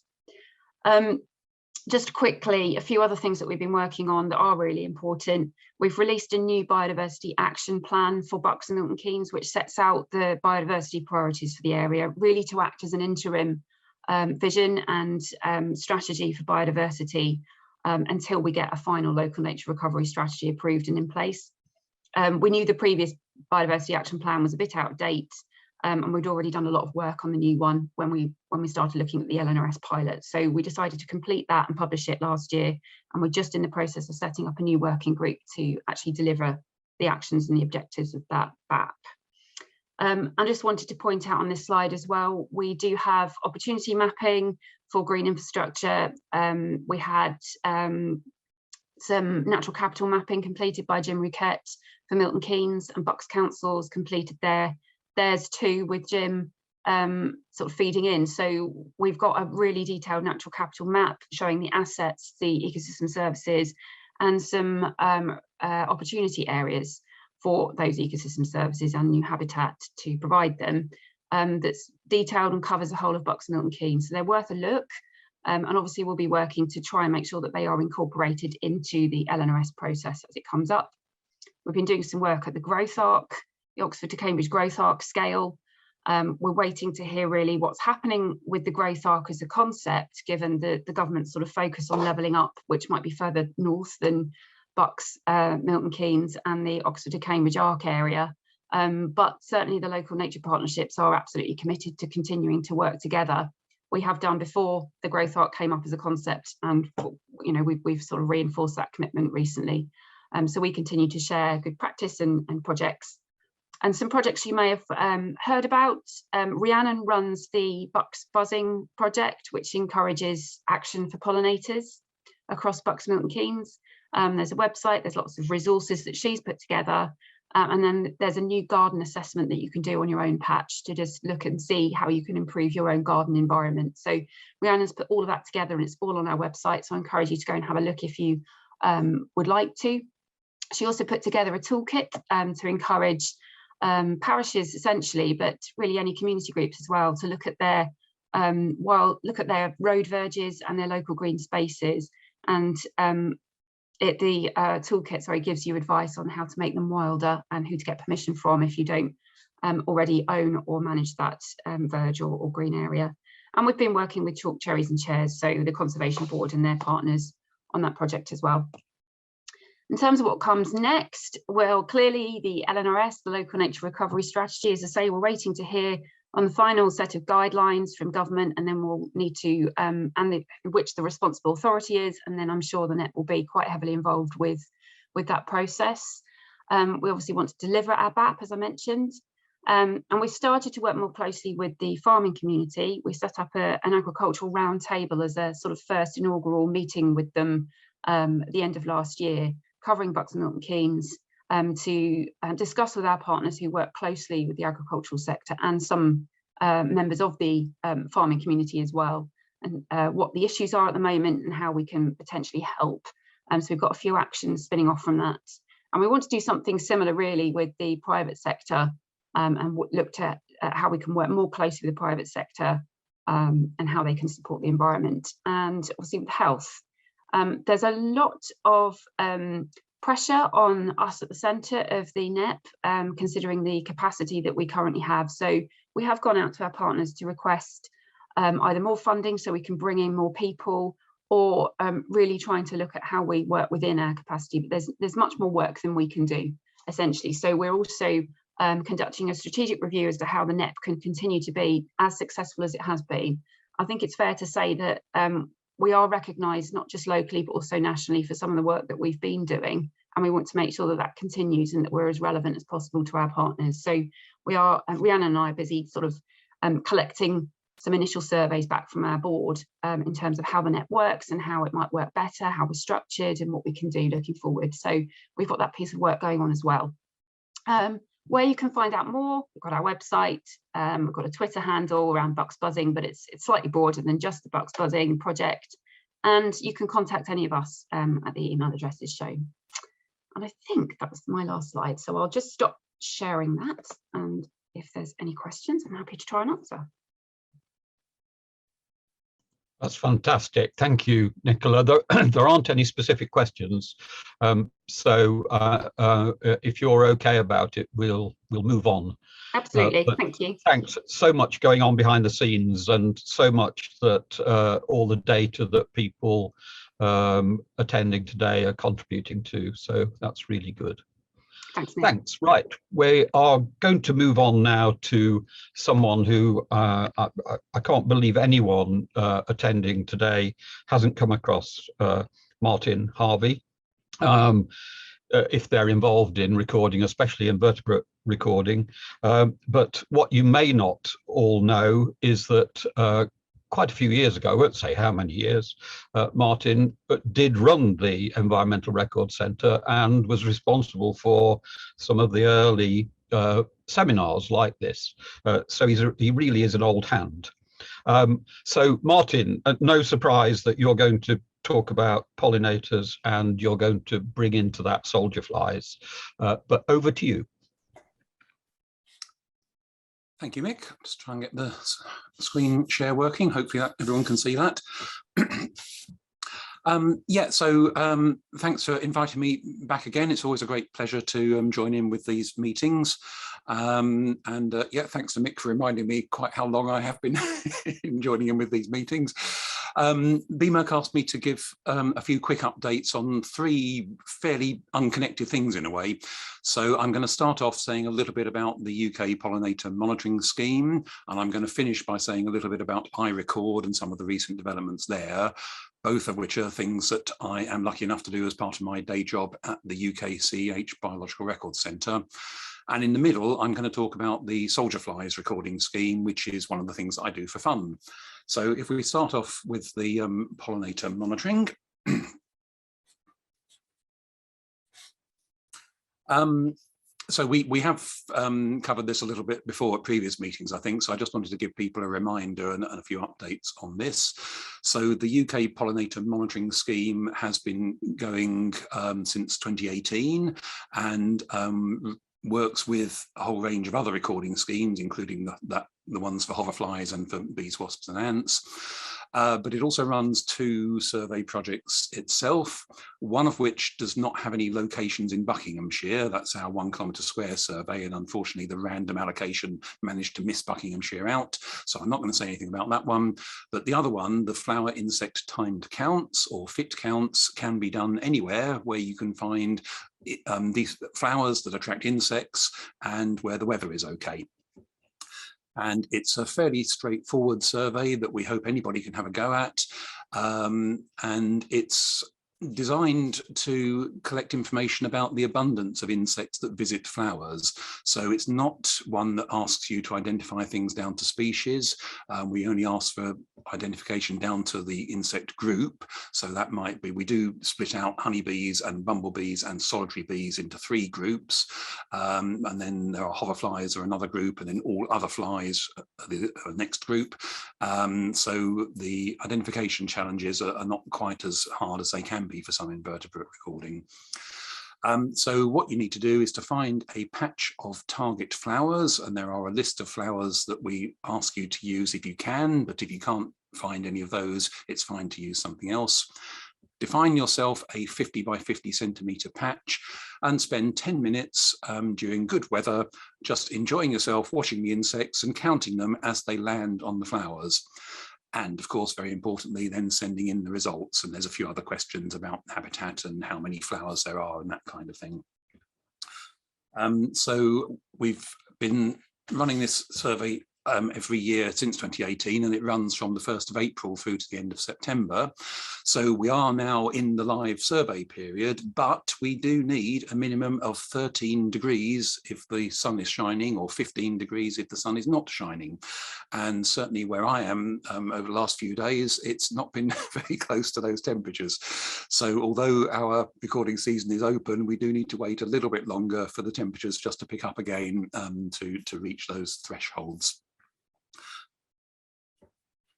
Just quickly, a few other things that we've been working on that are really important. We've released a new biodiversity action plan for Bucks and Milton Keynes, which sets out the biodiversity priorities for the area, really to act as an interim vision and strategy for biodiversity until we get a final local nature recovery strategy approved and in place. We knew the previous biodiversity action plan was a bit out of date, and we'd already done a lot of work on the new one when we started looking at the LNRS pilot. So we decided to complete that and publish it last year, and we're just in the process of setting up a new working group to actually deliver the actions and the objectives of that BAP. I just wanted to point out on this slide as well, we do have opportunity mapping for green infrastructure. We had some natural capital mapping completed by Jim Rouquette for Milton Keynes, and Bucks Council's completed theirs too, with Jim sort of feeding in. So we've got a really detailed natural capital map showing the assets, the ecosystem services, and some opportunity areas for those ecosystem services and new habitat to provide them, that's detailed and covers the whole of Bucks and Milton Keynes. So they're worth a look. And obviously we'll be working to try and make sure that they are incorporated into the LNRS process as it comes up. We've been doing some work at the growth arc, the Oxford to Cambridge growth arc scale. We're waiting to hear really what's happening with the growth arc as a concept, given the government's sort of focus on levelling up, which might be further north than Bucks, Milton Keynes and the Oxford to Cambridge arc area. But certainly the local nature partnerships are absolutely committed to continuing to work together. We have done before the growth arc came up as a concept, and you know we've sort of reinforced that commitment recently. So we continue to share good practice and projects. And some projects you may have heard about. Rhiannon runs the Bucks Buzzing project, which encourages action for pollinators across Bucks Milton Keynes. There's a website, there's lots of resources that she's put together. And then there's a new garden assessment that you can do on your own patch to just look and see how you can improve your own garden environment. So Rhiannon's put all of that together and it's all on our website. So I encourage you to go and have a look if you would like to. She also put together a toolkit to encourage parishes essentially, but really any community groups as well, to look at their road verges and their local green spaces. And the toolkit gives you advice on how to make them wilder and who to get permission from if you don't already own or manage that verge or green area. And we've been working with Chalk Cherries and Chairs, so the Conservation Board and their partners on that project as well. In terms of what comes next, well, clearly the LNRS, the Local Nature Recovery Strategy, as I say, we're waiting to hear on the final set of guidelines from government, and then we'll need to, which the responsible authority is, and then I'm sure the Net will be quite heavily involved with that process. We obviously want to deliver our BAP, as I mentioned, and we started to work more closely with the farming community. We set up an agricultural roundtable as a sort of first inaugural meeting with them at the end of last year, covering Bucks and Milton Keynes, to discuss with our partners who work closely with the agricultural sector and some members of the farming community as well, and what the issues are at the moment and how we can potentially help. So we've got a few actions spinning off from that. And we want to do something similar really with the private sector, and looked at how we can work more closely with the private sector and how they can support the environment. And obviously with health, there's a lot of pressure on us at the centre of the NEP, considering the capacity that we currently have. So we have gone out to our partners to request either more funding so we can bring in more people, or really trying to look at how we work within our capacity. But there's much more work than we can do, essentially. So we're also conducting a strategic review as to how the NEP can continue to be as successful as it has been. I think it's fair to say that we are recognised not just locally but also nationally for some of the work that we've been doing, and we want to make sure that that continues and that we're as relevant as possible to our partners. So we are, Rhiannon and I are busy sort of collecting some initial surveys back from our board in terms of how the net works and how it might work better, how we're structured and what we can do looking forward. So we've got that piece of work going on as well. Where you can find out more, we've got our website, we've got a Twitter handle around Bucks Buzzing, but it's slightly broader than just the Bucks Buzzing project. And you can contact any of us at the email addresses shown. And I think that was my last slide. So I'll just stop sharing that. And if there's any questions, I'm happy to try and answer. That's fantastic. Thank you, Nicola. There aren't any specific questions. So if you're okay about it, we'll move on. Absolutely, thank you. Thanks. So much going on behind the scenes, and so much that all the data that people attending today are contributing to. So that's really good. Thanks, Nick. Thanks. Right. We are going to move on now to someone who I can't believe anyone attending today hasn't come across Martin Harvey. If they're involved in recording, especially invertebrate recording. But what you may not all know is that quite a few years ago, I won't say how many years, Martin did run the Environmental Record Centre and was responsible for some of the early seminars like this. So he really is an old hand. So Martin, no surprise that you're going to talk about pollinators and you're going to bring into that soldier flies, but over to you. Thank you, Mick. Just try and get the screen share working. Hopefully everyone can see that. Thanks for inviting me back again. It's always a great pleasure to join in with these meetings. Thanks to Mick for reminding me quite how long I have been joining in with these meetings. BMERC asked me to give a few quick updates on three fairly unconnected things in a way. So I'm going to start off saying a little bit about the UK Pollinator Monitoring Scheme, and I'm going to finish by saying a little bit about iRecord and some of the recent developments there, both of which are things that I am lucky enough to do as part of my day job at the UK CEH Biological Records Centre. And in the middle, I'm going to talk about the soldier flies recording scheme, which is one of the things I do for fun. So if we start off with the pollinator monitoring. So we have covered this a little bit before at previous meetings, I think, so I just wanted to give people a reminder and a few updates on this. So the UK Pollinator Monitoring Scheme has been going since 2018 and works with a whole range of other recording schemes, including the ones for hoverflies and for bees, wasps and ants. But it also runs two survey projects itself, one of which does not have any locations in Buckinghamshire. That's our 1 kilometre square survey, and unfortunately the random allocation managed to miss Buckinghamshire out, so I'm not going to say anything about that one. But the other one, the flower insect timed counts or FIT counts, can be done anywhere where you can find these flowers that attract insects and where the weather is okay. And it's a fairly straightforward survey that we hope anybody can have a go at. And it's designed to collect information about the abundance of insects that visit flowers. So it's not one that asks you to identify things down to species. We only ask for identification down to the insect group. So that might be, we do split out honeybees and bumblebees and solitary bees into 3 groups. And then there are hoverflies are another group, and then all other flies are the next group. So the identification challenges are not quite as hard as they can be for some invertebrate recording. So what you need to do is to find a patch of target flowers, and there are a list of flowers that we ask you to use if you can, but if you can't find any of those, it's fine to use something else. Define yourself a 50 by 50 centimetre patch and spend 10 minutes during good weather just enjoying yourself, watching the insects and counting them as they land on the flowers. And of course, very importantly, then sending in the results. And there's a few other questions about habitat and how many flowers there are and that kind of thing. So we've been running this survey every year since 2018, and it runs from the 1st of April through to the end of September. So we are now in the live survey period, but we do need a minimum of 13 degrees if the sun is shining, or 15 degrees if the sun is not shining. And certainly where I am over the last few days, it's not been very close to those temperatures. So although our recording season is open, we do need to wait a little bit longer for the temperatures just to pick up again to reach those thresholds.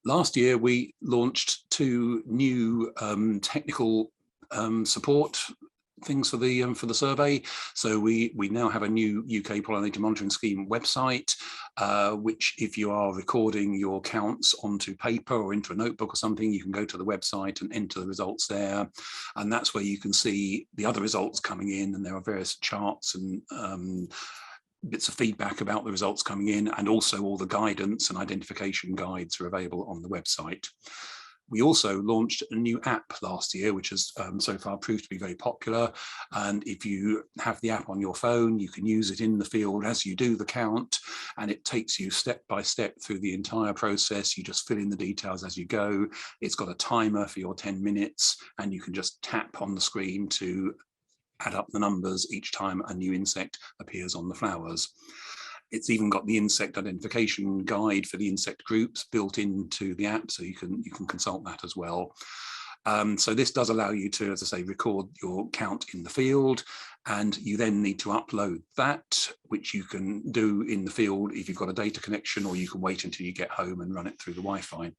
Last year, we launched 2 new technical support things for the survey. So we now have a new UK Pollinator Monitoring Scheme website, which if you are recording your counts onto paper or into a notebook or something, you can go to the website and enter the results there. And that's where you can see the other results coming in, and there are various charts and bits of feedback about the results coming in, and also all the guidance and identification guides are available on the website. We also launched a new app last year, which has so far proved to be very popular. And if you have the app on your phone, you can use it in the field as you do the count, and it takes you step by step through the entire process. You just fill in the details as you go. It's got a timer for your 10 minutes, and you can just tap on the screen to add up the numbers each time a new insect appears on the flowers. It's even got the insect identification guide for the insect groups built into the app, so you can consult that as well. So this does allow you to, as I say, record your count in the field, and you then need to upload that, which you can do in the field if you've got a data connection, or you can wait until you get home and run it through the Wi-Fi.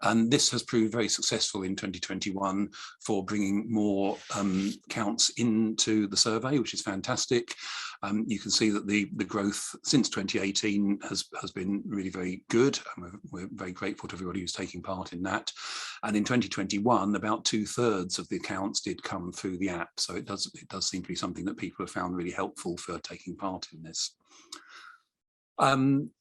And this has proved very successful in 2021 for bringing more counts into the survey, which is fantastic. You can see that the growth since 2018 has been really very good, and we're very grateful to everybody who's taking part in that. And in 2021, about 2/3 of the accounts did come through the app, so it does seem to be something that people have found really helpful for taking part in this.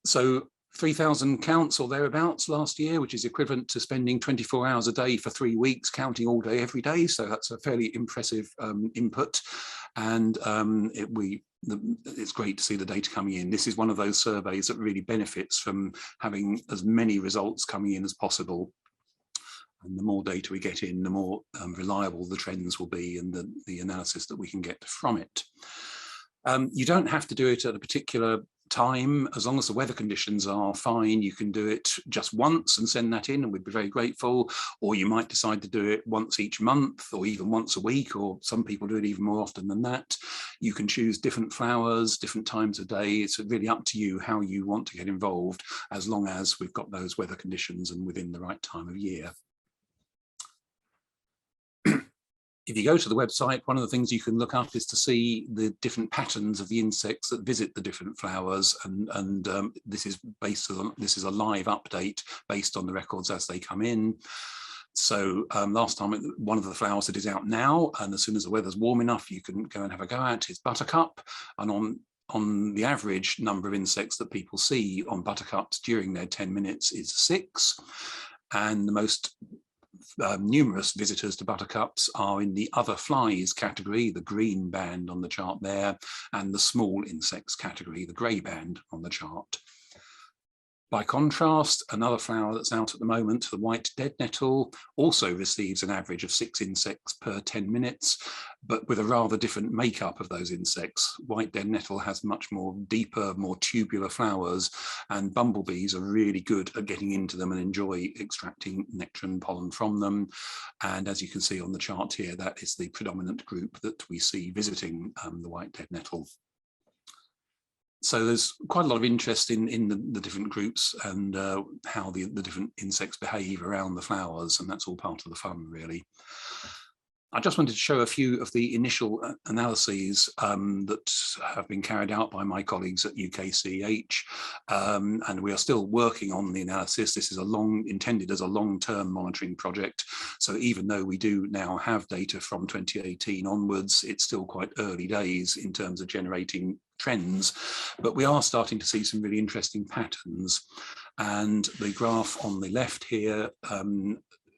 So 3,000 counts or thereabouts last year, which is equivalent to spending 24 hours a day for 3 weeks, counting all day, every day. So that's a fairly impressive input. And it's great to see the data coming in. This is one of those surveys that really benefits from having as many results coming in as possible. And the more data we get in, the more reliable the trends will be, and the analysis that we can get from it. You don't have to do it at a particular time. As long as the weather conditions are fine, you can do it just once and send that in, and we'd be very grateful. Or you might decide to do it once each month, or even once a week, or some people do it even more often than that. You can choose different flowers, different times of day. It's really up to you how you want to get involved, as long as we've got those weather conditions and within the right time of year. If you go to the website, one of the things you can look up is to see the different patterns of the insects that visit the different flowers, and this is a live update based on the records as they come in. So last time, one of the flowers that is out now, and as soon as the weather's warm enough, you can go and have a go at, is buttercup. And on the average number of insects that people see on buttercups during their 10 minutes is 6, and the most numerous visitors to buttercups are in the other flies category, the green band on the chart there, and the small insects category, the grey band on the chart. By contrast, another flower that's out at the moment, the white dead nettle, also receives an average of 6 insects per 10 minutes, but with a rather different makeup of those insects. White dead nettle has much more deeper, more tubular flowers, and bumblebees are really good at getting into them and enjoy extracting nectar and pollen from them. And as you can see on the chart here, that is the predominant group that we see visiting the white dead nettle. So there's quite a lot of interest in the different groups and how the different insects behave around the flowers, and that's all part of the fun, really. I just wanted to show a few of the initial analyses that have been carried out by my colleagues at UKCH, and we are still working on the analysis. This is intended as a long-term monitoring project. So even though we do now have data from 2018 onwards, it's still quite early days in terms of generating trends, but we are starting to see some really interesting patterns. And the graph on the left here,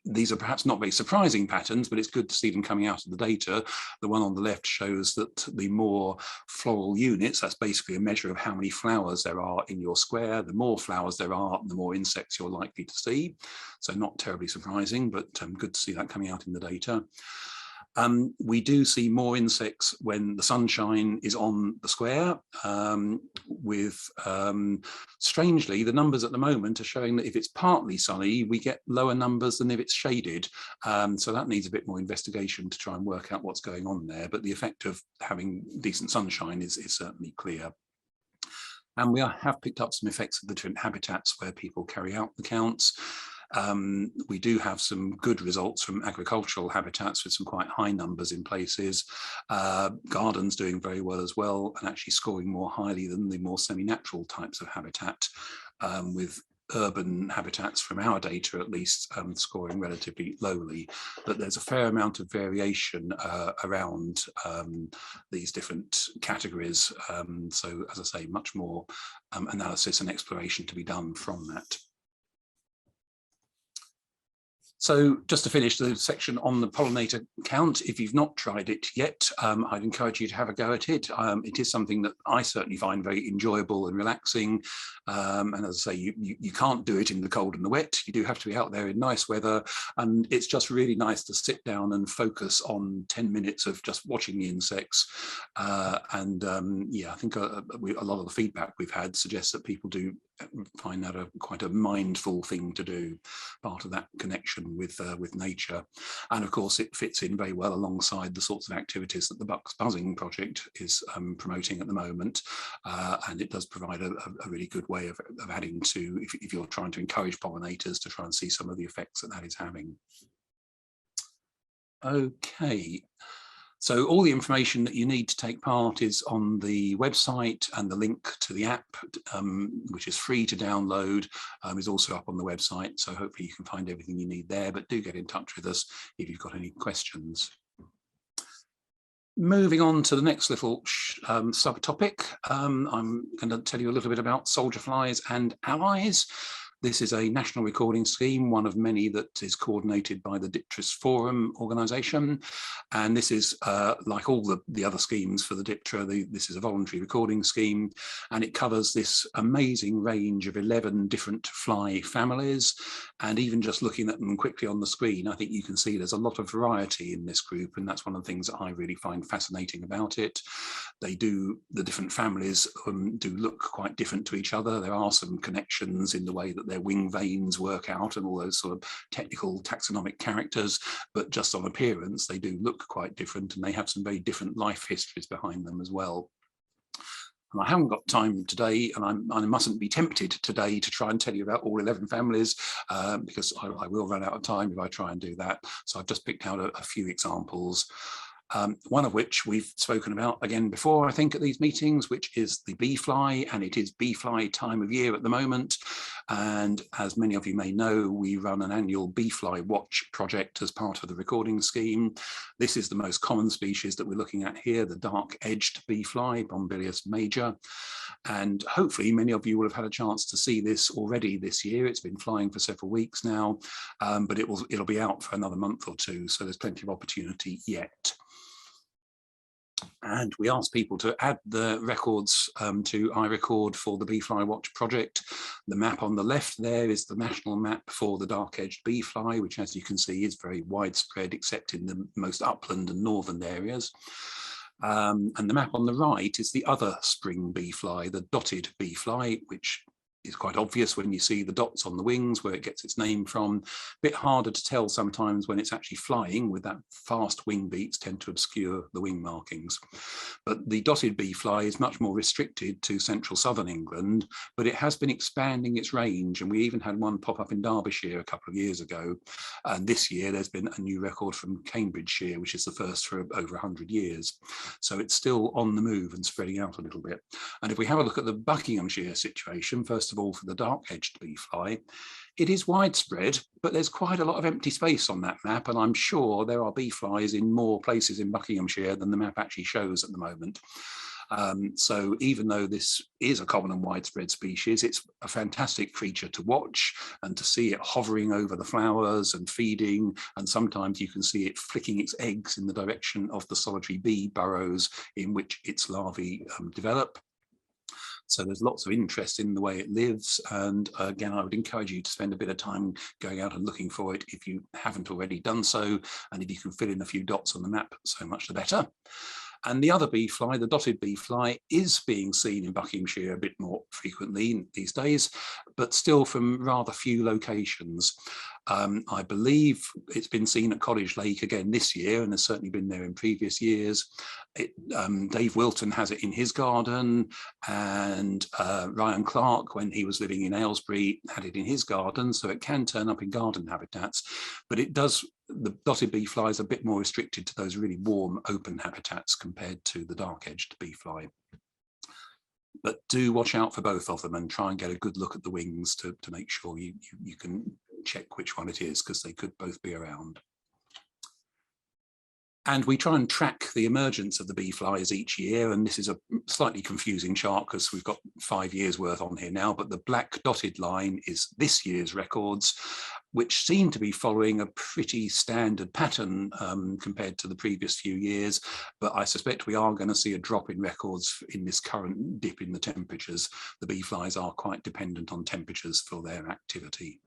these are perhaps not very surprising patterns, but it's good to see them coming out of the data. The one on the left shows that the more floral units, that's basically a measure of how many flowers there are in your square. The more flowers there are, the more insects you're likely to see. So not terribly surprising, but good to see that coming out in the data. We do see more insects when the sunshine is on the square, strangely, the numbers at the moment are showing that if it's partly sunny, we get lower numbers than if it's shaded. So that needs a bit more investigation to try and work out what's going on there. But the effect of having decent sunshine is certainly clear. And we have picked up some effects of the different habitats where people carry out the counts. We do have some good results from agricultural habitats with some quite high numbers in places. Gardens doing very well as well, and actually scoring more highly than the more semi-natural types of habitat, with urban habitats from our data at least scoring relatively lowly. But there's a fair amount of variation around these different categories. So as I say, much more analysis and exploration to be done from that. So just to finish the section on the pollinator count, if you've not tried it yet, I'd encourage you to have a go at it. It is something that I certainly find very enjoyable and relaxing. And as I say, you can't do it in the cold and the wet. You do have to be out there in nice weather. And it's just really nice to sit down and focus on 10 minutes of just watching the insects. Yeah, I think a lot of the feedback we've had suggests that people do find that quite a mindful thing to do, part of that connection with nature. And of course it fits in very well alongside the sorts of activities that the Bucks Buzzing project is promoting at the moment, and it does provide a really good way of adding to, if you're trying to encourage pollinators, to try and see some of the effects that is having. Okay. So all the information that you need to take part is on the website, and the link to the app, which is free to download, is also up on the website. So hopefully you can find everything you need there, but do get in touch with us if you've got any questions. Moving on to the next little subtopic, I'm going to tell you a little bit about soldier flies and allies. This is a national recording scheme, one of many that is coordinated by the Dipterus Forum organisation. And this is like all the other schemes for the Diptera, this is a voluntary recording scheme, and it covers this amazing range of 11 different fly families. And even just looking at them quickly on the screen, I think you can see there's a lot of variety in this group, and that's one of the things that I really find fascinating about it. The different families do look quite different to each other. There are some connections in the way that their wing veins work out and all those sort of technical taxonomic characters, but just on appearance they do look quite different, and they have some very different life histories behind them as well. And I haven't got time today, and I mustn't be tempted today to try and tell you about all 11 families, because I will run out of time if I try and do that. So I've just picked out a few examples. One of which we've spoken about again before, I think, at these meetings, which is the bee fly, and it is bee fly time of year at the moment. And as many of you may know, we run an annual bee fly watch project as part of the recording scheme. This is the most common species that we're looking at here, the dark-edged bee fly, Bombilius major. And hopefully many of you will have had a chance to see this already this year. It's been flying for several weeks now, but it'll be out for another month or two, so there's plenty of opportunity yet. And we asked people to add the records to iRecord for the Bee Fly Watch project. The map on the left there is the national map for the dark-edged bee fly, which, as you can see, is very widespread, except in the most upland and northern areas. And the map on the right is the other spring bee fly, the dotted bee fly, which is quite obvious when you see the dots on the wings where it gets its name from. A bit harder to tell sometimes when it's actually flying, with that fast wing beats tend to obscure the wing markings. But the dotted bee fly is much more restricted to central southern England, but it has been expanding its range, and we even had one pop up in Derbyshire a couple of years ago. And this year there's been a new record from Cambridgeshire, which is the first for over 100 years. So it's still on the move and spreading out a little bit. And if we have a look at the Buckinghamshire situation, first of all, for the dark-edged bee fly, it is widespread, but there's quite a lot of empty space on that map, and I'm sure there are bee flies in more places in Buckinghamshire than the map actually shows at the moment. So even though this is a common and widespread species, it's a fantastic creature to watch and to see it hovering over the flowers and feeding, and sometimes you can see it flicking its eggs in the direction of the solitary bee burrows in which its larvae develop. So there's lots of interest in the way it lives. And again, I would encourage you to spend a bit of time going out and looking for it if you haven't already done so. And if you can fill in a few dots on the map, so much the better. And the other bee fly, the dotted bee fly, is being seen in Buckinghamshire a bit more frequently these days, but still from rather few locations. I believe it's been seen at College Lake again this year, and has certainly been there in previous years. Dave Wilton has it in his garden, and Ryan Clark, when he was living in Aylesbury, had it in his garden, so it can turn up in garden habitats, but it does. The dotted bee fly is a bit more restricted to those really warm open habitats compared to the dark-edged bee fly. But do watch out for both of them and try and get a good look at the wings to make sure you can check which one it is, because they could both be around. And we try and track the emergence of the bee flies each year, and this is a slightly confusing chart because we've got 5 years worth on here now, but the black dotted line is this year's records. which seem to be following a pretty standard pattern compared to the previous few years. But I suspect we are going to see a drop in records in this current dip in the temperatures. The bee flies are quite dependent on temperatures for their activity.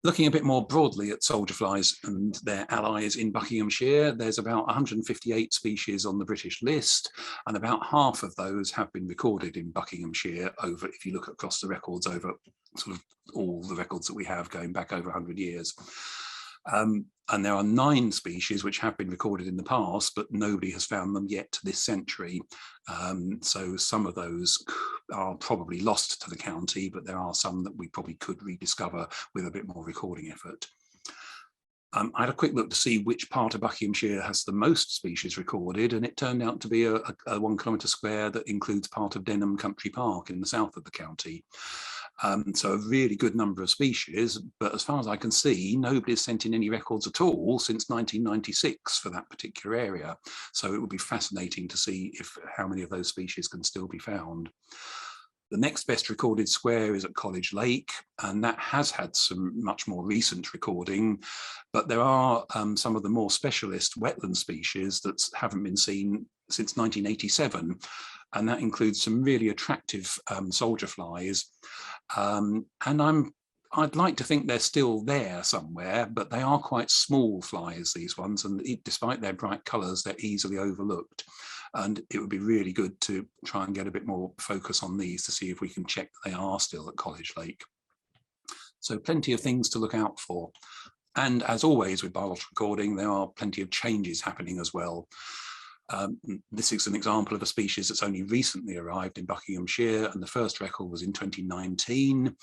Looking a bit more broadly at soldier flies and their allies in Buckinghamshire, there's about 158 species on the British list, and about half of those have been recorded in Buckinghamshire over, if you look across the records over sort of all the records that we have going back over 100 years. And there are 9 species which have been recorded in the past, but nobody has found them yet this century. So some of those are probably lost to the county, but there are some that we probably could rediscover with a bit more recording effort. I had a quick look to see which part of Buckinghamshire has the most species recorded, and it turned out to be a 1 kilometre square that includes part of Denham Country Park in the south of the county. So a really good number of species, but as far as I can see, nobody's sent in any records at all since 1996 for that particular area. So it would be fascinating to see how many of those species can still be found. The next best recorded square is at College Lake, and that has had some much more recent recording, but there are some of the more specialist wetland species that haven't been seen since 1987, and that includes some really attractive soldier flies. And I'd like to think they're still there somewhere, but they are quite small flies, these ones, and despite their bright colours, they're easily overlooked. And it would be really good to try and get a bit more focus on these to see if we can check that they are still at College Lake. So plenty of things to look out for. And as always with biological recording, there are plenty of changes happening as well. This is an example of a species that's only recently arrived in Buckinghamshire, and the first record was in 2019.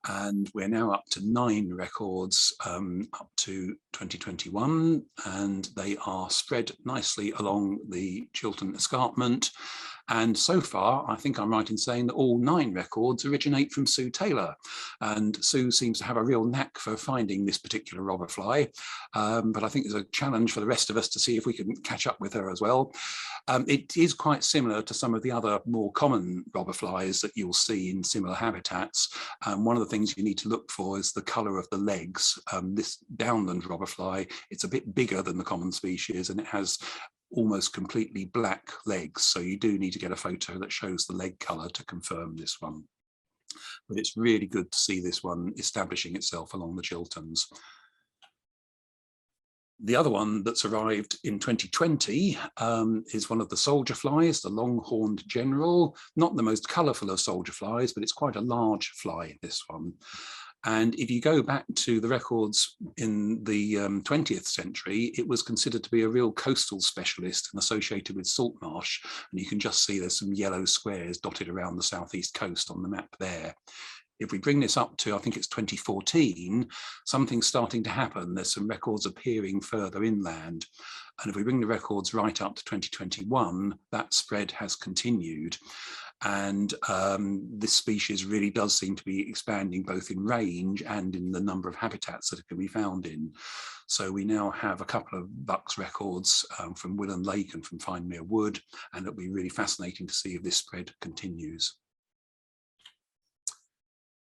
And we're now up to 9 records up to 2021, and they are spread nicely along the Chiltern Escarpment. And so far, I think I'm right in saying that all 9 records originate from Sue Taylor. And Sue seems to have a real knack for finding this particular robber fly. But I think there's a challenge for the rest of us to see if we can catch up with her as well. It is quite similar to some of the other more common robber flies that you'll see in similar habitats. One of the things you need to look for is the colour of the legs. This downland robber fly, it's a bit bigger than the common species, and it has almost completely black legs, so you do need to get a photo that shows the leg colour to confirm this one. But it's really good to see this one establishing itself along the Chilterns. The other one that's arrived in 2020 is one of the soldier flies, the long-horned general. Not the most colourful of soldier flies, but it's quite a large fly, this one. And if you go back to the records in the 20th century, it was considered to be a real coastal specialist and associated with salt marsh. And you can just see there's some yellow squares dotted around the southeast coast on the map there. If we bring this up to, I think it's 2014, something's starting to happen. There's some records appearing further inland. And if we bring the records right up to 2021, that spread has continued. And this species really does seem to be expanding both in range and in the number of habitats that it can be found in. So we now have a couple of bucks records from Willand Lake and from Findmere Wood, and it'll be really fascinating to see if this spread continues.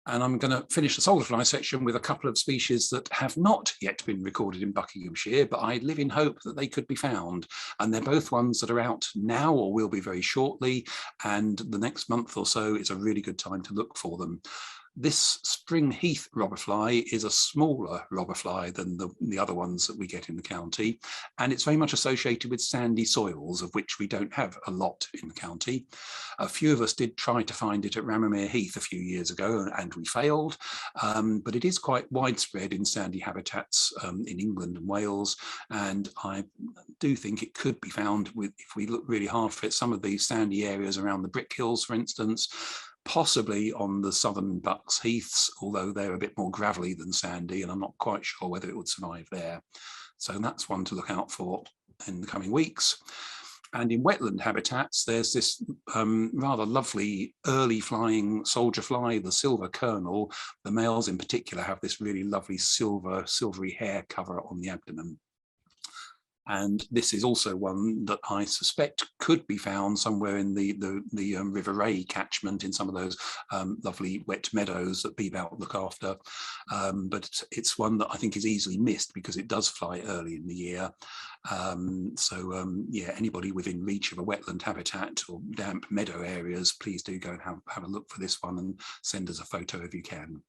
And I'm going to finish the soldier fly section with a couple of species that have not yet been recorded in Buckinghamshire, but I live in hope that they could be found. And they're both ones that are out now or will be very shortly. And the next month or so is a really good time to look for them. This spring heath robber fly is a smaller robber fly than the other ones that we get in the county, and it's very much associated with sandy soils, of which we don't have a lot in the county. A few of us did try to find it at Rammermere Heath a few years ago, and we failed, but it is quite widespread in sandy habitats in England and Wales, and I do think it could be found if we look really hard for it. Some of these sandy areas around the Brick Hills, for instance, possibly on the southern Bucks Heaths, although they're a bit more gravelly than sandy, and I'm not quite sure whether it would survive there. So that's one to look out for in the coming weeks. And in wetland habitats, there's this rather lovely early flying soldier fly, the silver kernel. The males in particular have this really lovely silvery hair cover on the abdomen. And this is also one that I suspect could be found somewhere in the River Ray catchment, in some of those lovely wet meadows that Beebout look after. But it's one that I think is easily missed because it does fly early in the year. Yeah, anybody within reach of a wetland habitat or damp meadow areas, please do go and have a look for this one and send us a photo if you can.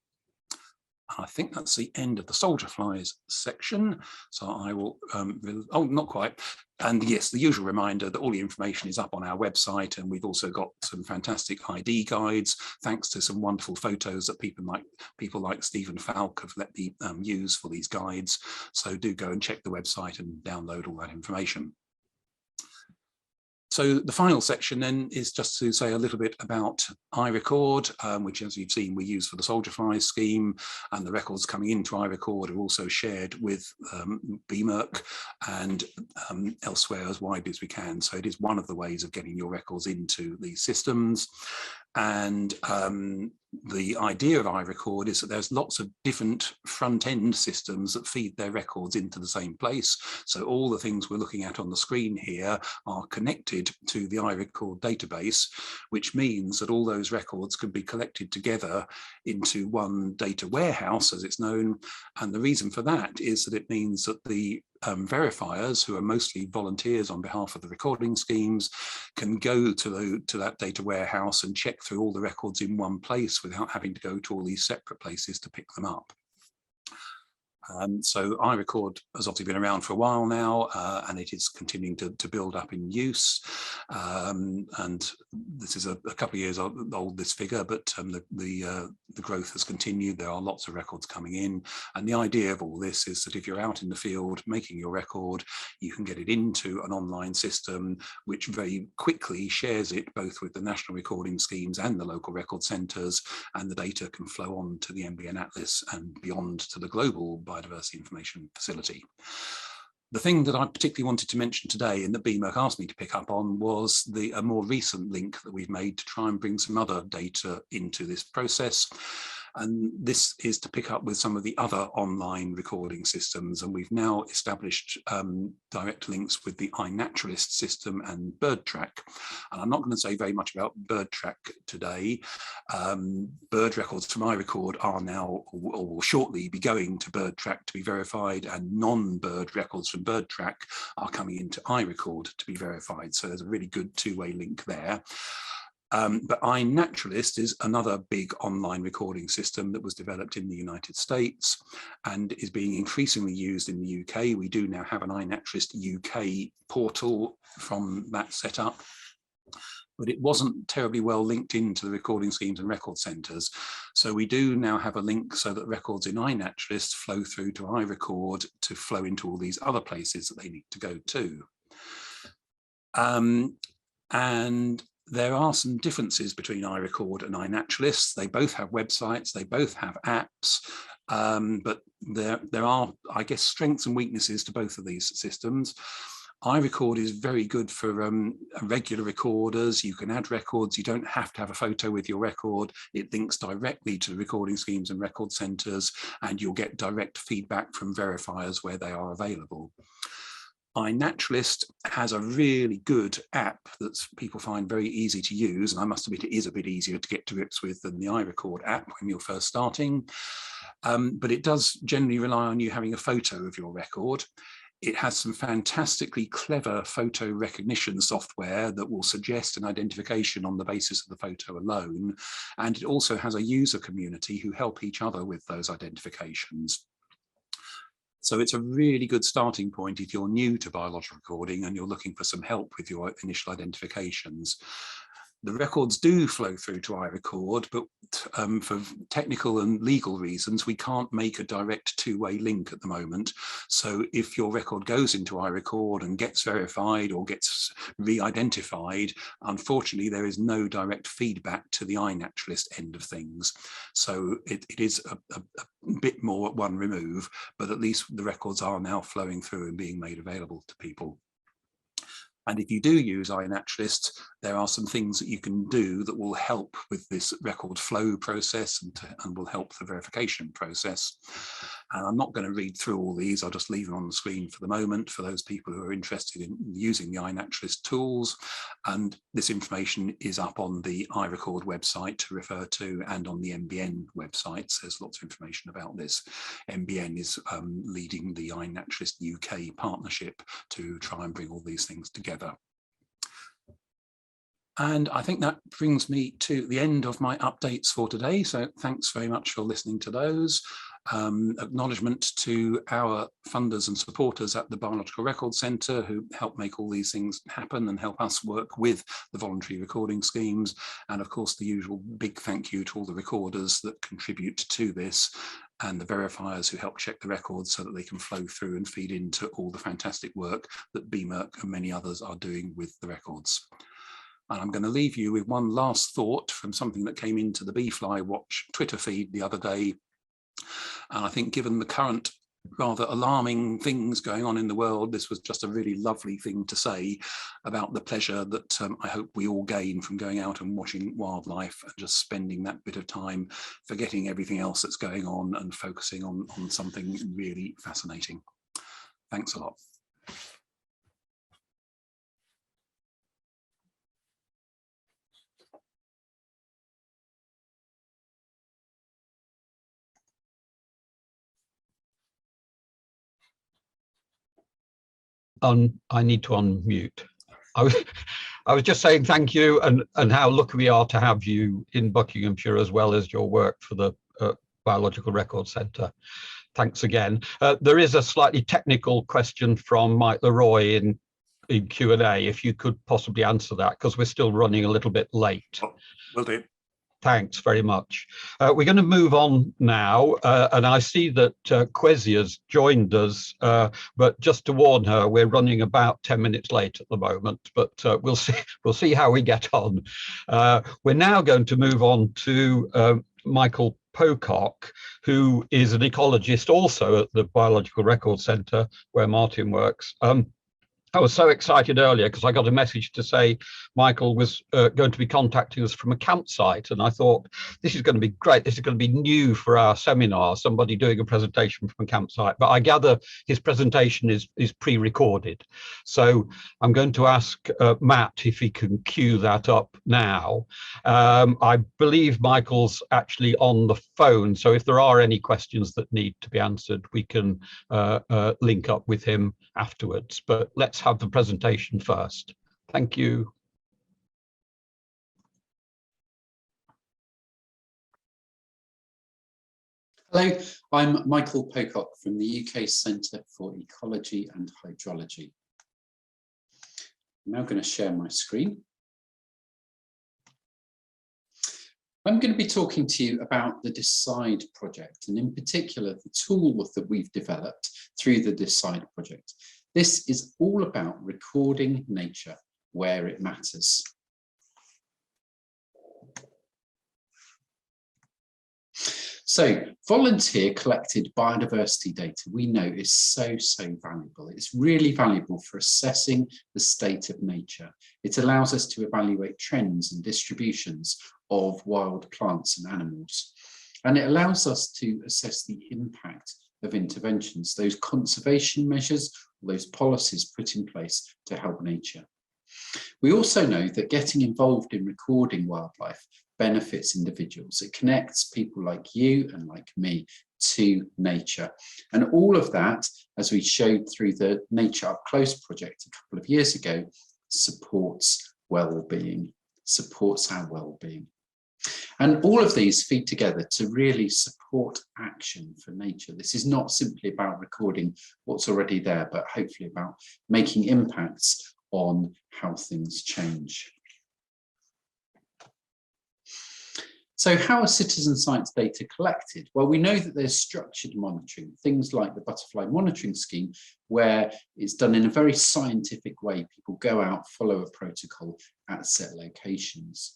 I think that's the end of the soldier flies section. So I will, oh, not quite. And yes, the usual reminder that all the information is up on our website, and we've also got some fantastic ID guides, thanks to some wonderful photos that people like Stephen Falk have let me use for these guides. So do go and check the website and download all that information. So the final section then is just to say a little bit about iRecord, which, as you've seen, we use for the soldier flies scheme, and the records coming into iRecord are also shared with BMERC and elsewhere as widely as we can. So it is one of the ways of getting your records into these systems. And the idea of iRecord is that there's lots of different front-end systems that feed their records into the same place. So all the things we're looking at on the screen here are connected to the iRecord database, which means that all those records can be collected together into one data warehouse, as it's known. And the reason for that is that it means that the verifiers, who are mostly volunteers on behalf of the recording schemes, can go to that data warehouse and check through all the records in one place without having to go to all these separate places to pick them up. So iRecord has obviously been around for a while now, and it is continuing to build up in use. And this is a couple of years old, this figure, but the growth has continued. There are lots of records coming in. And the idea of all this is that if you're out in the field making your record, you can get it into an online system, which very quickly shares it both with the national recording schemes and the local record centres, and the data can flow on to the NBN Atlas and beyond to the global biodiversity information facility. The thing that I particularly wanted to mention today, and that BMERC asked me to pick up on, was a more recent link that we've made to try and bring some other data into this process. And this is to pick up with some of the other online recording systems. And we've now established direct links with the iNaturalist system and BirdTrack. And I'm not going to say very much about BirdTrack today. Bird records from iRecord are now, or will shortly be going to BirdTrack to be verified, and non-bird records from BirdTrack are coming into iRecord to be verified. So there's a really good two-way link there. But iNaturalist is another big online recording system that was developed in the United States and is being increasingly used in the UK. We do now have an iNaturalist UK portal from that setup, but it wasn't terribly well linked into the recording schemes and record centres. So we do now have a link so that records in iNaturalist flow through to iRecord to flow into all these other places that they need to go to. And there are some differences between iRecord and iNaturalist. They both have websites, they both have apps, but there are, I guess, strengths and weaknesses to both of these systems. iRecord is very good for regular recorders. You can add records. You don't have to have a photo with your record. It links directly to the recording schemes and record centres, and you'll get direct feedback from verifiers where they are available. iNaturalist has a really good app that people find very easy to use, and I must admit it is a bit easier to get to grips with than the iRecord app when you're first starting, but it does generally rely on you having a photo of your record. It has some fantastically clever photo recognition software that will suggest an identification on the basis of the photo alone, and it also has a user community who help each other with those identifications. So it's a really good starting point if you're new to biological recording and you're looking for some help with your initial identifications. The records do flow through to iRecord, but for technical and legal reasons, we can't make a direct two-way link at the moment. So if your record goes into iRecord and gets verified or gets re-identified, unfortunately, there is no direct feedback to the iNaturalist end of things. So it is a bit more at one remove, but at least the records are now flowing through and being made available to people. And if you do use iNaturalist, there are some things that you can do that will help with this record flow process and will help the verification process. And I'm not going to read through all these, I'll just leave them on the screen for the moment for those people who are interested in using the iNaturalist tools. And this information is up on the iRecord website to refer to, and on the MBN website. So there's lots of information about this. MBN is leading the iNaturalist UK partnership to try and bring all these things together. And I think that brings me to the end of my updates for today. So thanks very much for listening to those. Acknowledgement to our funders and supporters at the Biological Records Centre who help make all these things happen and help us work with the voluntary recording schemes. And of course, the usual big thank you to all the recorders that contribute to this, and the verifiers who help check the records so that they can flow through and feed into all the fantastic work that BMERC and many others are doing with the records. And I'm going to leave you with one last thought from something that came into the Beefly Watch Twitter feed the other day. And I think given the current rather alarming things going on in the world, this was just a really lovely thing to say about the pleasure that I hope we all gain from going out and watching wildlife and just spending that bit of time forgetting everything else that's going on and focusing on something really fascinating. Thanks a lot. I need to unmute. I was just saying thank you, and how lucky we are to have you in Buckinghamshire, as well as your work for the Biological Records Centre. Thanks again. There is a slightly technical question from Mike Leroy in Q&A, if you could possibly answer that, because we're still running a little bit late. Will do. Thanks very much. We're going to move on now, and I see that Kwesia's joined us, but just to warn her, we're running about 10 minutes late at the moment, but we'll see how we get on. We're now going to move on to Michael Pocock, who is an ecologist also at the Biological Records Centre, where Martin works. I was so excited earlier because I got a message to say Michael was going to be contacting us from a campsite, and I thought, this is going to be great. This is going to be new for our seminar, somebody doing a presentation from a campsite. But I gather his presentation is pre-recorded. So I'm going to ask Matt if he can cue that up now. I believe Michael's actually on the phone, so if there are any questions that need to be answered, we can link up with him afterwards. But let's have the presentation first. Thank you. Hello, I'm Michael Pocock from the UK Centre for Ecology and Hydrology. I'm now going to share my screen. I'm going to be talking to you about the DECIDE project, and in particular the tool that we've developed through the DECIDE project. This is all about recording nature where it matters. So volunteer collected biodiversity data we know is so valuable. It's really valuable for assessing the state of nature. It allows us to evaluate trends and distributions of wild plants and animals. And it allows us to assess the impact of interventions, those conservation measures, those policies put in place to help nature. We also know that getting involved in recording wildlife benefits individuals. It connects people like you and like me to nature. And all of that, as we showed through the Nature Up Close project a couple of years ago, supports well-being, supports our well-being. And all of these feed together to really support action for nature. This is not simply about recording what's already there, but hopefully about making impacts on how things change. So how are citizen science data collected? Well, we know that there's structured monitoring, things like the butterfly monitoring scheme, where it's done in a very scientific way. People go out, follow a protocol at set locations.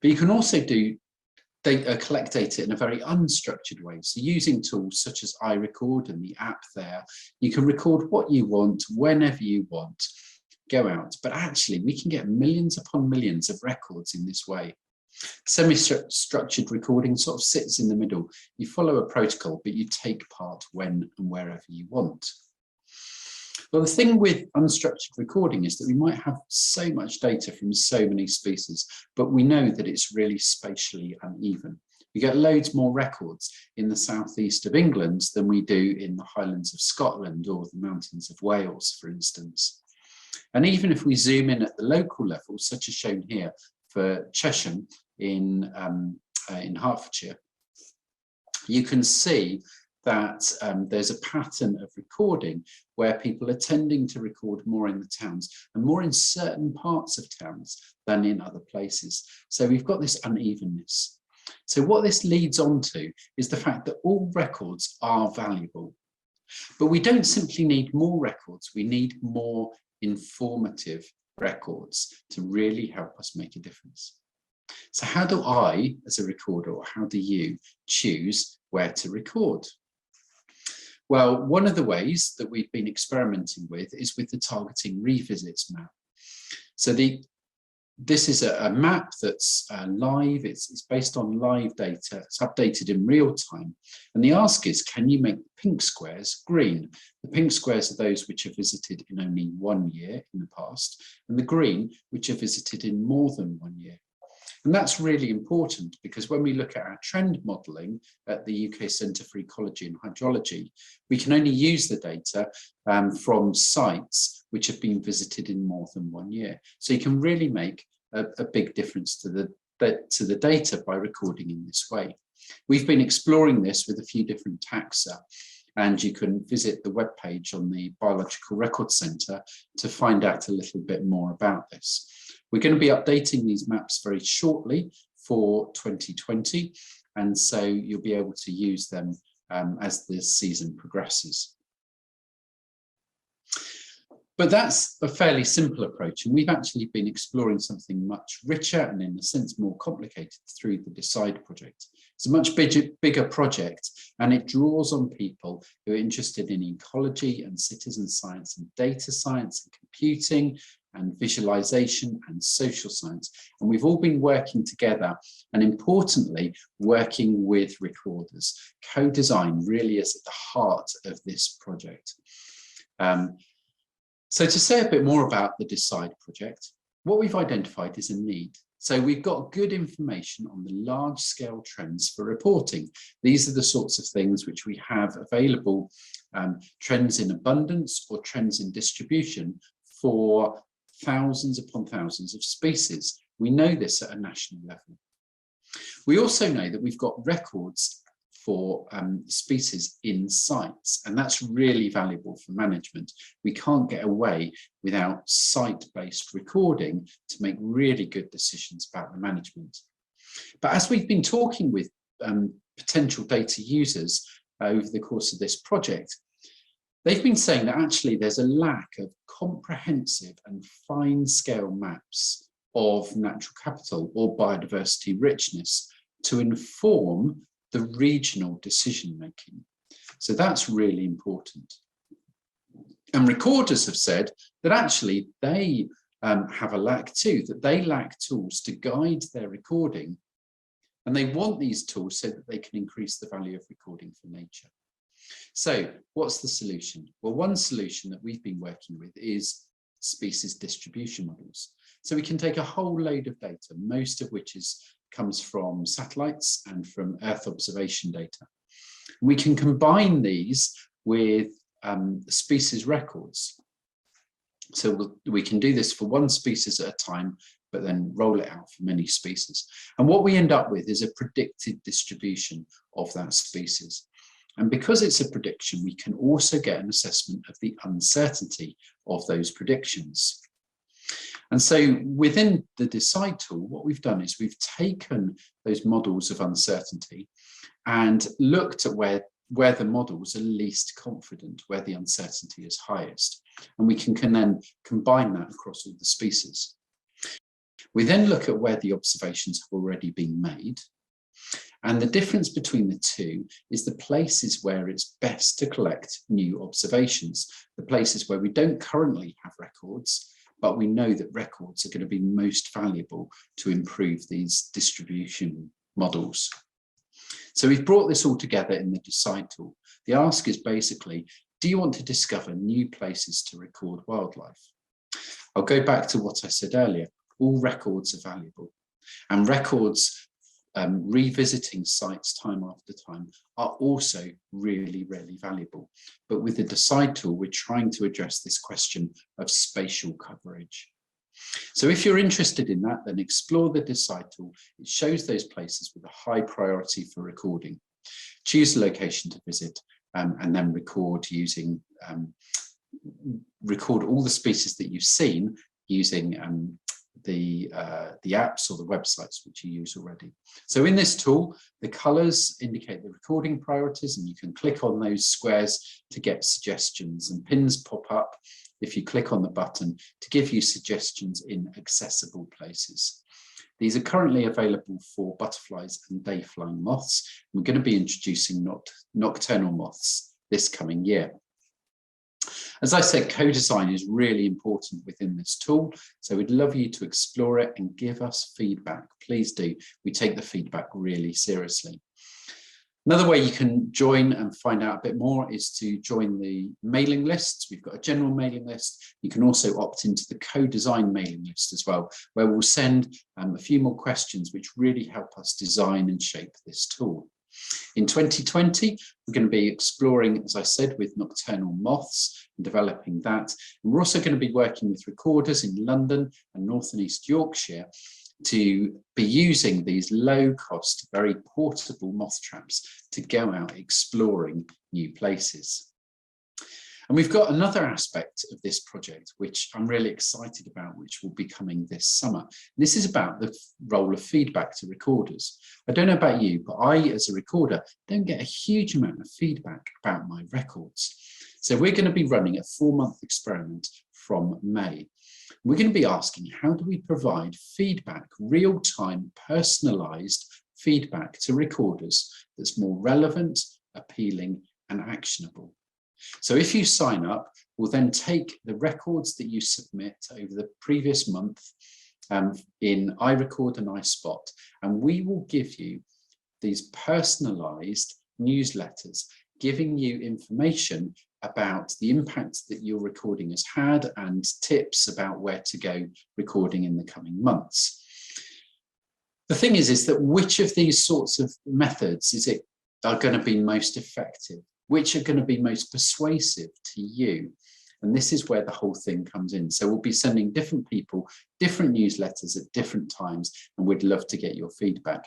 But you can also collect data in a very unstructured way. So using tools such as iRecord and the app there, you can record what you want, whenever you want, go out. But actually, we can get millions upon millions of records in this way. Semi-structured recording sort of sits in the middle. You follow a protocol, but you take part when and wherever you want. Well, the thing with unstructured recording is that we might have so much data from so many species, but we know that it's really spatially uneven. We get loads more records in the southeast of England than we do in the Highlands of Scotland or the mountains of Wales, for instance. And even if we zoom in at the local level, such as shown here for Chesham in Hertfordshire, you can see that there's a pattern of recording where people are tending to record more in the towns and more in certain parts of towns than in other places. So we've got this unevenness. So what this leads on to is the fact that all records are valuable, but we don't simply need more records, we need more informative records to really help us make a difference. So how do I, as a recorder, or how do you choose where to record? Well, one of the ways that we've been experimenting with is with the targeting revisits map. So this is a map that's live, it's based on live data, it's updated in real time. And the ask is, can you make the pink squares green? The pink squares are those which are visited in only 1 year in the past, and the green, which are visited in more than 1 year. And that's really important because when we look at our trend modelling at the UK Centre for Ecology and Hydrology, we can only use the data from sites which have been visited in more than 1 year. So you can really make a big difference to the data by recording in this way. We've been exploring this with a few different taxa, and you can visit the webpage on the Biological Records Centre to find out a little bit more about this. We're going to be updating these maps very shortly for 2020, and so you'll be able to use them as the season progresses. But that's a fairly simple approach, and we've actually been exploring something much richer and in a sense more complicated through the DECIDE project. It's a much bigger project, and it draws on people who are interested in ecology and citizen science and data science and computing and visualization and social science. And we've all been working together, and importantly, working with recorders. Co-design really is at the heart of this project. So to say a bit more about the DECIDE project, what we've identified is a need. So we've got good information on the large scale trends for reporting. These are the sorts of things which we have available, trends in abundance or trends in distribution for thousands upon thousands of species. We know this at a national level. We also know that we've got records for species in sites, and that's really valuable for management. We can't get away without site-based recording to make really good decisions about the management. But as we've been talking with potential data users over the course of this project, they've been saying that actually there's a lack of comprehensive and fine-scale maps of natural capital or biodiversity richness to inform the regional decision making. So that's really important. And recorders have said that actually they have a lack too, that they lack tools to guide their recording, and they want these tools so that they can increase the value of recording for nature. So what's the solution? Well, one solution that we've been working with is species distribution models. So we can take a whole load of data, most of which comes from satellites and from Earth observation data. We can combine these with species records. So we can do this for one species at a time, but then roll it out for many species. And what we end up with is a predicted distribution of that species. And because it's a prediction, we can also get an assessment of the uncertainty of those predictions. And so within the DECIDE tool, what we've done is we've taken those models of uncertainty and looked at where the models are least confident, where the uncertainty is highest. And we can then combine that across all the species. We then look at where the observations have already been made. And the difference between the two is the places where it's best to collect new observations, the places where we don't currently have records, but we know that records are going to be most valuable to improve these distribution models. So we've brought this all together in the Decide tool. The ask is basically, do you want to discover new places to record wildlife? I'll go back to what I said earlier. All records are valuable, and records revisiting sites time after time are also really, really valuable. But with the Decide tool, we're trying to address this question of spatial coverage. So if you're interested in that, then explore the Decide tool. It shows those places with a high priority for recording. Choose a location to visit and then record using, record all the species that you've seen using the apps or the websites which you use already. So in this tool, the colors indicate the recording priorities, and you can click on those squares to get suggestions, and pins pop up if you click on the button to give you suggestions in accessible places. These are currently available for butterflies and day-flying moths. We're going to be introducing nocturnal moths this coming year. As I said, co-design is really important within this tool, so we'd love you to explore it and give us feedback. Please do. We take the feedback really seriously. Another way you can join and find out a bit more is to join the mailing lists. We've got a general mailing list. You can also opt into the co-design mailing list as well, where we'll send a few more questions which really help us design and shape this tool. In 2020, we're going to be exploring, as I said, with nocturnal moths and developing that. And we're also going to be working with recorders in London and North and East Yorkshire to be using these low-cost, very portable moth traps to go out exploring new places. And we've got another aspect of this project, which I'm really excited about, which will be coming this summer. And this is about the role of feedback to recorders. I don't know about you, but I, as a recorder, don't get a huge amount of feedback about my records. So we're going to be running a 4-month experiment from May. We're going to be asking, how do we provide feedback, real-time, personalised feedback to recorders that's more relevant, appealing, and actionable? So if you sign up, we'll then take the records that you submit over the previous month in iRecord and iSpot, and we will give you these personalised newsletters, giving you information about the impact that your recording has had and tips about where to go recording in the coming months. The thing is that which of these sorts of methods are going to be most effective? Which are going to be most persuasive to you? And this is where the whole thing comes in. So we'll be sending different people, different newsletters at different times, and we'd love to get your feedback.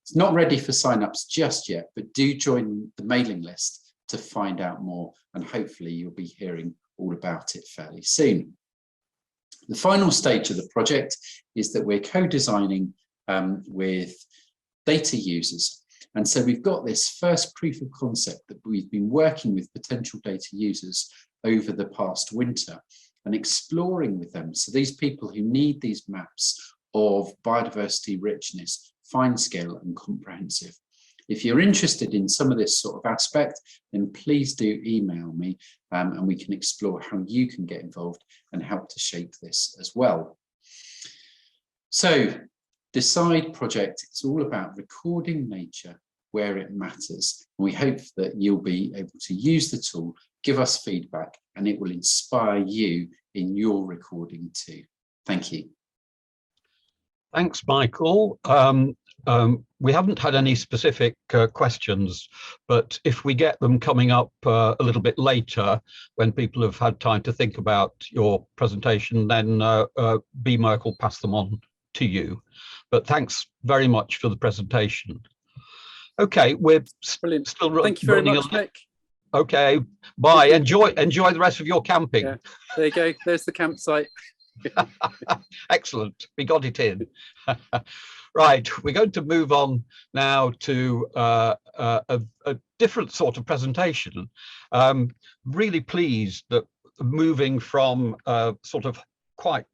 It's not ready for sign-ups just yet, but do join the mailing list to find out more, and hopefully you'll be hearing all about it fairly soon. The final stage of the project is that we're co-designing with data users. And so we've got this first proof of concept that we've been working with potential data users over the past winter and exploring with them. So these people who need these maps of biodiversity richness, fine scale and comprehensive. If you're interested in some of this sort of aspect, then please do email me and we can explore how you can get involved and help to shape this as well. So Decide project, it's all about recording nature where it matters. And we hope that you'll be able to use the tool, give us feedback, and it will inspire you in your recording too. Thank you. Thanks, Michael. We haven't had any specific questions, but if we get them coming up a little bit later, when people have had time to think about your presentation, then BMERC will pass them on to you. But thanks very much for the presentation. Okay, we're still Thank you very much, Mick. Okay, bye. Enjoy the rest of your camping. Yeah. There you go. There's the campsite. Excellent. We got it in. Right, we're going to move on now to a different sort of presentation. Really pleased that moving from sort of quite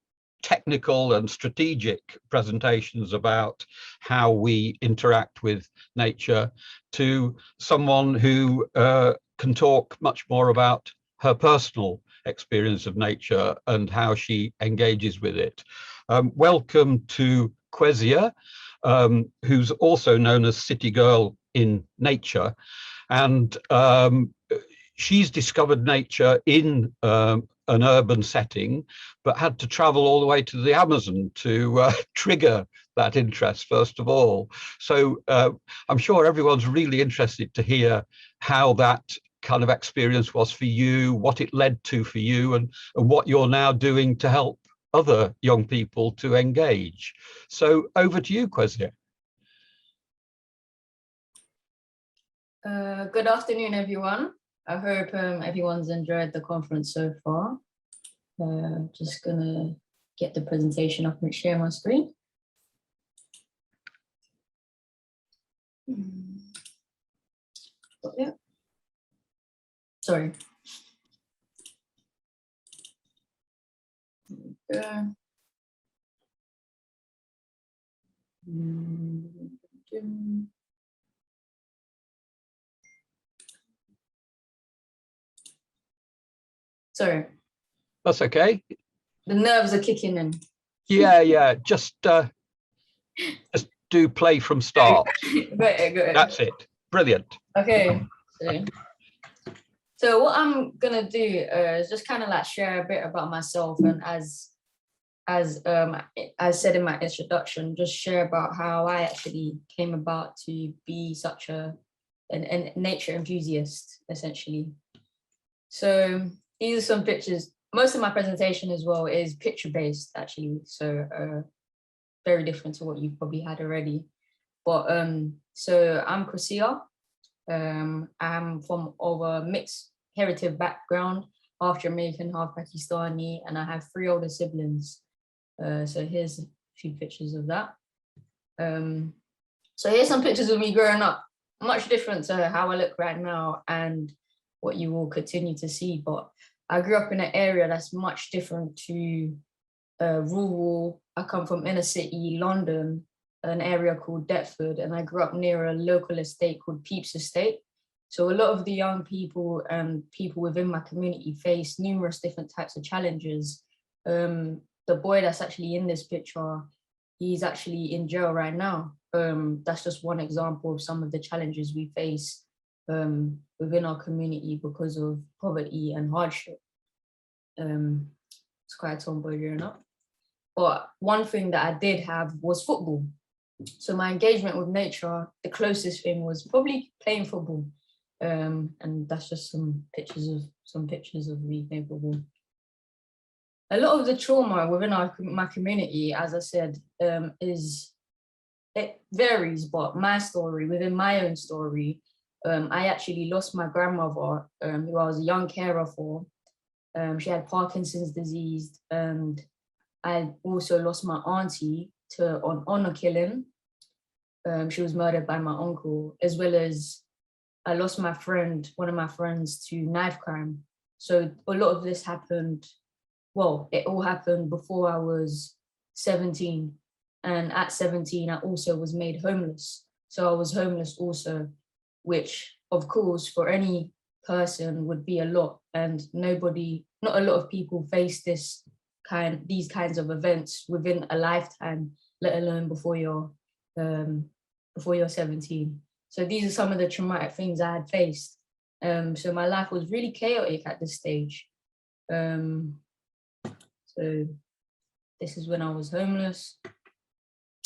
technical and strategic presentations about how we interact with nature to someone who can talk much more about her personal experience of nature and how she engages with it. Welcome to Kwesia, who's also known as City Girl in Nature. And she's discovered nature in an urban setting, but had to travel all the way to the Amazon to trigger that interest, first of all. So I'm sure everyone's really interested to hear how that kind of experience was for you, what it led to for you, and what you're now doing to help other young people to engage. So over to you, Kwesia. Good afternoon, everyone. I hope everyone's enjoyed the conference so far. Just gonna get the presentation up and share my screen. Yeah. Sorry. Sorry. That's okay. The nerves are kicking in. Yeah. Just do play from start. Good. That's it. Brilliant. Okay. So what I'm gonna do is just kind of like share a bit about myself, and as I said in my introduction, just share about how I actually came about to be such a nature enthusiast, essentially. So these are some pictures. Most of my presentation as well is picture-based, actually, so very different to what you've probably had already. But so I'm Kwesia. I'm from over mixed heritage background, half Jamaican, half Pakistani, and I have 3 older siblings. So here's a few pictures of that. So here's some pictures of me growing up, much different to how I look right now and what you will continue to see. But I grew up in an area that's much different to rural. I come from inner city London, an area called Deptford, and I grew up near a local estate called Pepys Estate. So a lot of the young people and people within my community face numerous different types of challenges. The boy that's actually in this picture, he's actually in jail right now. That's just one example of some of the challenges we face within our community because of poverty and hardship. It's quite a tomboy growing up. But one thing that I did have was football. So my engagement with nature, the closest thing was probably playing football. And that's just some pictures of me playing football. A lot of the trauma within my community, as I said, it varies, but my story, within my own story, I actually lost my grandmother, who I was a young carer for. She had Parkinson's disease, and I also lost my auntie to an honor killing. She was murdered by my uncle, as well as I lost my friend, one of my friends, to knife crime. So a lot of this happened, well, it all happened before I was 17. And at 17, I also was made homeless. So I was homeless also, which of course for any person would be a lot, and not a lot of people face these kinds of events within a lifetime, let alone before you're 17. So these are some of the traumatic things I had faced. So my life was really chaotic at this stage. So this is when I was homeless.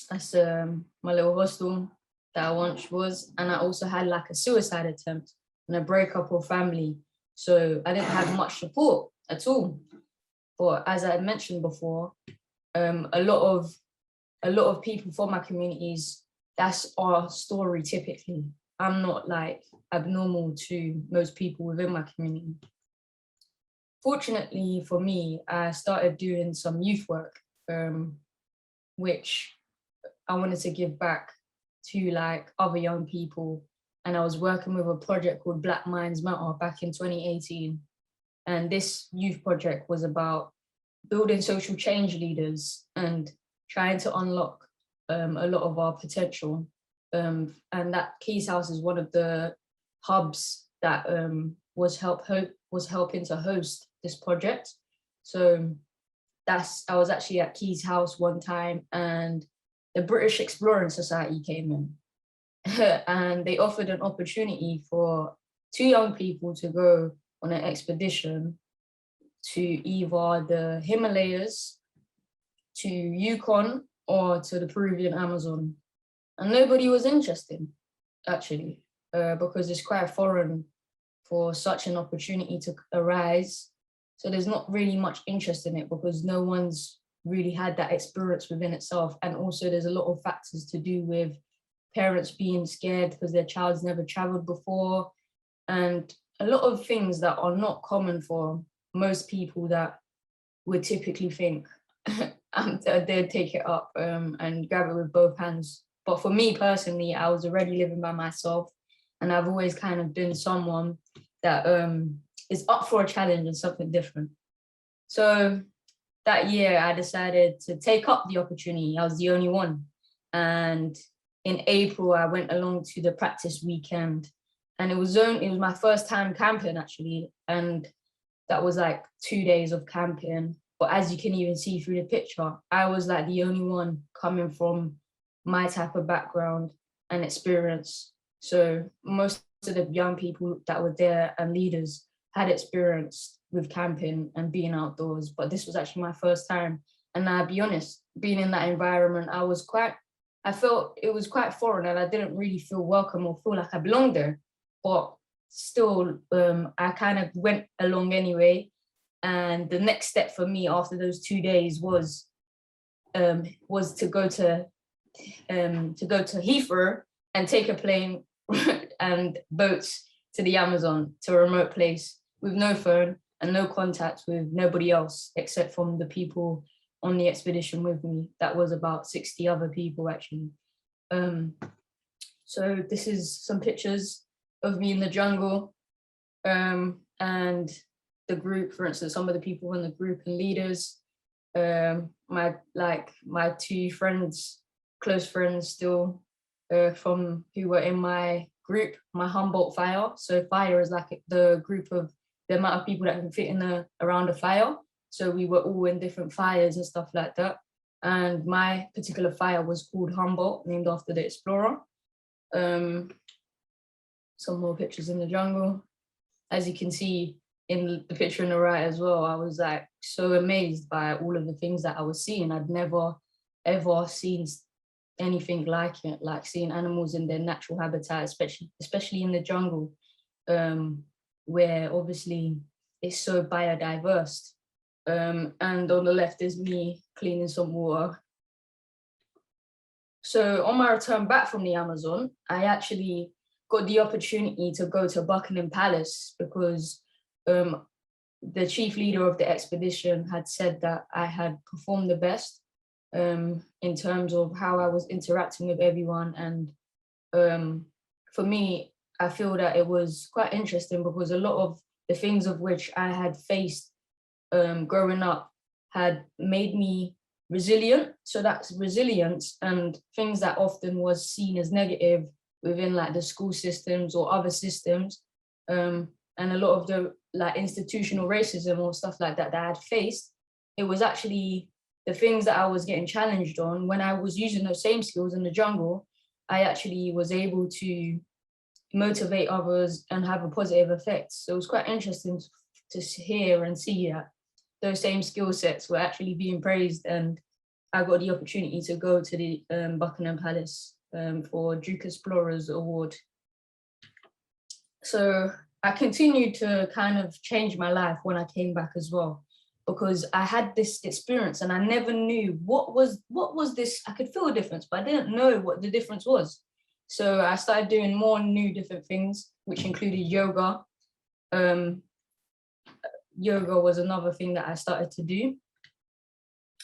That's my little hostel that I once was. And I also had like a suicide attempt and a breakup of family. So I didn't have much support at all. But as I mentioned before, a lot of people from my communities, that's our story typically. I'm not like abnormal to most people within my community. Fortunately for me, I started doing some youth work, which I wanted to give back to like other young people. And I was working with a project called Black Minds Matter back in 2018. And this youth project was about building social change leaders and trying to unlock a lot of our potential. And that Keynes House is one of the hubs that was helping to host this project. So I was actually at Key's house one time, and the British Exploring Society came in and they offered an opportunity for 2 young people to go on an expedition to either the Himalayas, to Yukon, or to the Peruvian Amazon. And nobody was interested, actually, because it's quite foreign for such an opportunity to arise. So there's not really much interest in it because no one's really had that experience within itself. And also there's a lot of factors to do with parents being scared because their child's never traveled before, and a lot of things that are not common for most people that would typically think they'd take it up and grab it with both hands. But for me personally, I was already living by myself, and I've always kind of been someone that is up for a challenge and something different. So that year I decided to take up the opportunity. I was the only one. And in April, I went along to the practice weekend, and it was my first time camping actually. And that was like 2 days of camping. But as you can even see through the picture, I was like the only one coming from my type of background and experience. So most of the young people that were there and leaders had experience with camping and being outdoors, but this was actually my first time. And I'll be honest, being in that environment, I felt it was quite foreign, and I didn't really feel welcome or feel like I belonged there. But still, I kind of went along anyway. And the next step for me after those 2 days was to go to Heathrow and take a plane and boats to the Amazon, to a remote place with no phone and no contact with nobody else except from the people on the expedition with me. That was about 60 other people actually. So this is some pictures of me in the jungle, and the group, for instance, some of the people in the group and leaders, my 2 friends, close friends still, from who were in my group, my Humboldt fire. So fire is like the amount of people that can fit around a fire. So we were all in different fires and stuff like that. And my particular fire was called Humboldt, named after the explorer. Some more pictures in the jungle. As you can see in the picture on the right as well, I was like so amazed by all of the things that I was seeing. I'd never ever seen anything like it, like seeing animals in their natural habitat, especially in the jungle, where obviously it's so biodiverse. And on the left is me cleaning some water. So on my return back from the Amazon, I actually got the opportunity to go to Buckingham Palace because the chief leader of the expedition had said that I had performed the best in terms of how I was interacting with everyone. And for me, I feel that it was quite interesting because a lot of the things of which I had faced growing up had made me resilient. So that's resilience, and things that often was seen as negative within like the school systems or other systems, and a lot of the like institutional racism or stuff like that that I had faced, it was actually the things that I was getting challenged on. When I was using those same skills in the jungle, I actually was able to motivate others and have a positive effect. So it was quite interesting to hear and see that those same skill sets were actually being praised. And I got the opportunity to go to the Buckingham Palace for Duke Explorers Award. So I continued to kind of change my life when I came back as well, because I had this experience and I never knew what was this. I could feel a difference, but I didn't know what the difference was. So I started doing more new different things, which included yoga. Yoga was another thing that I started to do.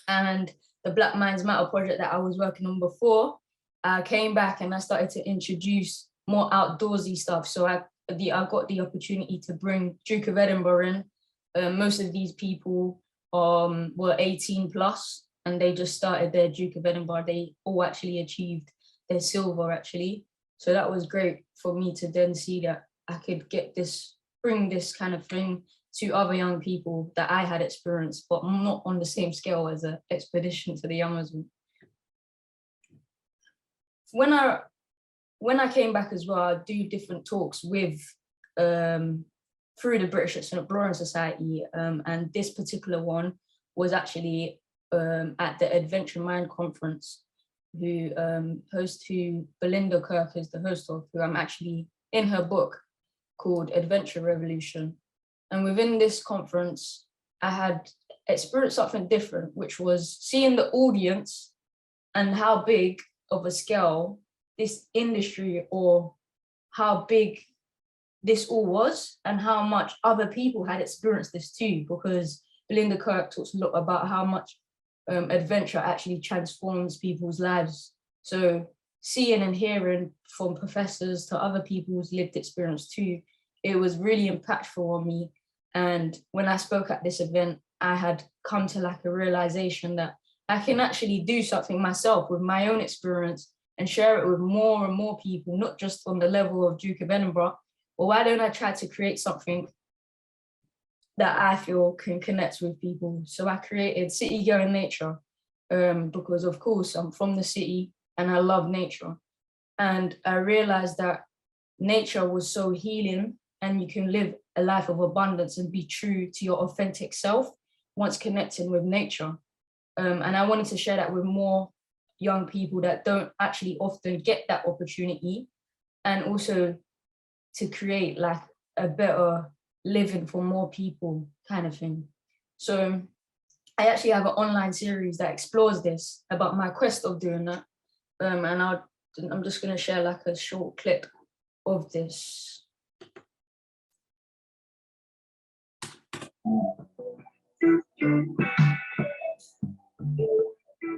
And the Black Minds Matter project that I was working on before, I came back and I started to introduce more outdoorsy stuff. So I got the opportunity to bring Duke of Edinburgh in. Most of these people were 18 plus, and they just started their Duke of Edinburgh. They all actually achieved their silver actually. So that was great for me to then see that I could bring this kind of thing to other young people that I had experienced, but not on the same scale as an expedition to the Amazon. When I came back as well, I do different talks with through the British Exploring Society, and this particular one was actually at the Adventure Mind Conference, who Belinda Kirk is the host of, who I'm actually in her book called Adventure Revolution. And within this conference, I had experienced something different, which was seeing the audience and how big of a scale this industry, or how big this all was, and how much other people had experienced this too, because Belinda Kirk talks a lot about how much adventure actually transforms people's lives. So seeing and hearing from professors to other people's lived experience too, it was really impactful on me. And when I spoke at this event, I had come to like a realization that I can actually do something myself with my own experience and share it with more and more people, not just on the level of Duke of Edinburgh. Or why don't I try to create something that I feel can connect with people? So I created City Going Nature, because of course I'm from the city and I love nature. And I realized that nature was so healing, and you can live a life of abundance and be true to your authentic self once connecting with nature. And I wanted to share that with more young people that don't actually often get that opportunity, and also to create like a better living for more people kind of thing. So I actually have an online series that explores this, about my quest of doing that. And I'm just going to share like a short clip of this.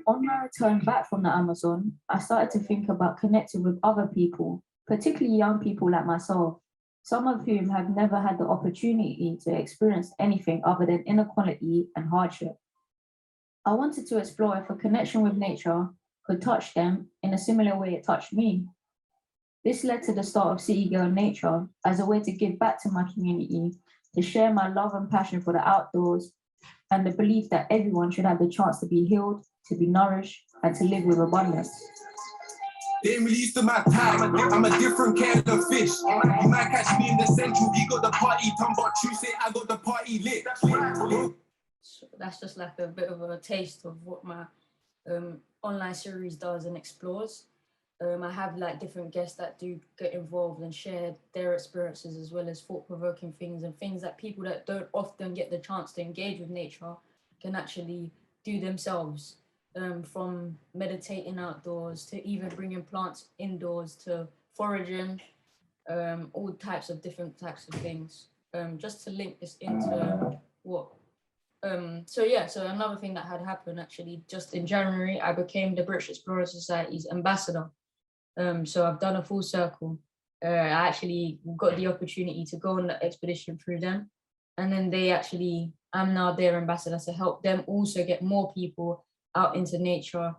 On my return back from the Amazon, I started to think about connecting with other people, particularly young people like myself, some of whom have never had the opportunity to experience anything other than inequality and hardship. I wanted to explore if a connection with nature could touch them in a similar way it touched me. This led to the start of City Going Nature as a way to give back to my community, to share my love and passion for the outdoors, and the belief that everyone should have the chance to be healed, to be nourished, and to live with abundance. They ain't really used to my time. I'm a different kind of fish. You might catch me in the central. You got the party done, but Tuesday I got the party lit. So that's just like a bit of a taste of what my online series does and explores. I have like different guests that do get involved and share their experiences, as well as thought-provoking things and things that people that don't often get the chance to engage with nature can actually do themselves. From meditating outdoors to even bringing plants indoors to foraging, all types of different types of things. Just to link this into what. So another thing that had happened actually, just in January, I became the British Explorer Society's ambassador. So I've done a full circle. I actually got the opportunity to go on the expedition through them. And then I'm now their ambassador to help them also get more people out into nature,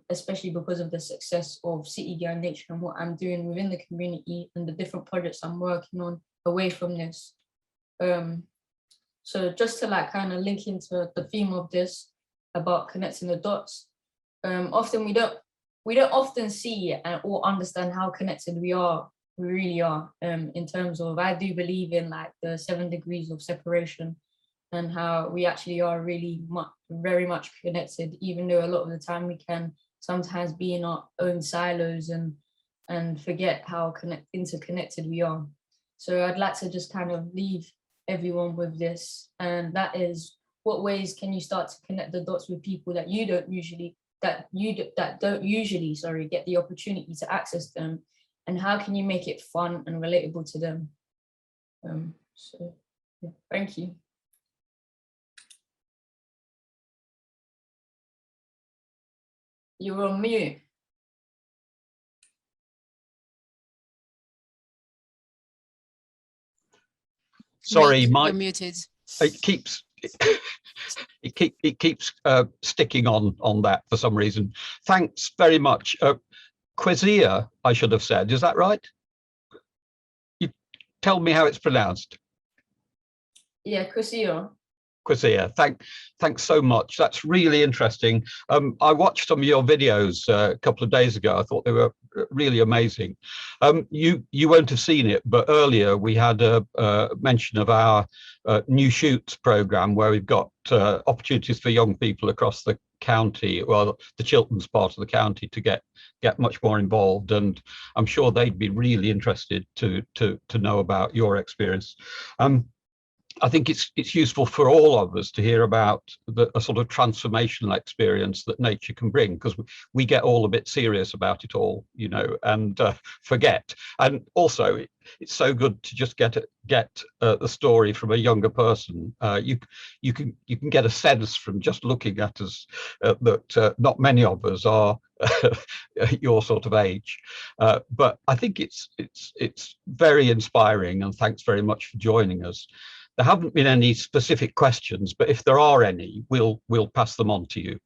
especially because of the success of City Going Nature and what I'm doing within the community and the different projects I'm working on away from this. So just to like kind of link into the theme of this about connecting the dots, often we don't often see or understand how connected we really are, in terms of, I do believe in like the 7 degrees of separation, and how we actually are really very much connected, even though a lot of the time we can sometimes be in our own silos and forget how interconnected we are. So I'd like to just kind of leave everyone with this, and that is, what ways can you start to connect the dots with people that don't usually get the opportunity to access them, and how can you make it fun and relatable to them? Thank you. You're on mute. Sorry, Mick, Mike. you're muted. It keeps sticking on that for some reason. Thanks very much. Kwesia, I should have said. Is that right? You tell me how it's pronounced. Yeah, Kwesia. Kwesia, thanks so much. That's really interesting. I watched some of your videos a couple of days ago. I thought they were really amazing. You won't have seen it, but earlier we had a mention of our New Shoots program, where we've got opportunities for young people across the county, well, the Chilterns part of the county, to get much more involved, and I'm sure they'd be really interested to know about your experience. I think it's useful for all of us to hear about a sort of transformational experience that nature can bring, because we get all a bit serious about it all, you know, and forget. And also, it's so good to just get the story from a younger person. You can get a sense from just looking at us that not many of us are your sort of age, but I think it's very inspiring, and thanks very much for joining us. There haven't been any specific questions, but if there are any, we'll pass them on to you.